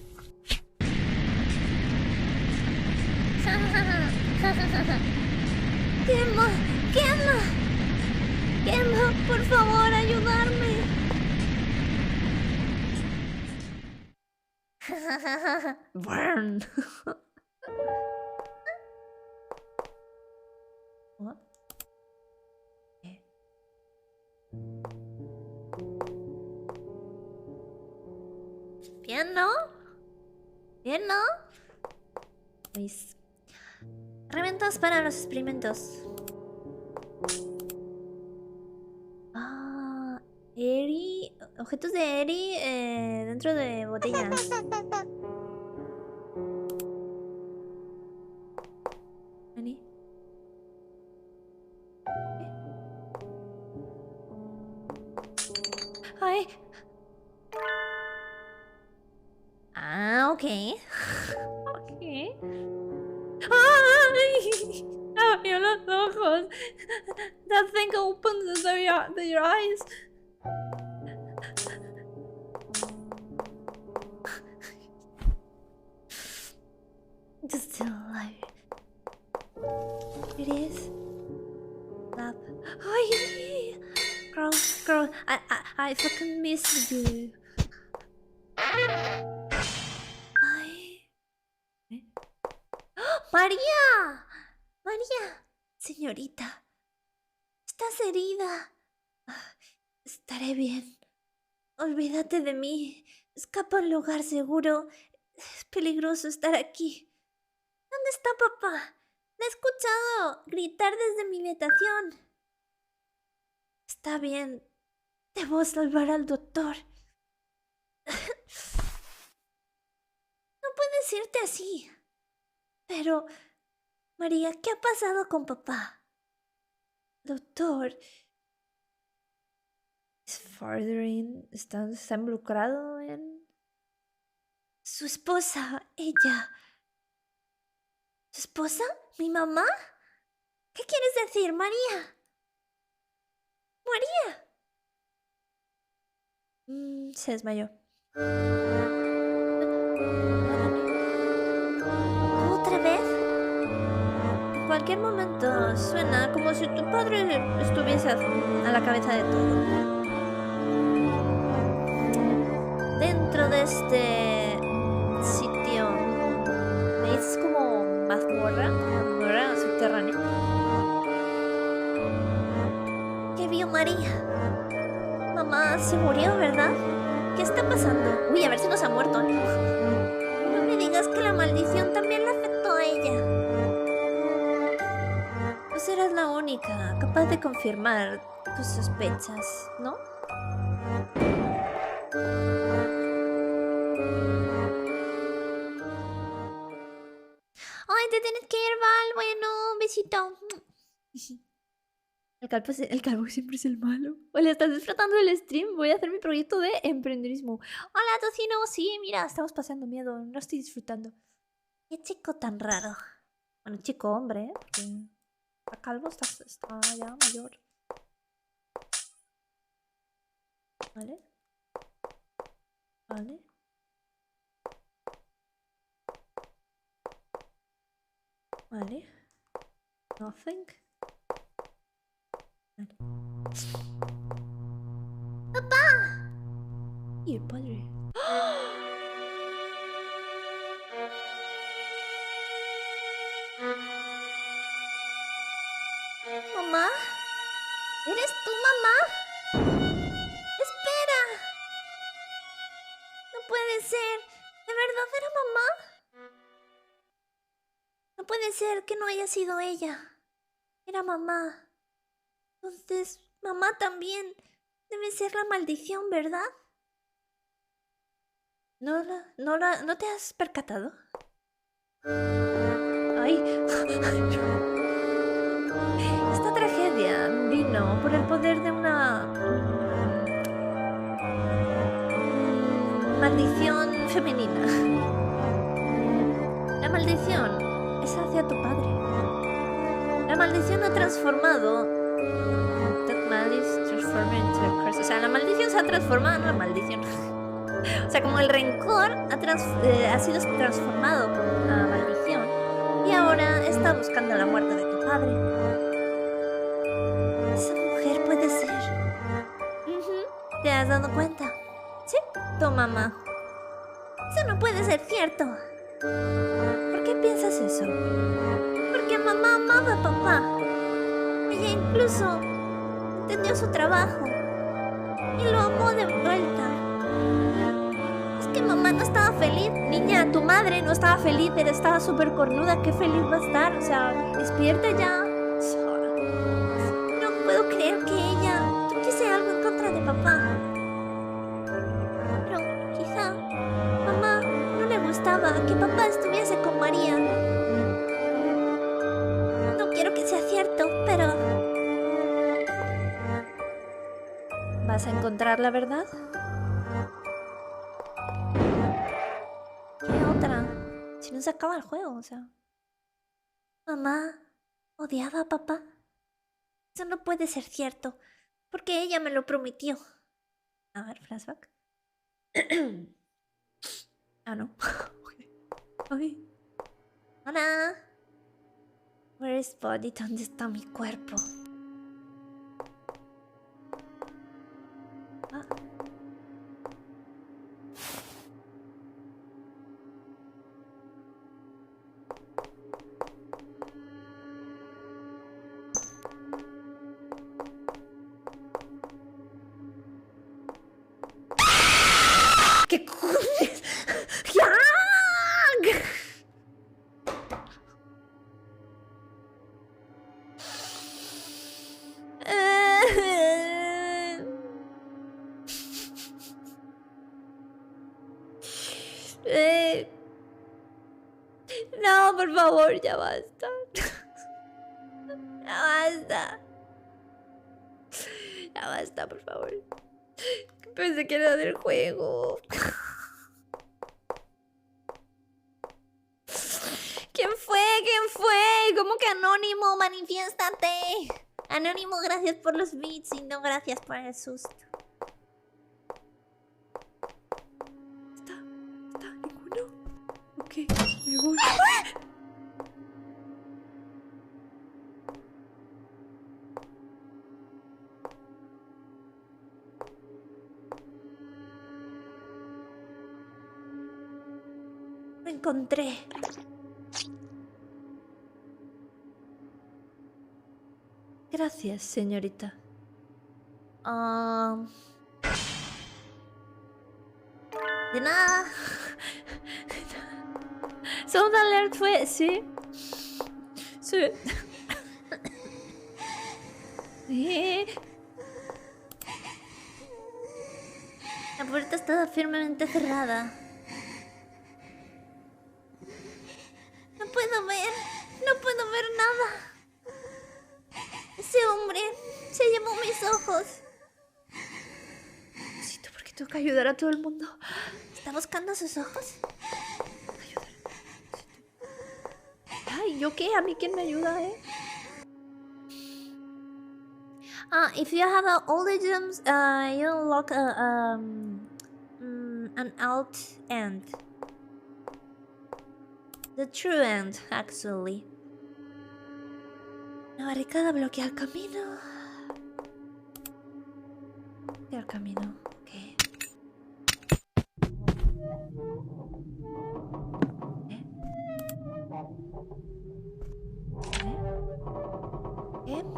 ¡Quema! ¡Quema! ¡Quema! ¡Por favor, ayudarme! Burn. What? Bien, ¿no? Bien, ¿no? Luis. Herramientas para los experimentos. Ah, Eri. Objetos de Eri dentro de botellas. ¿Eri? Ay. Ah, ok. Ok. ¡Ay! Abrió los ojos. That thing opens their eyes. Just still alive. It is. Lab. Ay! Girl, I fucking miss you. Ay. ¿Eh? ¡Oh! ¡María! María, señorita, estás herida. Estaré bien. Olvídate de mí. Escapa a un lugar seguro. Es peligroso estar aquí. ¿Dónde está papá? Le he escuchado gritar desde mi habitación. Está bien. Debo salvar al doctor. No puedes irte así. Pero... María, ¿qué ha pasado con papá? Doctor... ¿Está involucrado en...? Su esposa, ella... ¿Su esposa? ¿Mi mamá? ¿Qué quieres decir, María? ¡María! Se desmayó. ¿Otra vez? En cualquier momento suena como si tu padre estuviese a la cabeza de todo. Dentro de este sitio, ¿veis como mazmorra subterránea? ¿Qué vio María? Mamá se murió, ¿verdad? ¿Qué está pasando? Uy, a ver si nos ha muerto. No me digas que la maldición también la afectó a ella. No serás la única capaz de confirmar tus sospechas, ¿no? Ay, te tienes que ir, Val. Bueno, un besito. El calvo siempre es el malo. Hola, ¿estás disfrutando del stream? Voy a hacer mi proyecto de emprendedurismo. Hola, Tocino. Sí, mira, estamos pasando miedo. No estoy disfrutando. Qué chico tan raro. Bueno, chico hombre, ¿eh? Porque el calvo está ya mayor. Vale. Vale. Vale. Nothing. Vale. ¡Papá! Y el padre. ¿Mamá? ¿Eres tú, mamá? ¡Espera! No puede ser. ¿De verdad era mamá? No puede ser que no haya sido ella. Era mamá. Entonces, mamá también. Debe ser la maldición, ¿verdad? ¿No te has percatado? ¡Ay! Esta tragedia vino por el poder de una... maldición femenina. La maldición es hacia tu padre. La maldición ha transformado... That malice transformed into a curse. O sea, la maldición se ha transformado en una maldición. O sea, como el rencor ha sido transformado como una maldición. Y ahora está buscando la muerte de tu padre. Esa mujer puede ser... ¿Te has dado cuenta? Sí, tu mamá. Eso no puede ser cierto. ¿Por qué piensas eso? Porque mamá amaba a papá. Ella incluso entendió su trabajo y lo amó de vuelta. Es que mamá no estaba feliz. Niña, tu madre no estaba feliz, pero estaba súper cornuda. ¿Qué feliz va a estar? O sea, despierta ya. No puedo creer que ella tuviese algo en contra de papá. Pero quizá mamá no le gustaba que papá estuviese con María. No quiero que sea cierto, pero... ¿Vas a encontrar la verdad? ¿Qué otra? Si no se acaba el juego, o sea... Mamá odiaba a papá. Eso no puede ser cierto, porque ella me lo prometió. A ver, flashback. Ah, no. Okay. Hola. Where is body? ¿Dónde está mi cuerpo? Ah. ¿Qué cojones? ¡Ya! No, por favor, ya basta. Ya basta. Ya basta, por favor. Pensé que era del juego. ¿Quién fue? ¿Quién fue? ¿Cómo que Anónimo? Manifiéstate. Anónimo, gracias por los bits y no gracias por el susto. ¿Está ninguno? Ok, me voy. Lo encontré. Gracias, señorita. De nada. Sound Alert fue... Sí. Sí. La puerta estaba firmemente cerrada. No puedo ver. No puedo ver nada. Ese hombre se llevó mis ojos. Necesito porque tengo que ayudar a todo el mundo. ¿Está buscando sus ojos? Ayudar. Ay, ¿yo qué? ¿A mí quién me ayuda, If you have all the gems, you unlock an alt end. The true end, actually. Una barricada bloquea el camino. Bloquea el camino, ok.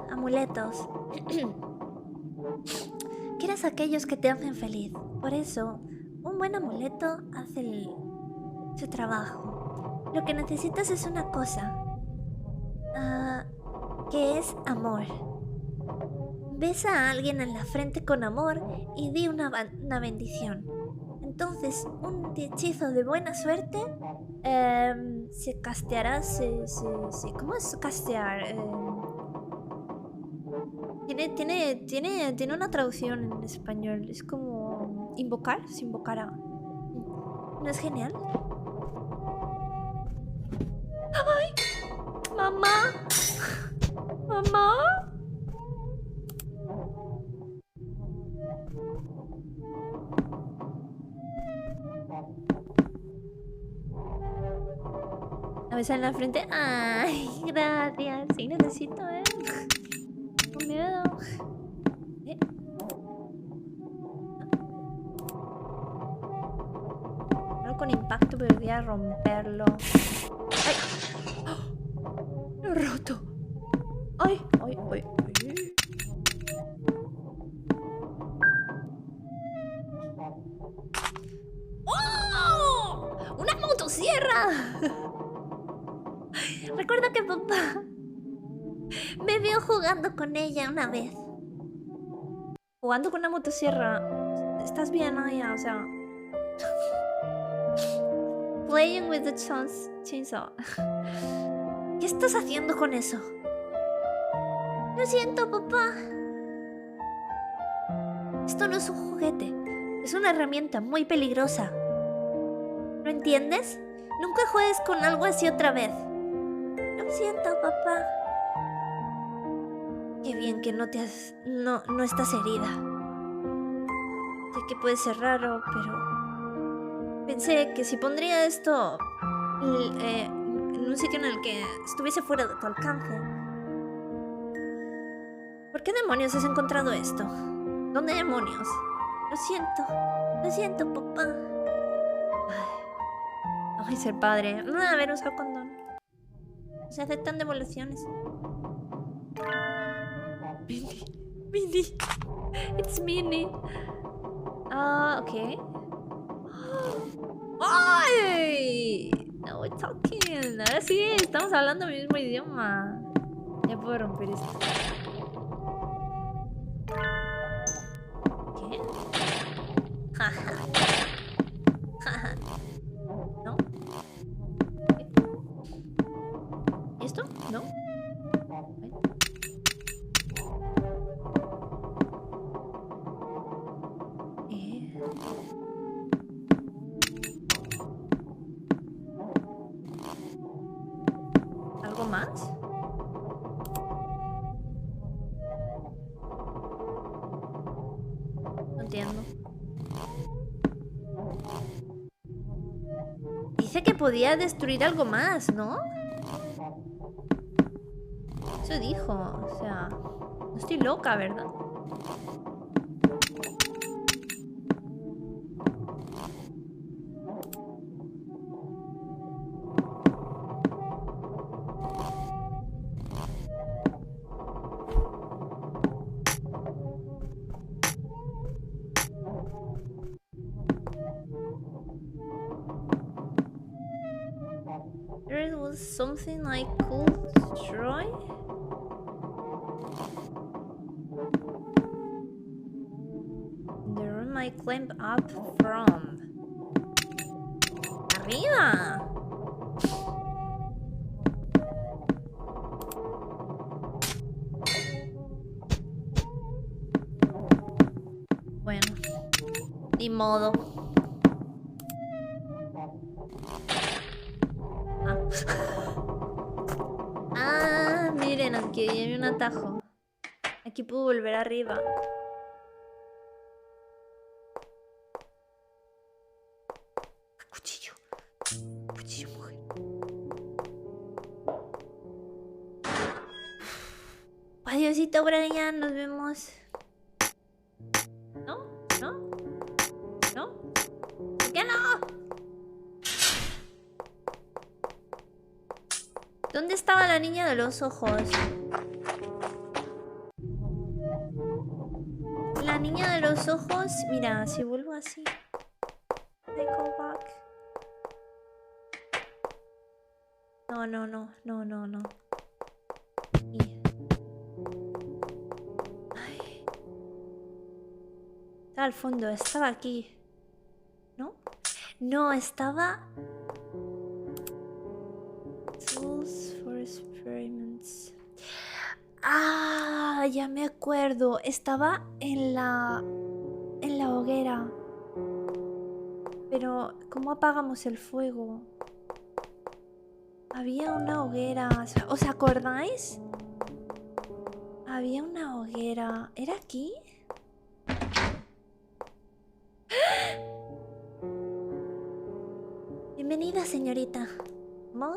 Amuletos. Quieres aquellos que te hacen feliz. Por eso, un buen amuleto hace su trabajo. Lo que necesitas es una cosa. Que es amor. Besa a alguien en la frente con amor y di una bendición. Entonces, un hechizo de buena suerte se casteará. ¿Cómo es castear? Tiene una traducción en español. Es como invocar. Se invocará. ¿No es genial? ¡Ay! mamá? A besar en la frente. Ay, gracias. Sí, necesito, Con miedo. No con impacto, pero voy a romperlo. ¡Ay! ¡Oh! Lo he roto. ¡Ay! ¡Ay! ¡Ay! ¡Ay! ¡Oh! ¡Una motosierra! Recuerdo que papá me vio jugando con ella una vez. Jugando con una motosierra. ¿Estás bien, Aya? O sea... Playing with the chainsaw. ¿Qué estás haciendo con eso? Lo siento, papá. Esto no es un juguete. Es una herramienta muy peligrosa. ¿Lo entiendes? Nunca juegues con algo así otra vez. Lo siento, papá. Qué bien que no estás herida. Sé que puede ser raro, pero... Pensé que si pondría esto en un sitio en el que estuviese fuera de tu alcance. ¿Por qué demonios has encontrado esto? ¿Dónde demonios? Lo siento, papá. Ay, ser padre. A ver, usar condón. No se aceptan devoluciones. Minnie. It's Minnie. Ok. ¡Ay! Now we're talking. Ahora sí, estamos hablando el mismo idioma. Ya puedo romper esto. ¿Qué? Jaja. Jaja. ¿No? ¿Qué? ¿Y esto? ¿No? ¿Algo más? No entiendo. Dice que podía destruir algo más, ¿no? Eso dijo. O sea, no estoy loca, ¿verdad? There was something I could destroy. The room I climbed up from. ¡Arriba! Bueno, ni modo. Miren, aquí hay un atajo. Aquí puedo volver arriba. Cuchillo. Cuchillo, mujer. Adiósito, Brian. Nos vemos. ¿No? ¿No? ¿No? ¿Por qué no? ¿Dónde estaba la niña de los ojos? La niña de los ojos... Mira, si vuelvo así... I go back. No. Ay. Estaba al fondo, estaba aquí. ¿No? No, estaba... Tools for experiments. Ah, ya me acuerdo. Estaba en la hoguera. Pero, ¿cómo apagamos el fuego? Había una hoguera. ¿Os acordáis? Había una hoguera. ¿Era aquí? Bienvenida, señorita. ¿Cómo?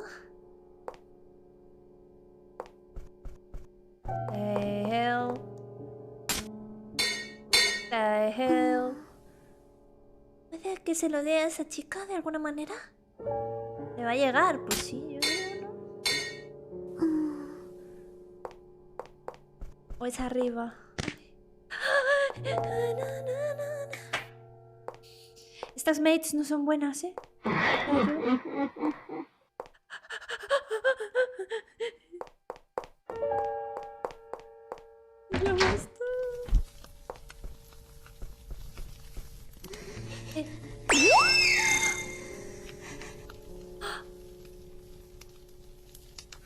The hell. The hell. ¿Puede que se lo dé a esa chica de alguna manera? ¿Le va a llegar? Pues sí, yo creo, ¿no? O es arriba. Estas mates no son buenas, ¿eh? Ya basta.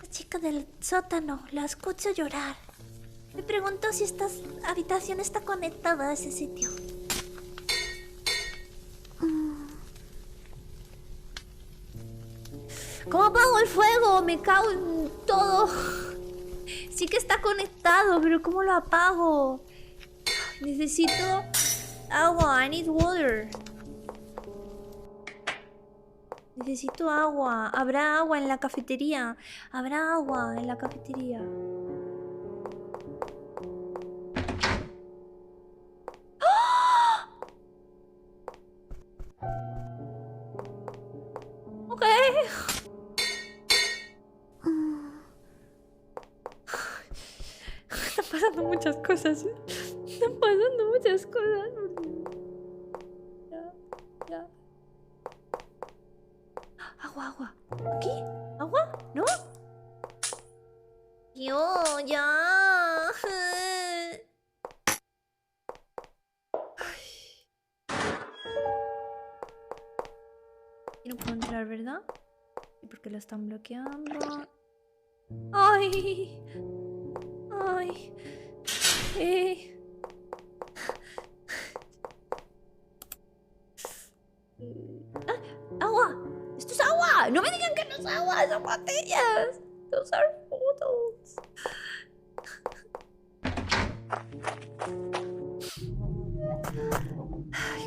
La chica del sótano, la escucho llorar. Me pregunto si esta habitación está conectada a ese sitio. ¿Cómo apago el fuego? Me cago en todo. Sí que está conectado, pero ¿cómo lo apago? Necesito agua. I need water. Necesito agua. ¿Habrá agua en la cafetería? ¿Habrá agua en la cafetería? Ok. Están pasando muchas cosas. Están pasando muchas cosas. Ya. Agua. ¿Aquí? ¿Agua? ¿No? Yo, ya. Y no puedo entrar, ¿verdad? ¿Y por qué lo están bloqueando? ¡Ay! ¡Ah! ¡Agua! ¡Esto es agua! ¡No me digan que no es agua! ¡Son botellas! ¡Those are bottles!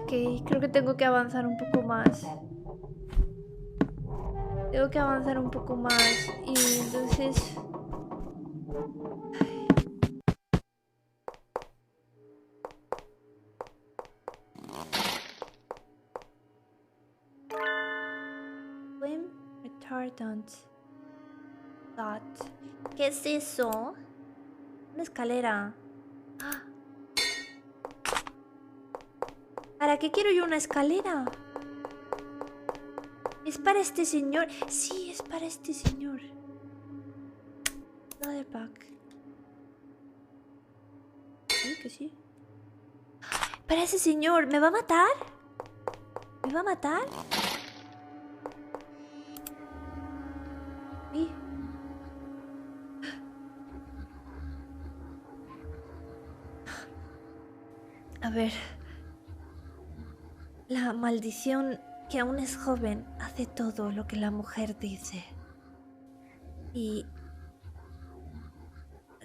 Ok, creo que tengo que avanzar un poco más. Tengo que avanzar un poco más. Y entonces... Flame retardant. ¿Qué es eso? Una escalera. ¡Ah! ¿Para qué quiero yo una escalera? ¿Es para este señor? Sí, es para este señor. Another pack. Sí, que sí. Para ese señor. ¿Me va a matar? ¿Me va a matar? Sí. A ver. La maldición que aún es joven hace todo lo que la mujer dice. Y...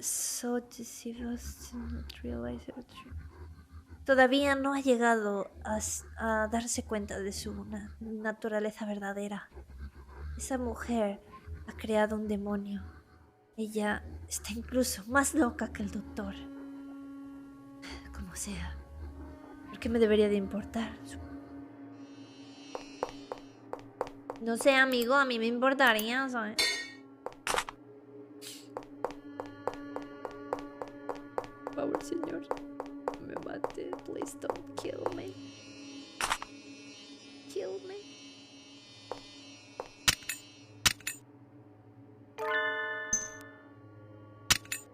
So deciduous to not realize it. Todavía no ha llegado a darse cuenta de su naturaleza verdadera. Esa mujer ha creado un demonio. Ella está incluso más loca que el doctor. Como sea. ¿Por qué me debería de importar? No sé, amigo, a mí me importaría, ¿sabes? Por favor, señor, no me mate. Please don't kill me. Kill me.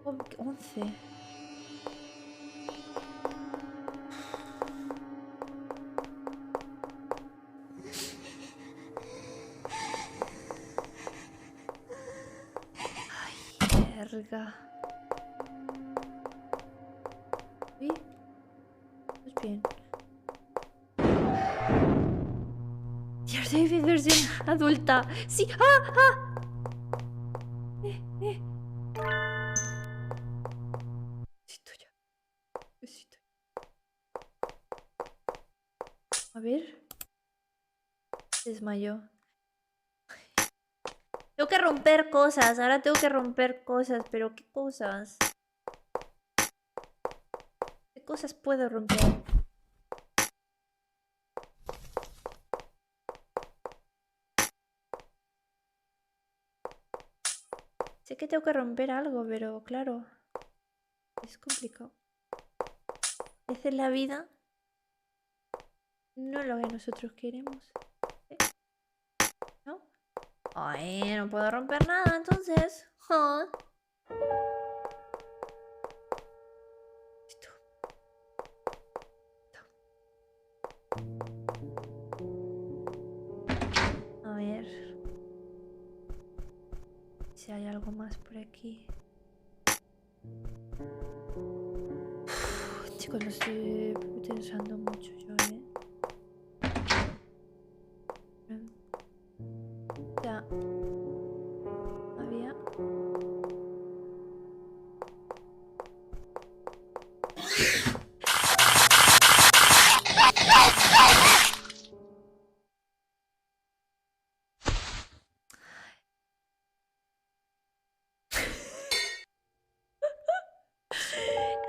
Oh, 11. Verga. ¿Sí? Pues bien. Dios, David, versión adulta. Sí. ¡Ah! desmayo. Tengo que romper cosas. Ahora tengo que romper cosas. ¿Pero qué cosas? ¿Qué cosas puedo romper? Sé que tengo que romper algo, pero claro, es complicado. A veces la vida no es lo que nosotros queremos. ¿No? Ay, no puedo romper nada, entonces. Ah. Esto. A ver si hay algo más por aquí. Uf, chicos, no estoy pensando mucho yo, Ya. Había.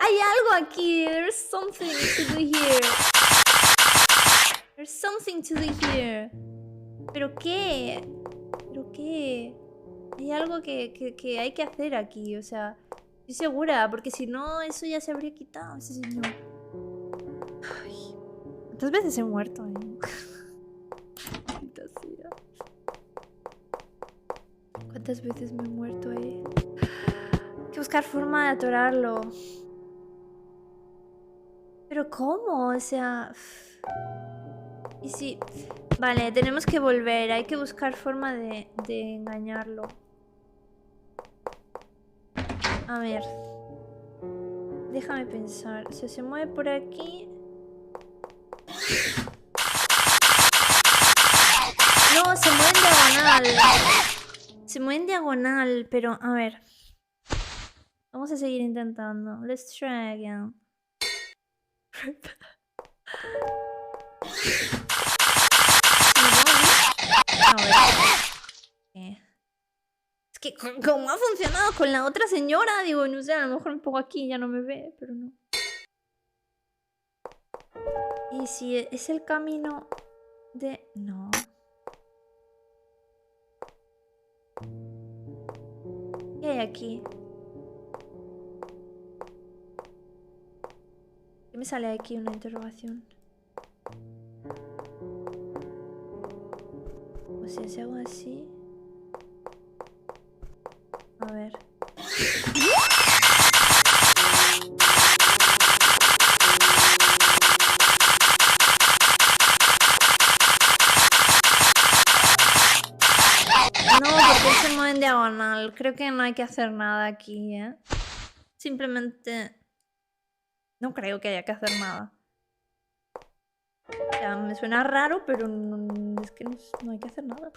Hay algo aquí. There's something to do here. There's something to do here. ¿Pero qué? ¿Pero qué? Hay algo que hay que hacer aquí, o sea, estoy segura, porque si no, eso ya se habría quitado ese señor. Ay, ¿cuántas veces he muerto ahí? Maldita sea. ¿Cuántas veces me he muerto ahí? Hay que buscar forma de atorarlo. ¿Pero cómo? O sea... ¿Y si...? Vale, tenemos que volver. Hay que buscar forma de engañarlo. A ver. Déjame pensar. O sea, se mueve por aquí. No, se mueve en diagonal. Se mueve en diagonal, pero a ver. Vamos a seguir intentando. Let's try again. A ver. Es que como ha funcionado con la otra señora, digo, no sé, a lo mejor un poco aquí ya no me ve, pero no. Y si es el camino de... No. ¿Qué hay aquí? ¿Qué me sale aquí? Una interrogación. O sea, si hago así... A ver. No, porque se mueve en diagonal. Creo que no hay que hacer nada aquí, ¿eh? Simplemente... No creo que haya que hacer nada. O sea, me suena raro, pero no, es que no hay que hacer nada.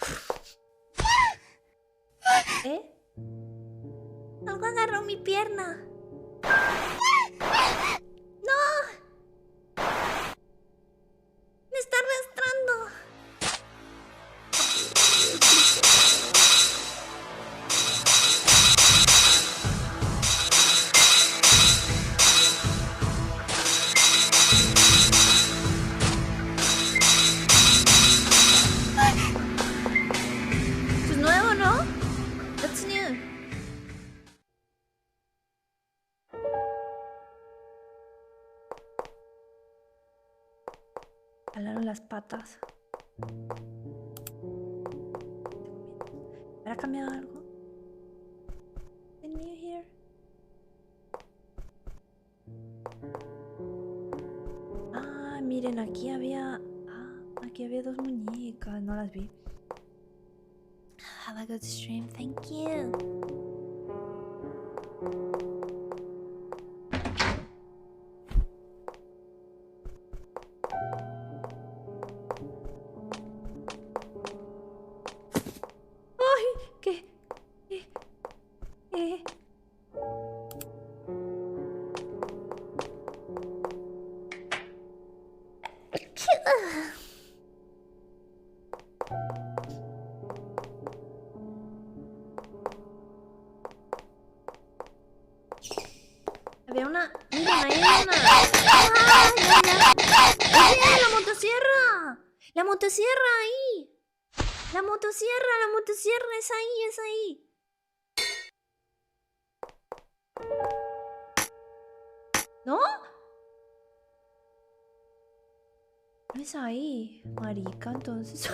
¿Eh? Algo agarró mi pierna. ¡No! ¡Me está arrastrando! Esto es nuevo, ¿no? That's new. Jalaron las patas. ¿Habrá cambiado algo? The new here. Ah, miren, aquí había... Ah, aquí había dos muñecas. No las vi. Have a good stream. Thank you. ¡Ay! ¿Qué? ¿Qué? Había una... Mira, ahí hay una... ¡Ah, ya! ¡Oye, la motosierra! ¡La motosierra ahí! ¡La motosierra! ¡Es ahí, es ahí! ¿No? No es ahí, marica, entonces...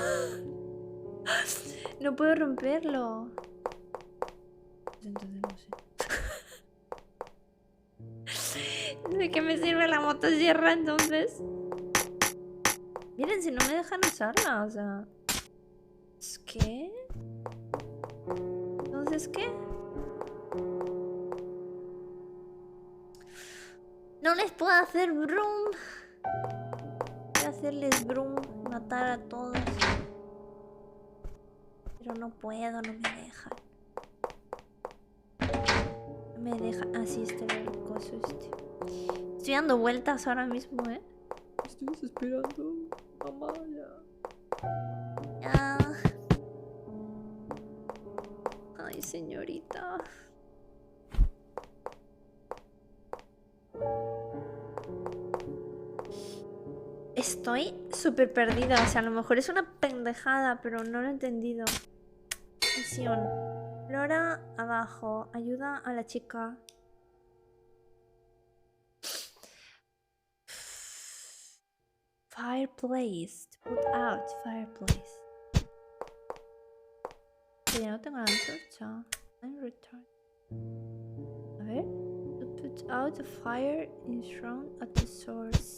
No puedo romperlo. Entonces no sé. ¿De qué me sirve la motosierra entonces? Miren, si no me dejan usarla, o sea... ¿Es qué? ¿Entonces qué? No les puedo hacer broom. Voy a hacerles broom, matar a todos. Pero no puedo, no me dejan. No me dejan. Ah, sí, este era el coso este. Estoy dando vueltas ahora mismo, ¿eh? Estoy desesperando. Mamá, ya. Ya. Ay, señorita. Estoy súper perdida. O sea, a lo mejor es una pendejada, pero no lo he entendido. Misión. Flora abajo. Ayuda a la chica. Fireplace. Put out fireplace. Que ya no tengo la antorcha. I'm retarded. A ver. To put out the fire in front at the source.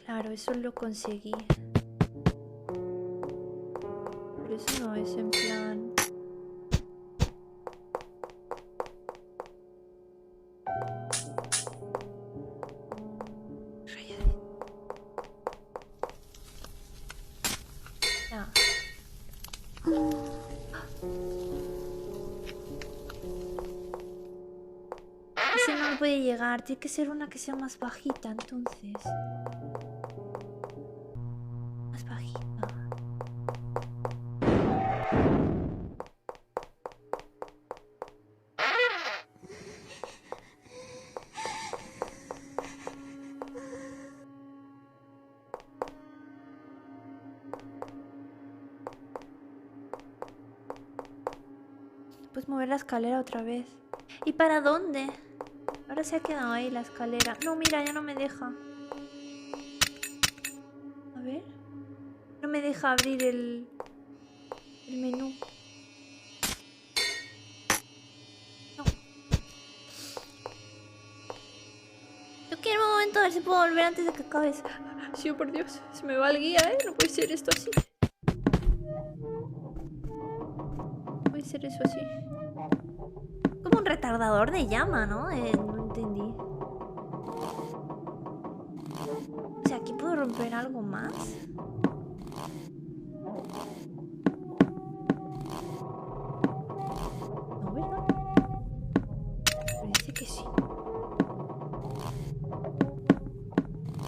Claro, eso lo conseguí. Pero eso no es en plan... Ya. Ese no puede llegar. Tiene que ser una que sea más bajita, entonces. Más bajita. Puedes mover la escalera otra vez. ¿Y para dónde? Ahora se ha quedado ahí la escalera. No, mira, ya no me deja. A ver. No me deja abrir el menú. No. Yo quiero un momento a ver si puedo volver antes de que acabes. Sí, por Dios. Se me va el guía, ¿eh? No puede ser esto así. No puede ser eso así. Como un retardador de llama, ¿no? No entendí. O sea, ¿aquí puedo romper algo más? No, ¿verdad? Parece que sí.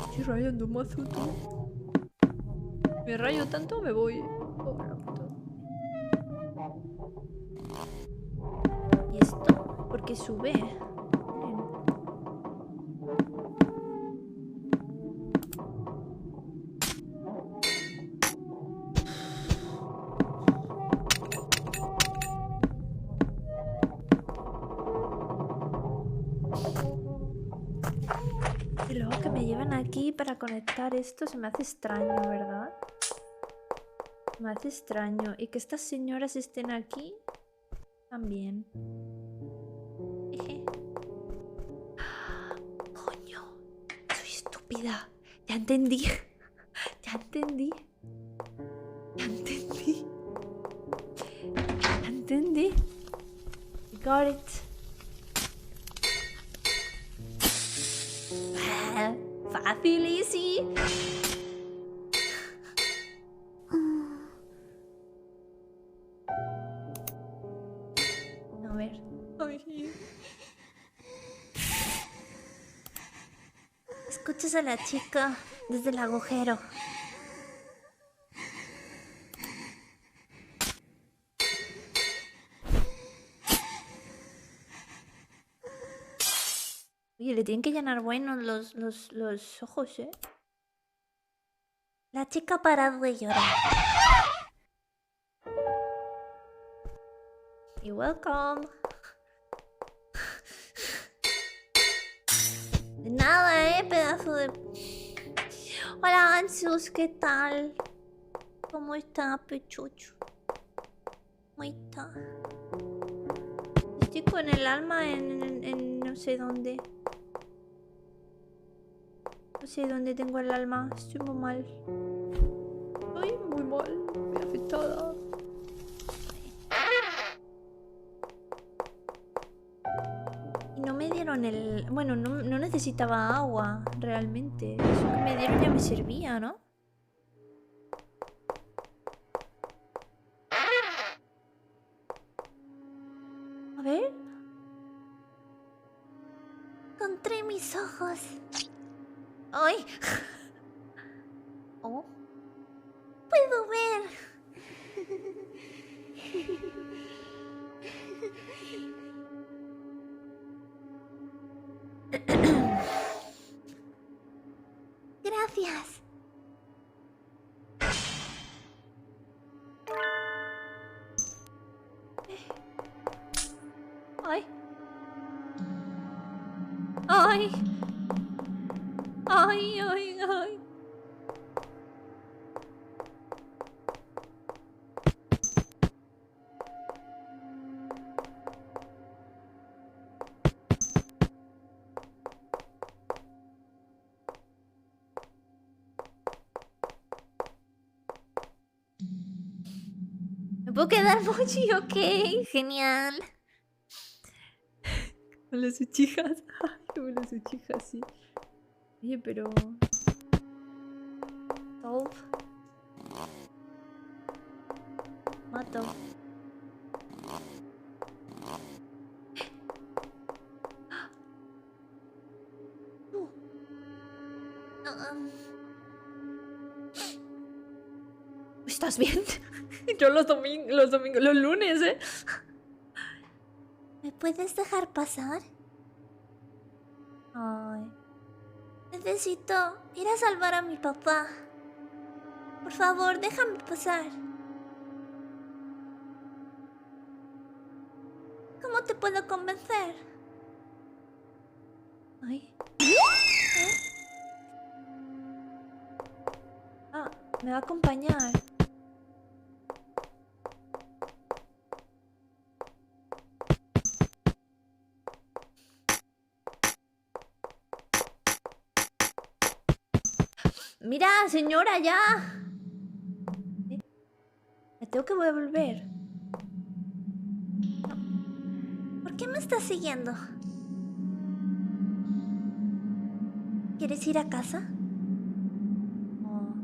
Estoy rayando mazo tú. Me rayo tanto, me voy. Oh, la puta. ¿Y esto? ¿Por qué sube? Y luego que me llevan aquí para conectar esto se me hace extraño, ¿verdad? Me hace extraño. Y que estas señoras estén aquí también. Jeje. Coño, soy estúpida. Ya entendí. Ya entendí. Ya entendí. Ya entendí. Got it. Fácil, easy. A ver. Ay. Escuchas a la chica desde el agujero. Oye, le tienen que llenar buenos los ojos, ¿eh? La chica ha parado de llorar. You're welcome. De nada, pedazo de... Hola, Ansius, ¿qué tal? ¿Cómo está, pechucho? ¿Cómo está? Estoy con el alma en no sé dónde. No sé dónde tengo el alma. Estoy muy mal. Estoy muy mal. Muy afectada. Y no me dieron el... Bueno, no necesitaba agua, realmente. Eso que me dieron ya me servía, ¿no? A ver. Encontré mis ojos. ¡Ay! Oh. ¡Puedo ver! Gracias. ¡Ay! ¡Ay! ¡Ay, ay, ay! ¿Me puedo quedar Mochi? Ok, genial. Con las uchijas. Ay, con las uchijas, sí. Oye, pero... Top. Mato. ¿Estás bien? Yo los lunes, ¿eh? ¿Me puedes dejar pasar? Ay. Necesito ir a salvar a mi papá. Por favor, déjame pasar. ¿Cómo te puedo convencer? Ay. ¿Eh? Ah, me va a acompañar. Mira, señora, ya. Me tengo que volver. No. ¿Por qué me estás siguiendo? ¿Quieres ir a casa? ¿O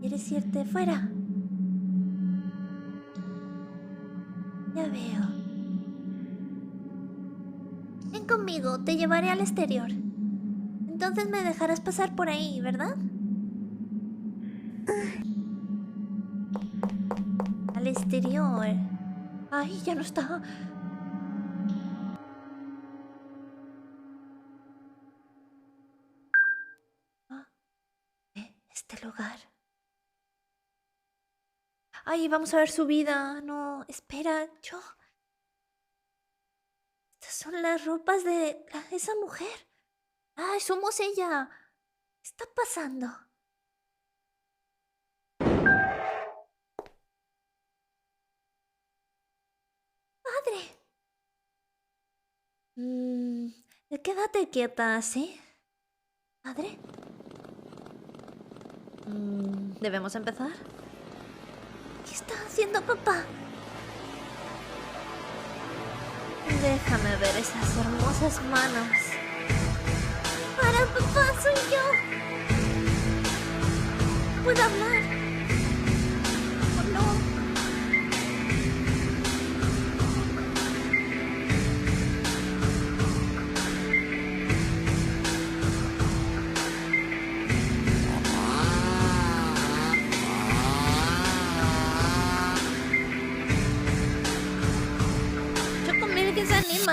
quieres irte fuera? Ya veo. Ven conmigo, te llevaré al exterior. Entonces me dejarás pasar por ahí, ¿verdad? Al exterior. Ay, ya no está. Ah, este lugar. Ay, vamos a ver su vida. No, espera, yo... Estas son las ropas de esa mujer. ¡Ay, somos ella! ¿Qué está pasando? ¡Padre! Quédate quieta, ¿sí? ¿Padre? ¿Debemos empezar? ¿Qué está haciendo papá? Déjame ver esas hermosas manos. ¡Para, papá! ¡Soy yo! No puedo hablar. ¡Oh, no!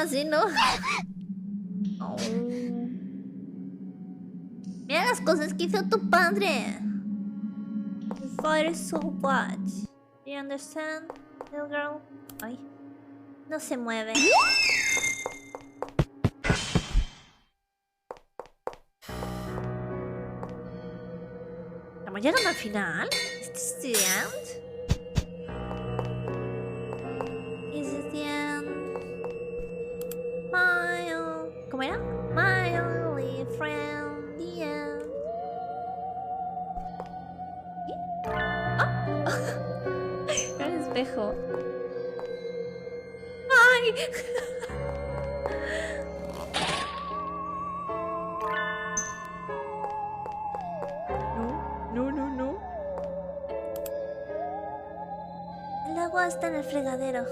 así, ¿no? Oh. Mira las cosas que hizo tu padre. Your father is so bad. Do you understand, little girl? Ay. No se mueve. ¿Estamos llegando al final? ¿Is this the end? Is this the end? ¿Cómo era? My only friend, the end. ¿Qué? ¡Ah! El espejo. ¡Ay! No. El agua está en el fregadero.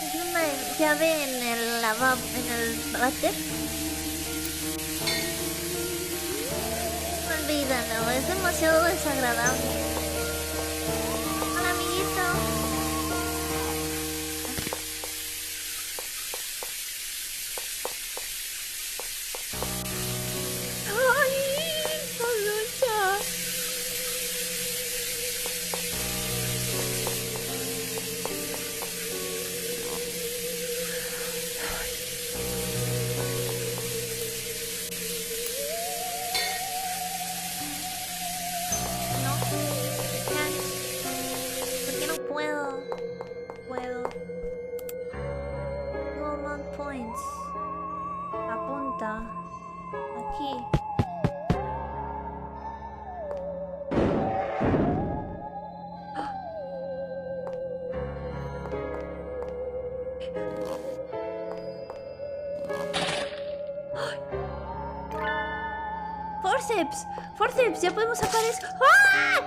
Hay una llave en el lavabo, en el váter. Olvídalo, es demasiado desagradable. Hola, amiguito. ¡Ay! ¡Colucha! No, ya. ¿Por qué no puedo? Puedo. Normal points. Apunta. Aquí. Forceps. Forceps, ya podemos sacar eso. ¡Ah!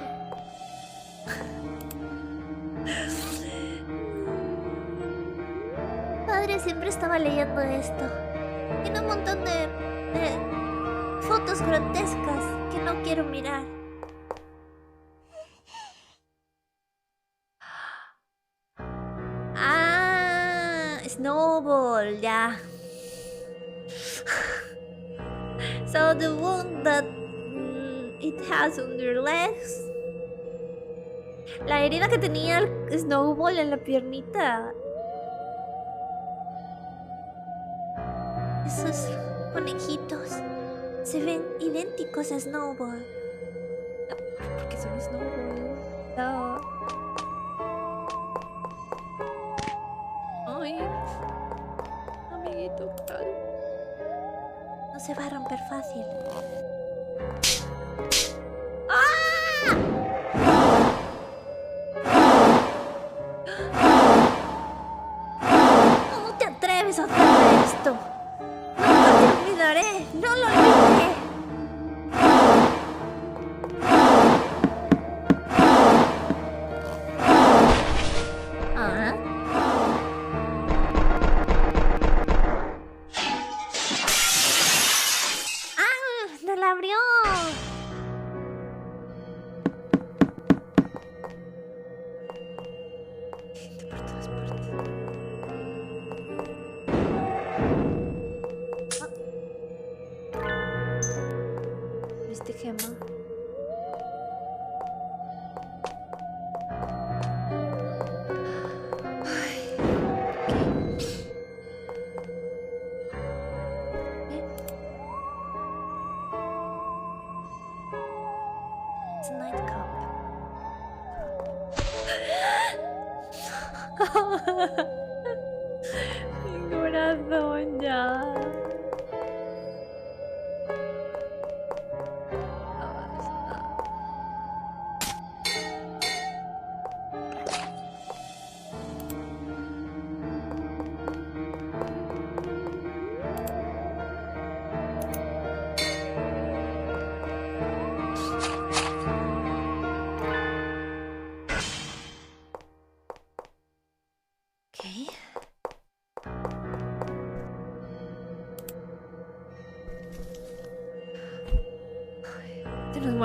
Padre siempre estaba leyendo esto. Tiene un montón de fotos grotescas que no quiero mirar. Ah, Snowball, ya. So the wound that it has on your legs. La herida que tenía el Snowball en la piernita. Esos conejitos se ven idénticos a Snowball. Porque son Snowball. No. Ay, amiguito, ¿qué tal? No se va a romper fácil. ¡Ah! ¿Cómo te atreves a hacer esto? Nunca te olvidaré. No lo olvidaré. ¿Ah? ¡Ah! ¡No la abrió! Por todas partes. ¿Viste, Gemma? It's a nightcap. Mi corazón ya. Ok.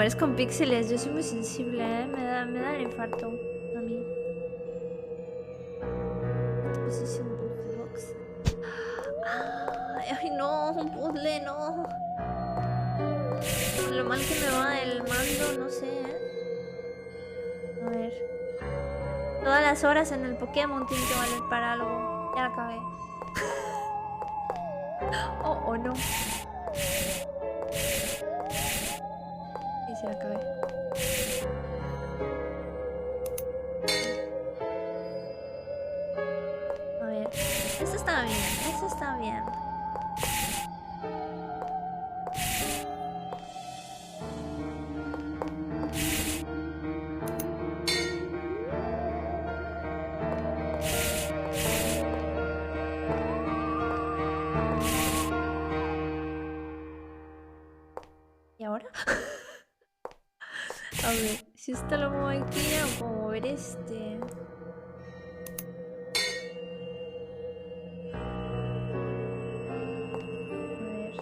mueres con píxeles. Yo soy muy sensible, ¿eh? Me da el infarto a mí. Position of the box. Ay, no, un puzzle, no. Lo mal que me va el mando, no sé, ¿eh? A ver. Todas las horas en el Pokémon tienen que valer para algo. Ya la acabé. Oh, no. Y se la acabé. A ver. Eso está bien. Eso está bien. ¿Y ahora? A ver, si esto lo muevo aquí, no puedo mover este. A ver.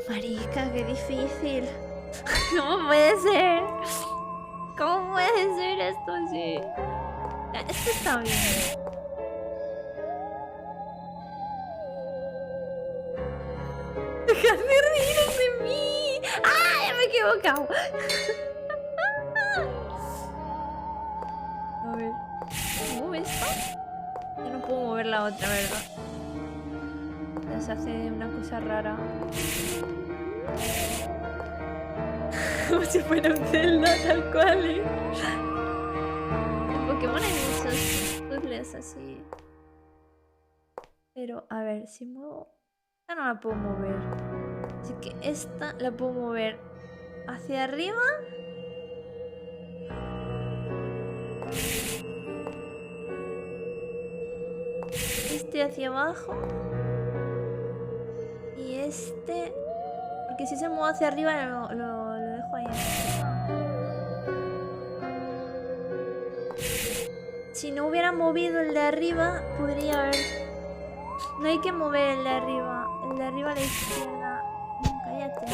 Marica, qué difícil. ¿Cómo puede ser? ¿Cómo puede ser esto así? Ya, esto está bien. ¡Dejad de reíros de mí! ¡Ah! Ya me he equivocado. A ver. ¿Mueve esto? Yo no puedo mover la otra, ¿verdad? Ya se hace una cosa rara. Como si fuera un Zelda, tal cual, ¿eh? En Pokémon hay muchos puzzles así. Pero, a ver, si muevo... Esta no la puedo mover. Así que esta la puedo mover hacia arriba. Este hacia abajo. Y este... Porque si se mueve hacia arriba lo dejo ahí. Si no hubiera movido el de arriba, podría haber... No hay que mover el de arriba. El de arriba a la izquierda. No, cállate.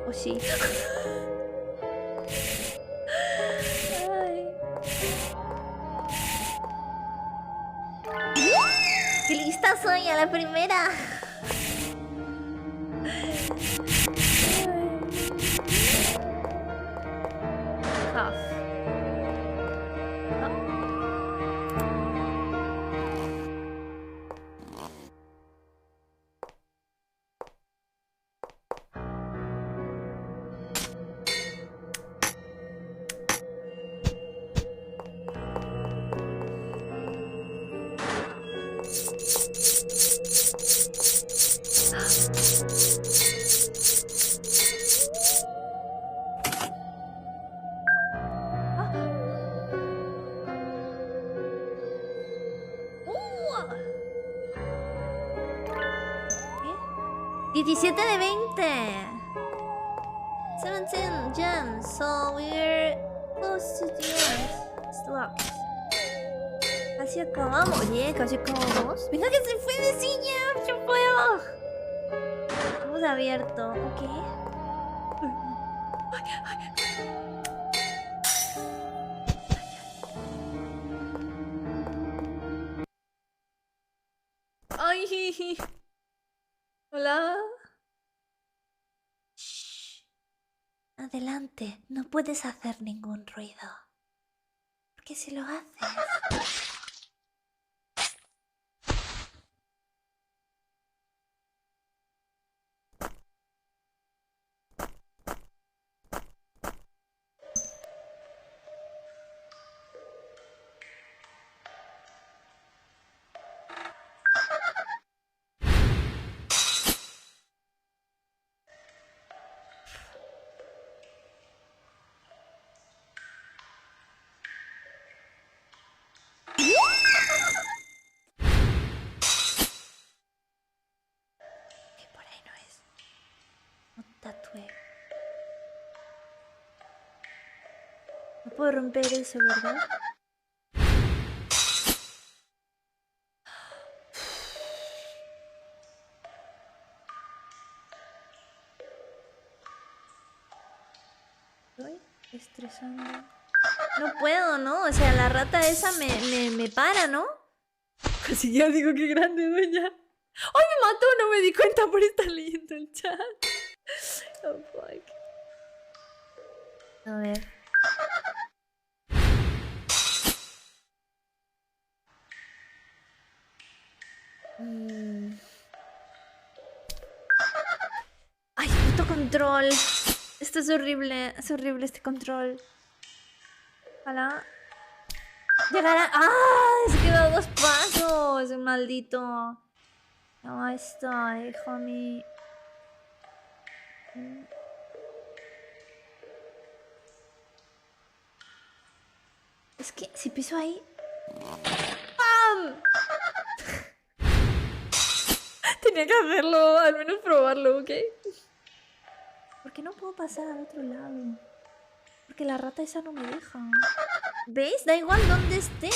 ¿O sí? Ay. ¡Qué lista soy a la primera! Half. ¿Qué? 17 de 20. 17 gems. So we're close to the end. Slots. Casi acabamos. Oye, casi acabamos. Venga que se fue de silla. Yo puedo. Hemos abierto. Ok. Ay. Hola. Shh. Adelante. No puedes hacer ningún ruido. Porque si lo haces... puedo romper eso, ¿verdad? Estoy estresando. No puedo, ¿no? O sea, la rata esa me para, ¿no? Casi ya digo que grande, doña. ¡Ay, me mató! No me di cuenta por estar leyendo el chat. Oh, fuck. A ver. ¡Ay, puto control! Esto es horrible este control. Ojalá. Llegará. ¡Ah! Se quedó 2 pasos, el maldito. No, está, hijo mío. Es que si piso ahí. ¡Pam! Tenía que hacerlo, al menos probarlo, ¿ok? ¿Por qué no puedo pasar al otro lado? Porque la rata esa no me deja. ¿Veis? Da igual dónde esté.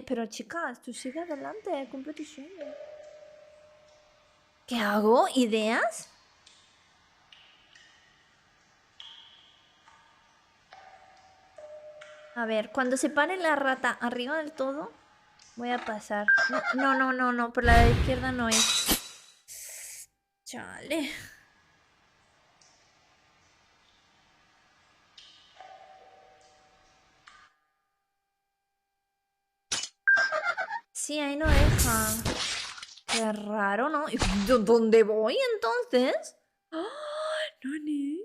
Pero chicas, tú sigue adelante, cumple tu sueño. ¿Qué hago? ¿Ideas? A ver, cuando se pare la rata arriba del todo, voy a pasar. No, por la de izquierda no es. Chale. Sí, ahí no deja. Qué raro, ¿no? ¿Y dónde voy entonces? ¡Ah! Nani.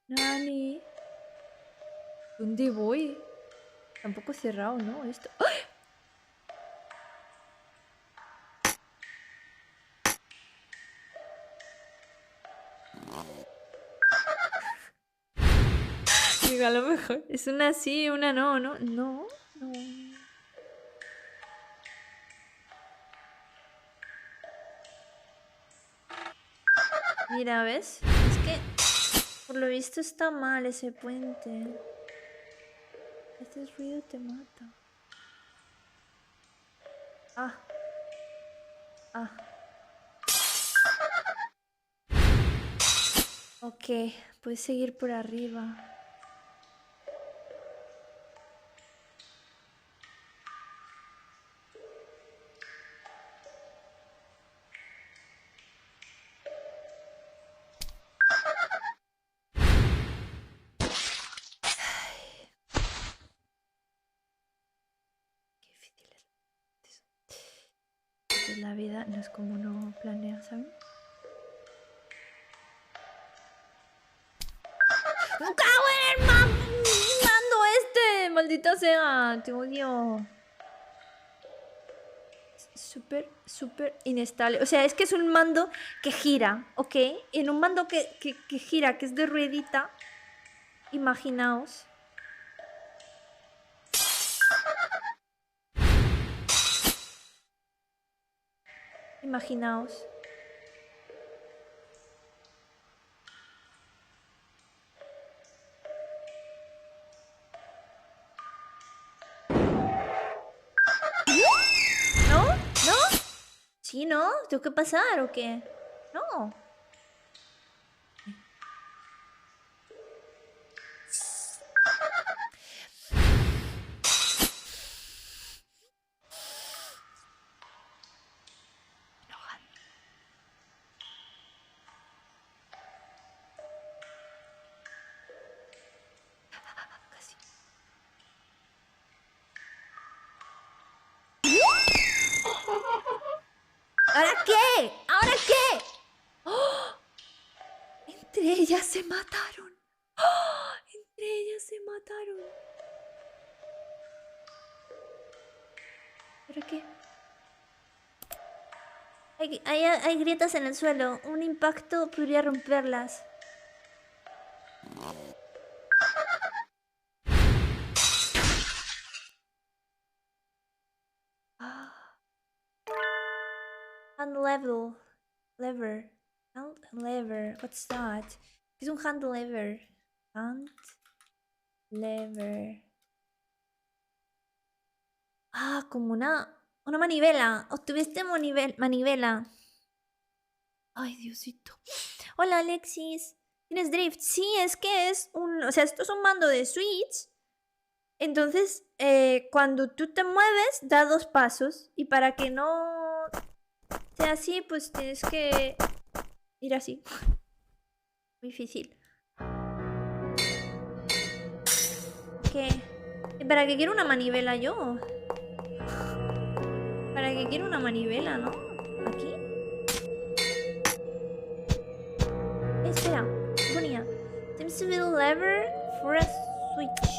Nani. ¿Dónde voy? Tampoco es cerrado, ¿no? Esto. ¡Ay! Digo, a lo mejor. Es una sí, una no, ¿no? No, no. Mira, ¿ves? Es que por lo visto está mal ese puente. Este ruido te mata. Ah. Ah. Ok, puedes seguir por arriba. Qué difícil es. La vida no es como uno planea, ¿saben? ¡Me cago en el mando este! ¡Maldita sea! Te odio. Súper inestable. O sea, es que es un mando que gira, ¿ok? En un mando que gira, que es de ruedita. Imaginaos. Imaginaos. ¿No? ¿No? ¿Sí, no? ¿Tengo que pasar o qué? No. Casi. ¿Ahora qué? ¿Ahora qué? ¡Oh! Entre ellas se mataron. ¡Oh! Entre ellas se mataron. ¿Ahora qué? Hay grietas en el suelo. Un impacto podría romperlas. Hand level. Lever. Hand lever. What's that? Es un hand lever. Hand Lever. Ah, como una manivela. Obtuviste manivela. Ay, Diosito. Hola, Alexis. ¿Tienes drift? Sí, es que es un... O sea, esto es un mando de Switch. Entonces, cuando tú te mueves, da 2 pasos. Y para que no sea así, pues tienes que ir así. Muy difícil. ¿Qué? ¿Para qué quiero una manivela yo? ¿Para qué quiero una manivela, no? ¿Aquí? Espera, ¿qué ponía? Seems to be a lever for a switch.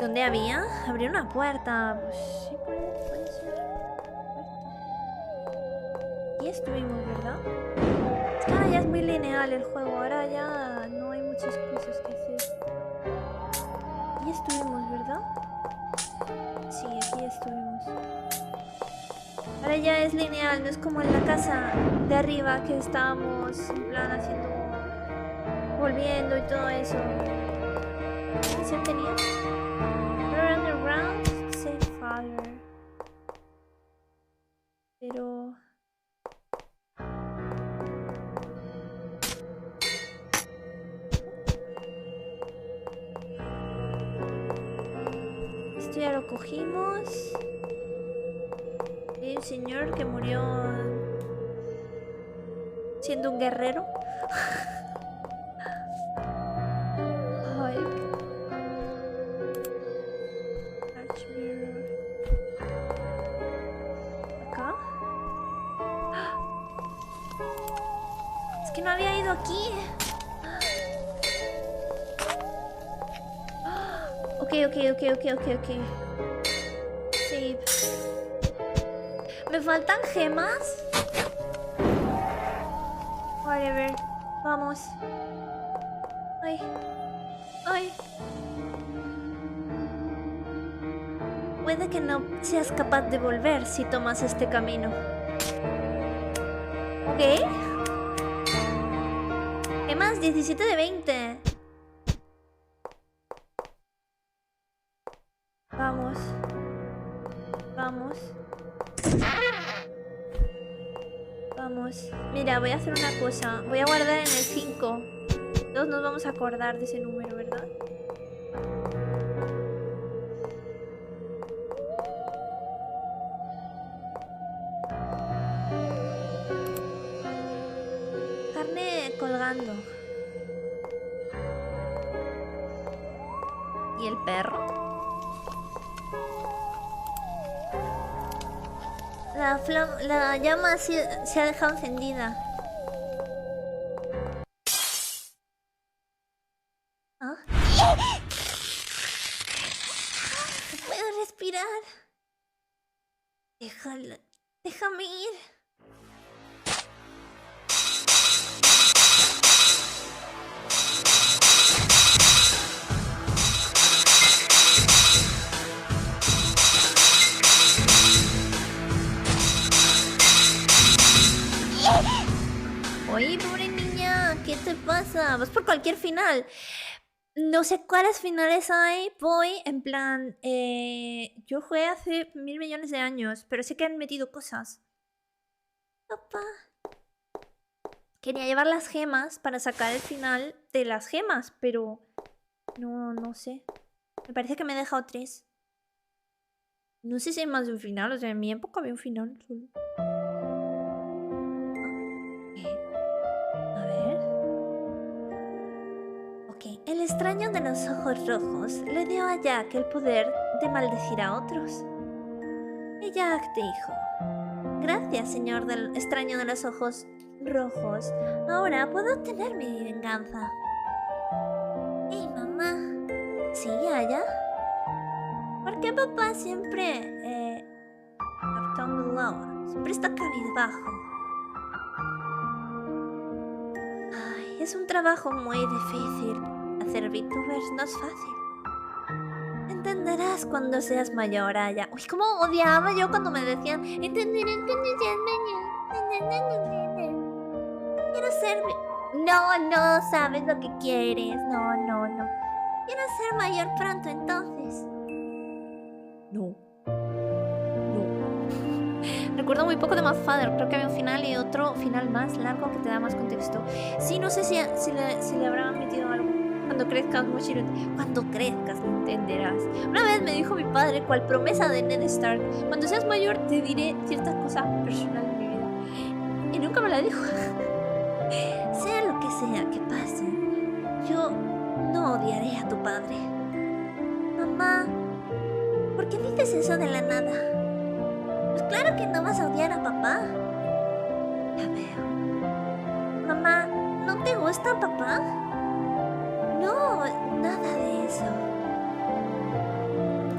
¿Dónde había? Abrir una puerta. Pues sí, puede ser. Y estuvimos, ¿verdad? Es que ahora ya es muy lineal el juego. Ahora ya no hay muchas cosas que hacer. Y estuvimos, ¿verdad? Sí, aquí estuvimos. Ahora ya es lineal, no es como en la casa de arriba que estábamos en plan haciendo... volviendo y todo eso. ¿Qué misión tenía? We're underground, safe fire. Pero... esto ya lo cogimos. Hay un señor que murió siendo un guerrero. Ay. Arch mirror. ¿Acá? Es que no había ido aquí. Ok. Save. ¿Me faltan gemas? Whatever. Vamos. Ay. Puede que no seas capaz de volver si tomas este camino. Ok. Gemas 17 de 20. Vamos. Mira, voy a hacer una cosa. Voy a guardar en el 5. Todos nos vamos a acordar de ese número, ¿verdad? Carne colgando. ¿Y el perro? La llama se ha dejado encendida. ¿Ah? No puedo respirar. Déjame ir. Oye, pobre niña, ¿qué te pasa? Vas por cualquier final. No sé cuáles finales hay. Voy en plan... yo jugué hace 1000 millones de años, pero sé que han metido cosas. Papá. Quería llevar las gemas para sacar el final de las gemas, pero... No sé. Me parece que me he dejado 3. No sé si hay más de un final. O sea, en mi época había un final solo. El extraño de los ojos rojos le dio a Jack el poder de maldecir a otros. Y Jack dijo: gracias, señor del extraño de los ojos rojos. Ahora puedo obtener mi venganza. ¡Hey, mamá! ¿Sí, Aya? ¿Por qué papá siempre... siempre está cabizbajo? Ay, es un trabajo muy difícil. Hacer VTubers no es fácil. Entenderás cuando seas mayor, Aya. Uy, cómo odiaba yo cuando me decían, entenderás cuando seas mayor. Quiero ser... No, no sabes lo que quieres. No, no, no. Quiero ser mayor pronto, entonces. No. No. Recuerdo muy poco de Motherfather. Creo que había un final y otro final más largo que te da más contexto. Sí, no sé si le habrán metido algo. Cuando crezcas, Moshiro, cuando crezcas lo entenderás. Una vez me dijo mi padre, cual promesa de Ned Stark, cuando seas mayor te diré ciertas cosas personales de mi vida. Y nunca me la dijo. Sea lo que sea que pase, yo no odiaré a tu padre. Mamá, ¿por qué dices eso de la nada? Pues claro que no vas a odiar a papá. Ya veo. Mamá, ¿no te gusta papá? No, nada de eso.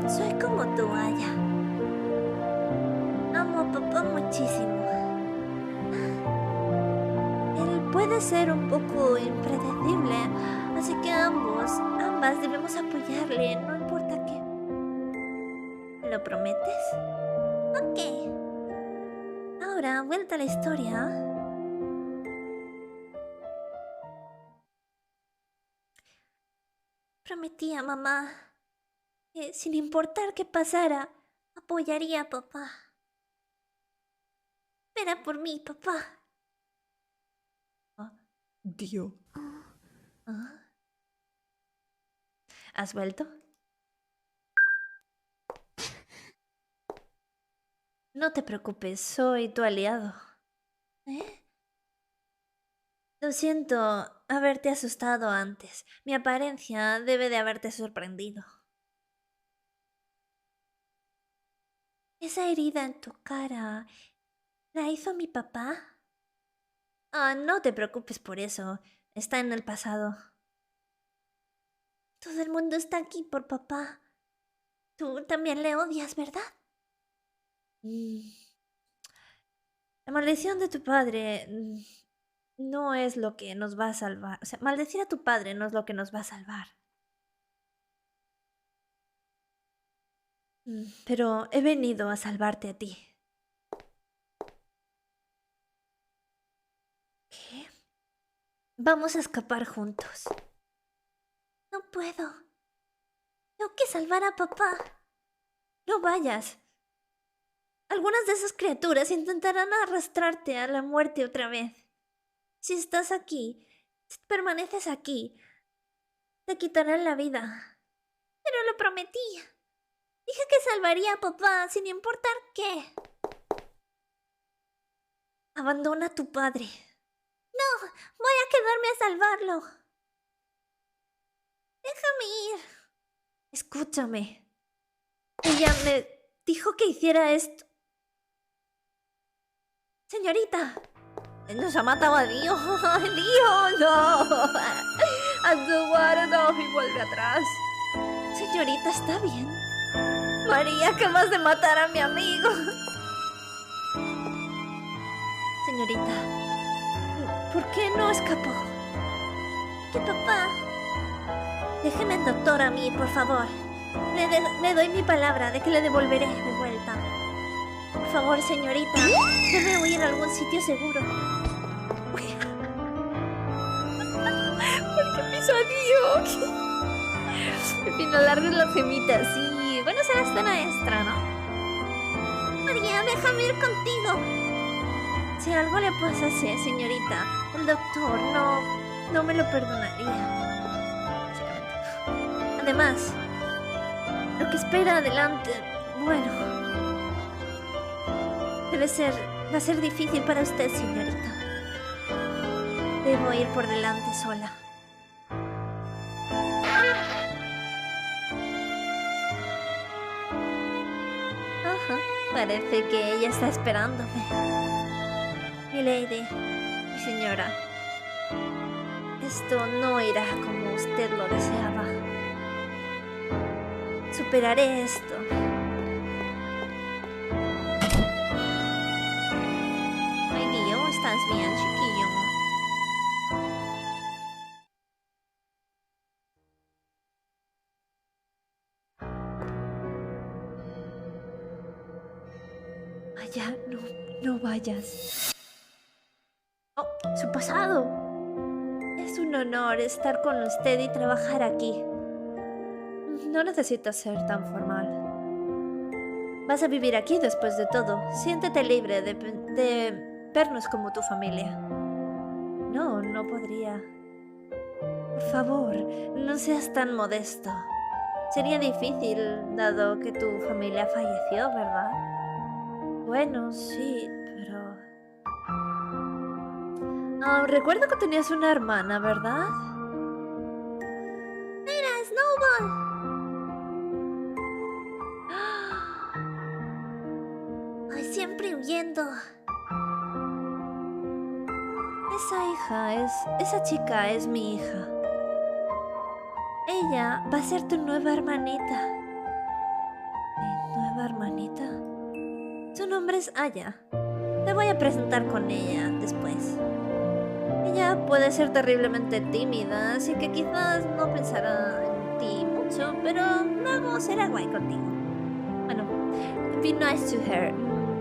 Soy como tú, Aya. Amo a papá muchísimo. Él puede ser un poco impredecible, así que ambas debemos apoyarle, no importa qué. ¿Me lo prometes? Ok. Ahora, vuelta a la historia. Prometí a mamá que, sin importar qué pasara, apoyaría a papá. Espera por mí, papá. Tío. ¿Ah? ¿Has vuelto? No te preocupes, soy tu aliado. ¿Eh? Lo siento haberte asustado antes. Mi apariencia debe de haberte sorprendido. ¿Esa herida en tu cara la hizo mi papá? Ah, no te preocupes por eso. Está en el pasado. Todo el mundo está aquí por papá. Tú también le odias, ¿verdad? La maldición de tu padre no es lo que nos va a salvar. O sea, maldecir a tu padre no es lo que nos va a salvar. Pero he venido a salvarte a ti. ¿Qué? Vamos a escapar juntos. No puedo. Tengo que salvar a papá. No vayas. Algunas de esas criaturas intentarán arrastrarte a la muerte otra vez. Si estás aquí, si permaneces aquí, te quitarán la vida. Pero lo prometí. Dije que salvaría a papá sin importar qué. Abandona a tu padre. No, voy a quedarme a salvarlo. Déjame ir. Escúchame. Ella me dijo que hiciera esto. Señorita, nos ha matado a Dio. Dio, no. No, y vuelve atrás. Señorita, ¿está bien? María, acabas de matar a mi amigo. Señorita, ¿por qué no escapó? ¿Qué papá? Déjeme al doctor a mí, por favor. Le doy mi palabra de que le devolveré de vuelta. Por favor, señorita, debe huir a algún sitio seguro. ¿Por qué piso a Dio? El final largo es la gemita, sí. Bueno, será escena extra, ¿no? María, déjame ir contigo. Si algo le pasa así, señorita, el doctor no me lo perdonaría. Además, lo que espera adelante, bueno, va a ser difícil para usted, señorita. Debo ir por delante sola. Ajá, parece que ella está esperándome. Mi lady, mi señora, esto no irá como usted lo deseaba. Superaré esto. Ay, Dio, ¿estás bien, chiquillo? Ya, no, no vayas. Oh, su pasado. Es un honor estar con usted y trabajar aquí. No necesitas ser tan formal. Vas a vivir aquí después de todo. Siéntete libre de vernos como tu familia. No, no podría. Por favor, no seas tan modesto. Sería difícil, dado que tu familia falleció, ¿verdad? Bueno, sí, pero... recuerdo que tenías una hermana, ¿verdad? ¡Mira, Snowball! Ay, siempre huyendo. Esa chica es mi hija. Ella va a ser tu nueva hermanita. ¿Mi nueva hermanita? Su nombre es Aya. Te voy a presentar con ella después. Ella puede ser terriblemente tímida, así que quizás no pensará en ti mucho, pero luego será guay contigo. Bueno, be nice to her.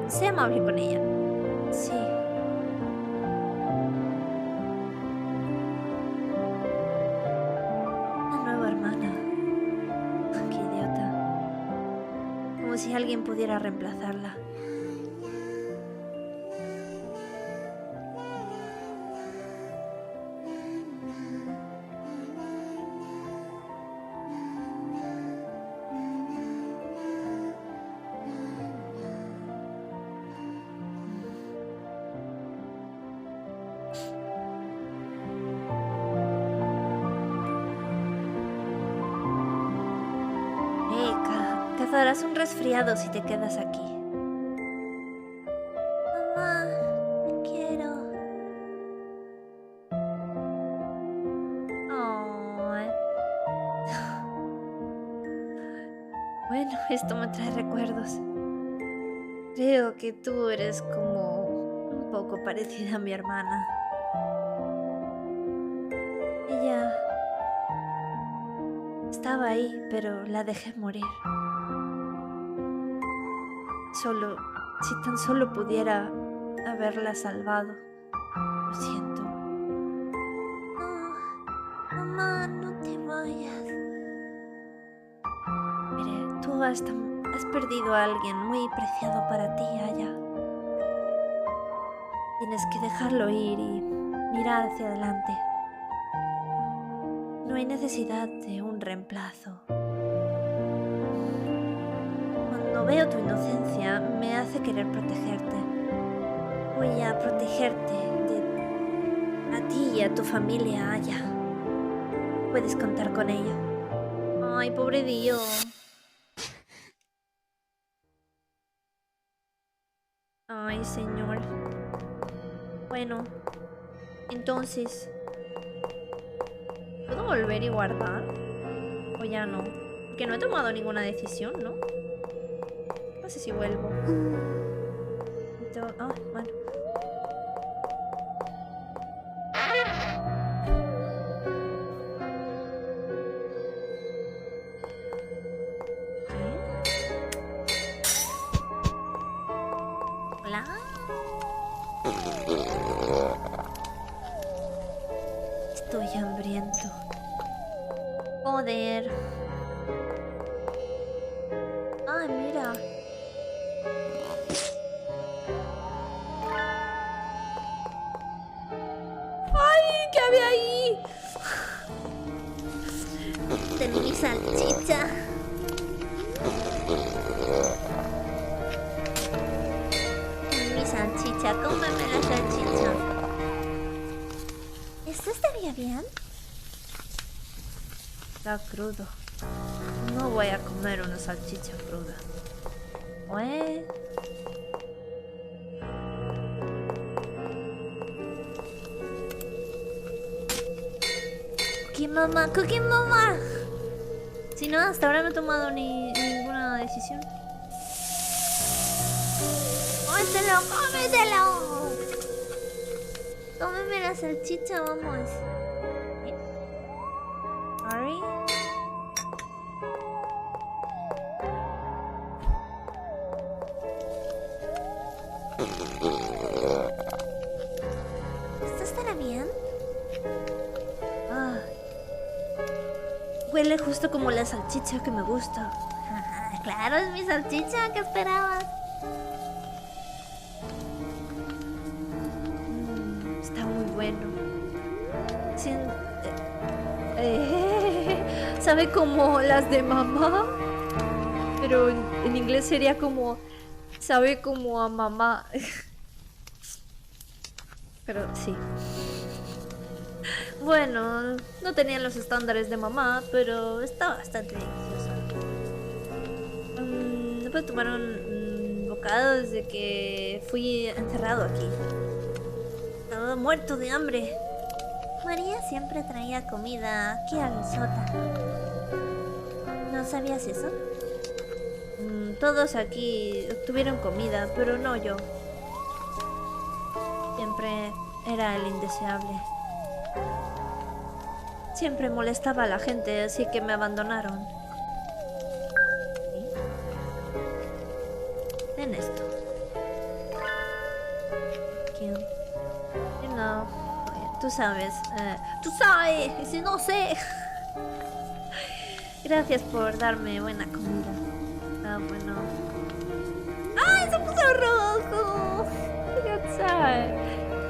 Sé amable con ella. Sí. Una nueva hermana. Qué idiota. Como si alguien pudiera reemplazarla. Cazarás un resfriado si te quedas aquí. Mamá, te quiero. Oh. Bueno, esto me trae recuerdos. Creo que tú eres como un poco parecida a mi hermana. Ella estaba ahí, pero la dejé morir. Si tan solo pudiera haberla salvado. Lo siento. No, mamá, no te vayas. Mire, tú has perdido a alguien muy preciado para ti, Aya. Tienes que dejarlo ir y mirar hacia adelante. No hay necesidad de un reemplazo. Cuando veo tu inocencia, me hace querer protegerte. Voy a protegerte a ti y a tu familia, Aya. Puedes contar con ello. Ay, pobre Dio. Ay, señor. Bueno, entonces... ¿puedo volver y guardar? ¿O ya no? Porque no he tomado ninguna decisión, ¿no? ¿Qué pasa si vuelvo? Bueno. Hola. Estoy hambriento. Joder. Ay, mira. ¡Ay! ¿Qué había ahí? Ten mi salchicha. Ten mi salchicha. Cómeme la salchicha. ¿Esto estaría bien? Está crudo. No voy a comer una salchicha cruda. ¿Eh? Cookie Mama. Si no, hasta ahora no he tomado ninguna decisión. ¡Cómetelo, cómetelo! Cómeme la salchicha, vamos. Sorry. ¿Esto estará bien? Ah. Huele justo como la salchicha que me gusta. Claro, es mi salchicha. ¿Qué esperabas? Está muy bueno. Sabe como las de mamá, pero en inglés sería como... Sabe como a mamá. Pero sí. Bueno, no tenían los estándares de mamá, pero está bastante delicioso. No puedo tomar un bocado desde que fui encerrado aquí. Estaba muerto de hambre. María siempre traía comida aquí al sótano. ¿No sabías eso? Todos aquí tuvieron comida, pero no yo. Siempre era el indeseable. Siempre molestaba a la gente, así que me abandonaron. ¿Sí? Ten esto. ¿Quién? No, tú sabes. ¡Tú sabes! Y si no sé. Gracias por darme buena comida. Ah, bueno. ¡Ay, se puso rojo!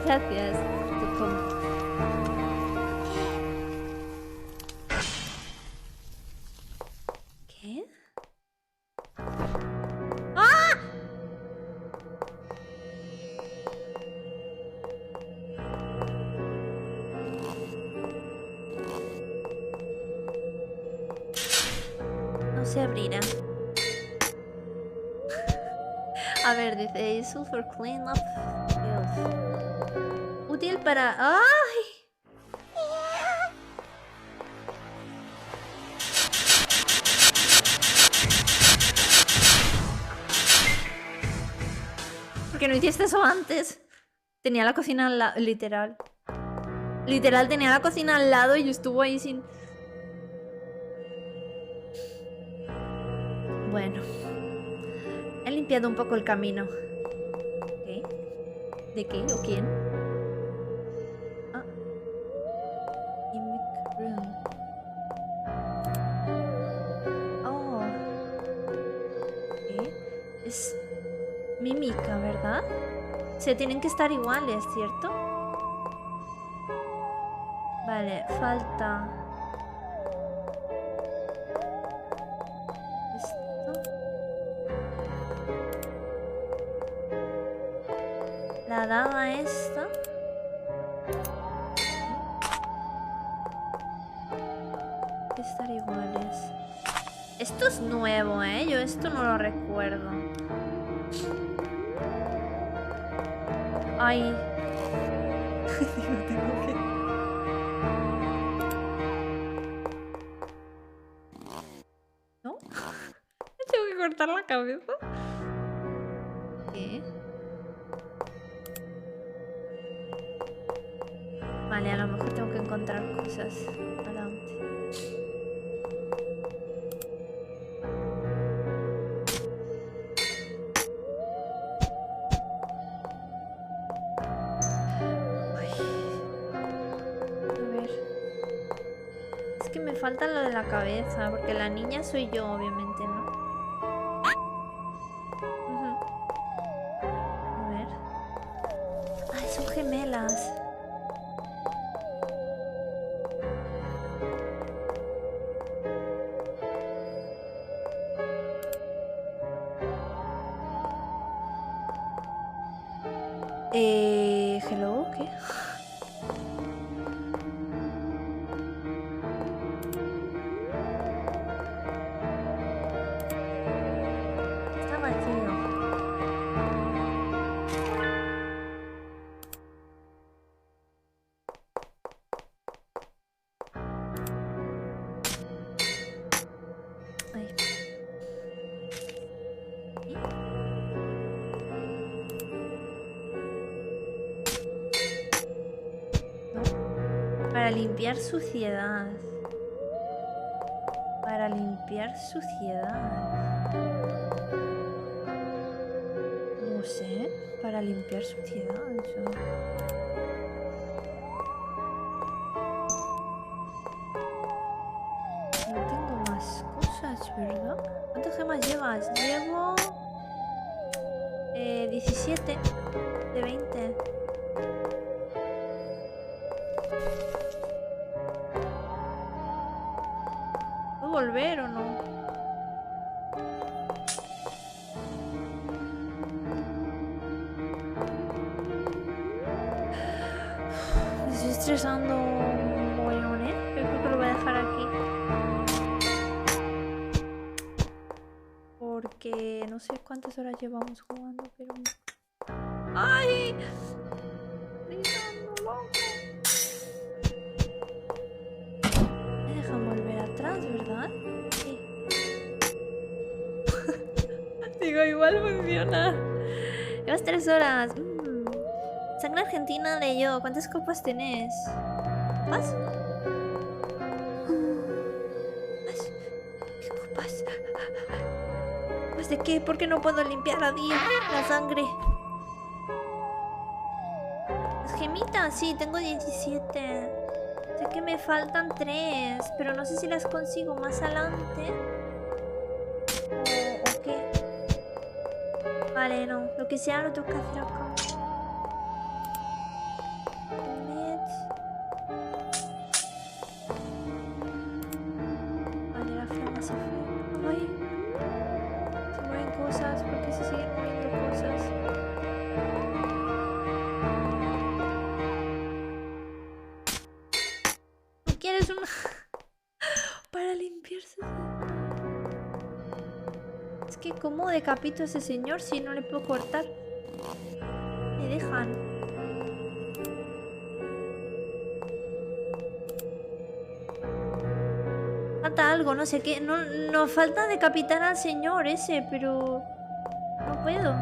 Gracias. Tu comida. ¿Qué? ¡Ah! No se abrirá. A ver, dice useful for clean up filth. Útil para... ¡Ay! ¿Por qué no hiciste eso antes? Tenía la cocina al lado, literal. Literal, tenía la cocina al lado y yo estuve ahí sin... Bueno. He limpiado un poco el camino. ¿Qué? ¿De qué o quién? Ah. Gimmick room. Oh. ¿Qué? Es mímica, ¿verdad? Se tienen que estar iguales, ¿cierto? Vale, falta... La daga esta. Hay que estar iguales. Esto es nuevo, ¿eh? Yo esto no lo recuerdo. Ay. Tengo que... ¿No? Tengo que cortar la cabeza. ¿Qué? Vale, a lo mejor tengo que encontrar cosas adelante. A ver. Es que me falta lo de la cabeza, porque la niña soy yo, obviamente, ¿no? A ver. Ay, son gemelas. Hello, ¿qué? Está vacío. Ay. Para limpiar suciedad. Para limpiar suciedad. No sé. Para limpiar suciedad. Eso. ¿verdad? ¿Cuántas gemas llevas? Llevo 17 de 20. ¿Puedo volver o no? Me estoy estresando un mogollón, ¿eh? Yo creo que lo voy a dejar aquí. Porque no sé cuántas horas llevamos jugando, pero... ¡Ay! Gritando, loco. Me dejan volver atrás, ¿verdad? Sí. Digo, igual funciona. Llevas 3 horas. Sangre argentina de yo. ¿Cuántas copas tenés? ¿Copas? ¿Qué copas? ¿Pues de qué? ¿Por qué no puedo limpiar a día la sangre? Las gemitas, sí, tengo 17. Sé que me faltan 3, pero no sé si las consigo más adelante. ¿O qué? Vale, no. Lo que sea lo tengo que hacer acá. Vale, la flama se fue. Ay. Se mueven cosas. ¿Por qué se siguen moviendo cosas? ¿No quieres una? Para limpiarse. Es que ¿cómo decapito a ese señor si no le puedo cortar? Me dejan. Falta algo, no sé qué. No falta decapitar al señor ese, pero... No puedo.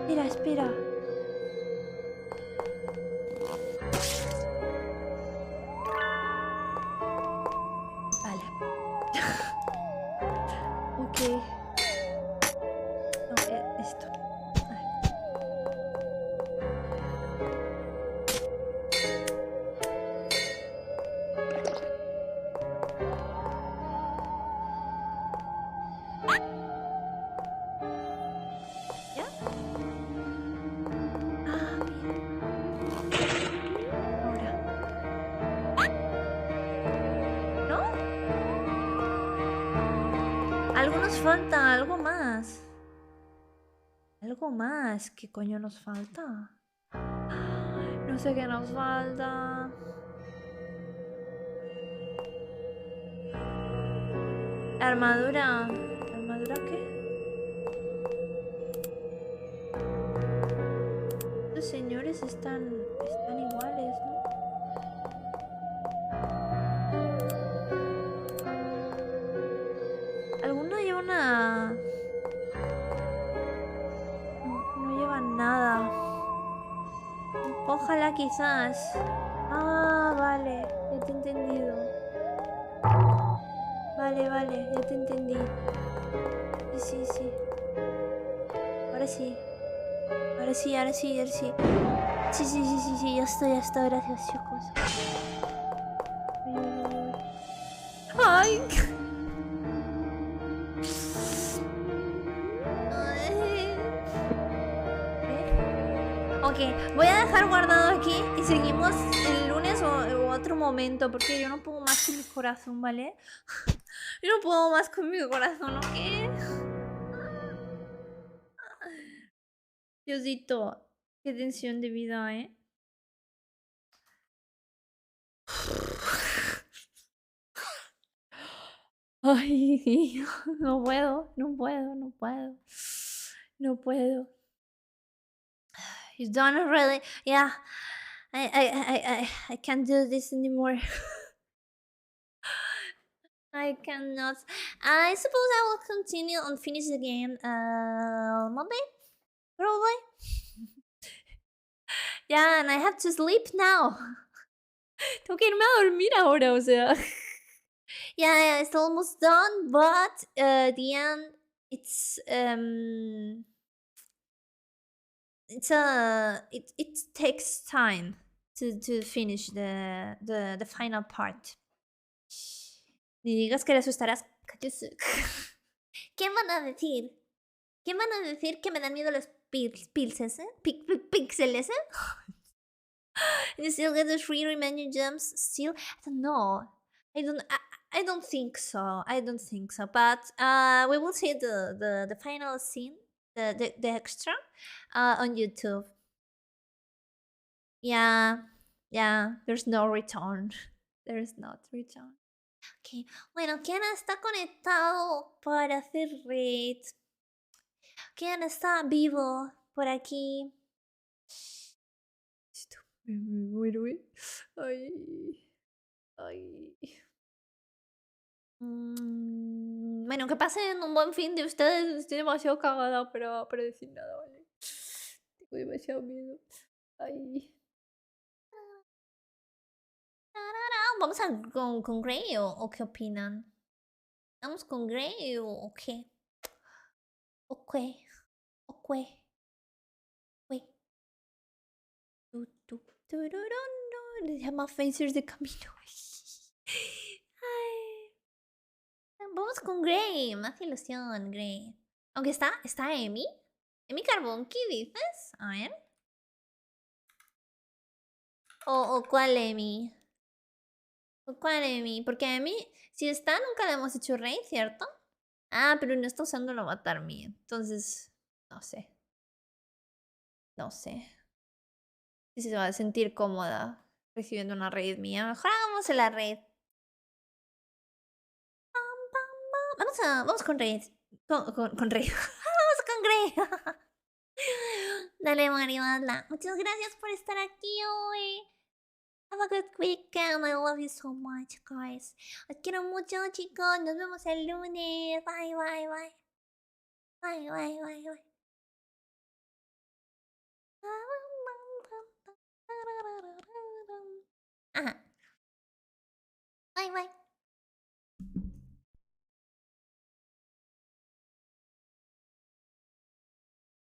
Espera, espera. Vale. Ok. No, esto. Vale. ¿Ya? Ah, mira. Ahora. ¿No? Algo nos falta, algo más. Algo más. ¿Qué coño nos falta? No sé qué nos falta. Armadura. ¿Armadura qué? Los señores están iguales, ¿no? ¿Alguno lleva una...? No llevan nada. Ojalá quizás. Ah, vale. Ya te he entendido. Vale, ya te entendí. Sí. Ahora sí. Ahora sí. Sí, ya está, gracias, chicos. Ay. Ok, voy a dejar guardado aquí y seguimos el lunes o otro momento, porque yo no puedo más con mi corazón, ¿vale? Yo no puedo más con mi corazón, ¿ok? Diosito, qué tensión de vida, ¿eh? Ay, no puedo. He's done already. Yeah, I can't do this anymore. I cannot. I suppose I will continue and finish the game Monday, probably. Yeah, and I have to sleep now. Tengo que irme a dormir ahora, o sea. Yeah, it's almost done, but the end, it takes time to finish the final part. Ni digas que le asustarás. Cállese. ¿Qué van a decir? ¿Qué van a decir que me dan miedo los pixels, eh? Píxeles, eh? You still get the free reminder jumps? Still? I don't know. I don't think so. I don't think so. But we will see the final scene, the extra, on YouTube. Yeah, yeah. There's no return. There's not return. Ok. Bueno, ¿quién está conectado para hacer raid? ¿Quién está vivo por aquí? Me muero, ¿eh? Ay. Ay. Bueno, que pasen un buen fin de ustedes. Estoy demasiado cagada para decir nada, ¿vale? Tengo demasiado miedo. Ay. ¿Vamos con Grey o qué opinan? ¿Vamos con Grey o qué? ¿O qué? ¿O qué? Güey. Le llama Facers de camino. Ay. Vamos con Grey. Más ilusión, Grey. Aunque está Emi. ¿Emi Carbonqui dices? A ver. ¿O cuál Emi? ¿O cuál Emi? Porque a Emi, si está, nunca le hemos hecho rey, ¿cierto? Ah, pero no está usando el avatar mío. Entonces, no sé. No sé. Si se va a sentir cómoda recibiendo una raid mía. Mejor hagamos la raid. Vamos con raid. Con raid. Vamos con Grey. Dale, Mario, hazla. Muchas gracias por estar aquí hoy. Have a good weekend. I love you so much, guys. Os quiero mucho, chicos. Nos vemos el lunes. Bye, bye, bye. Bye, bye, bye, bye.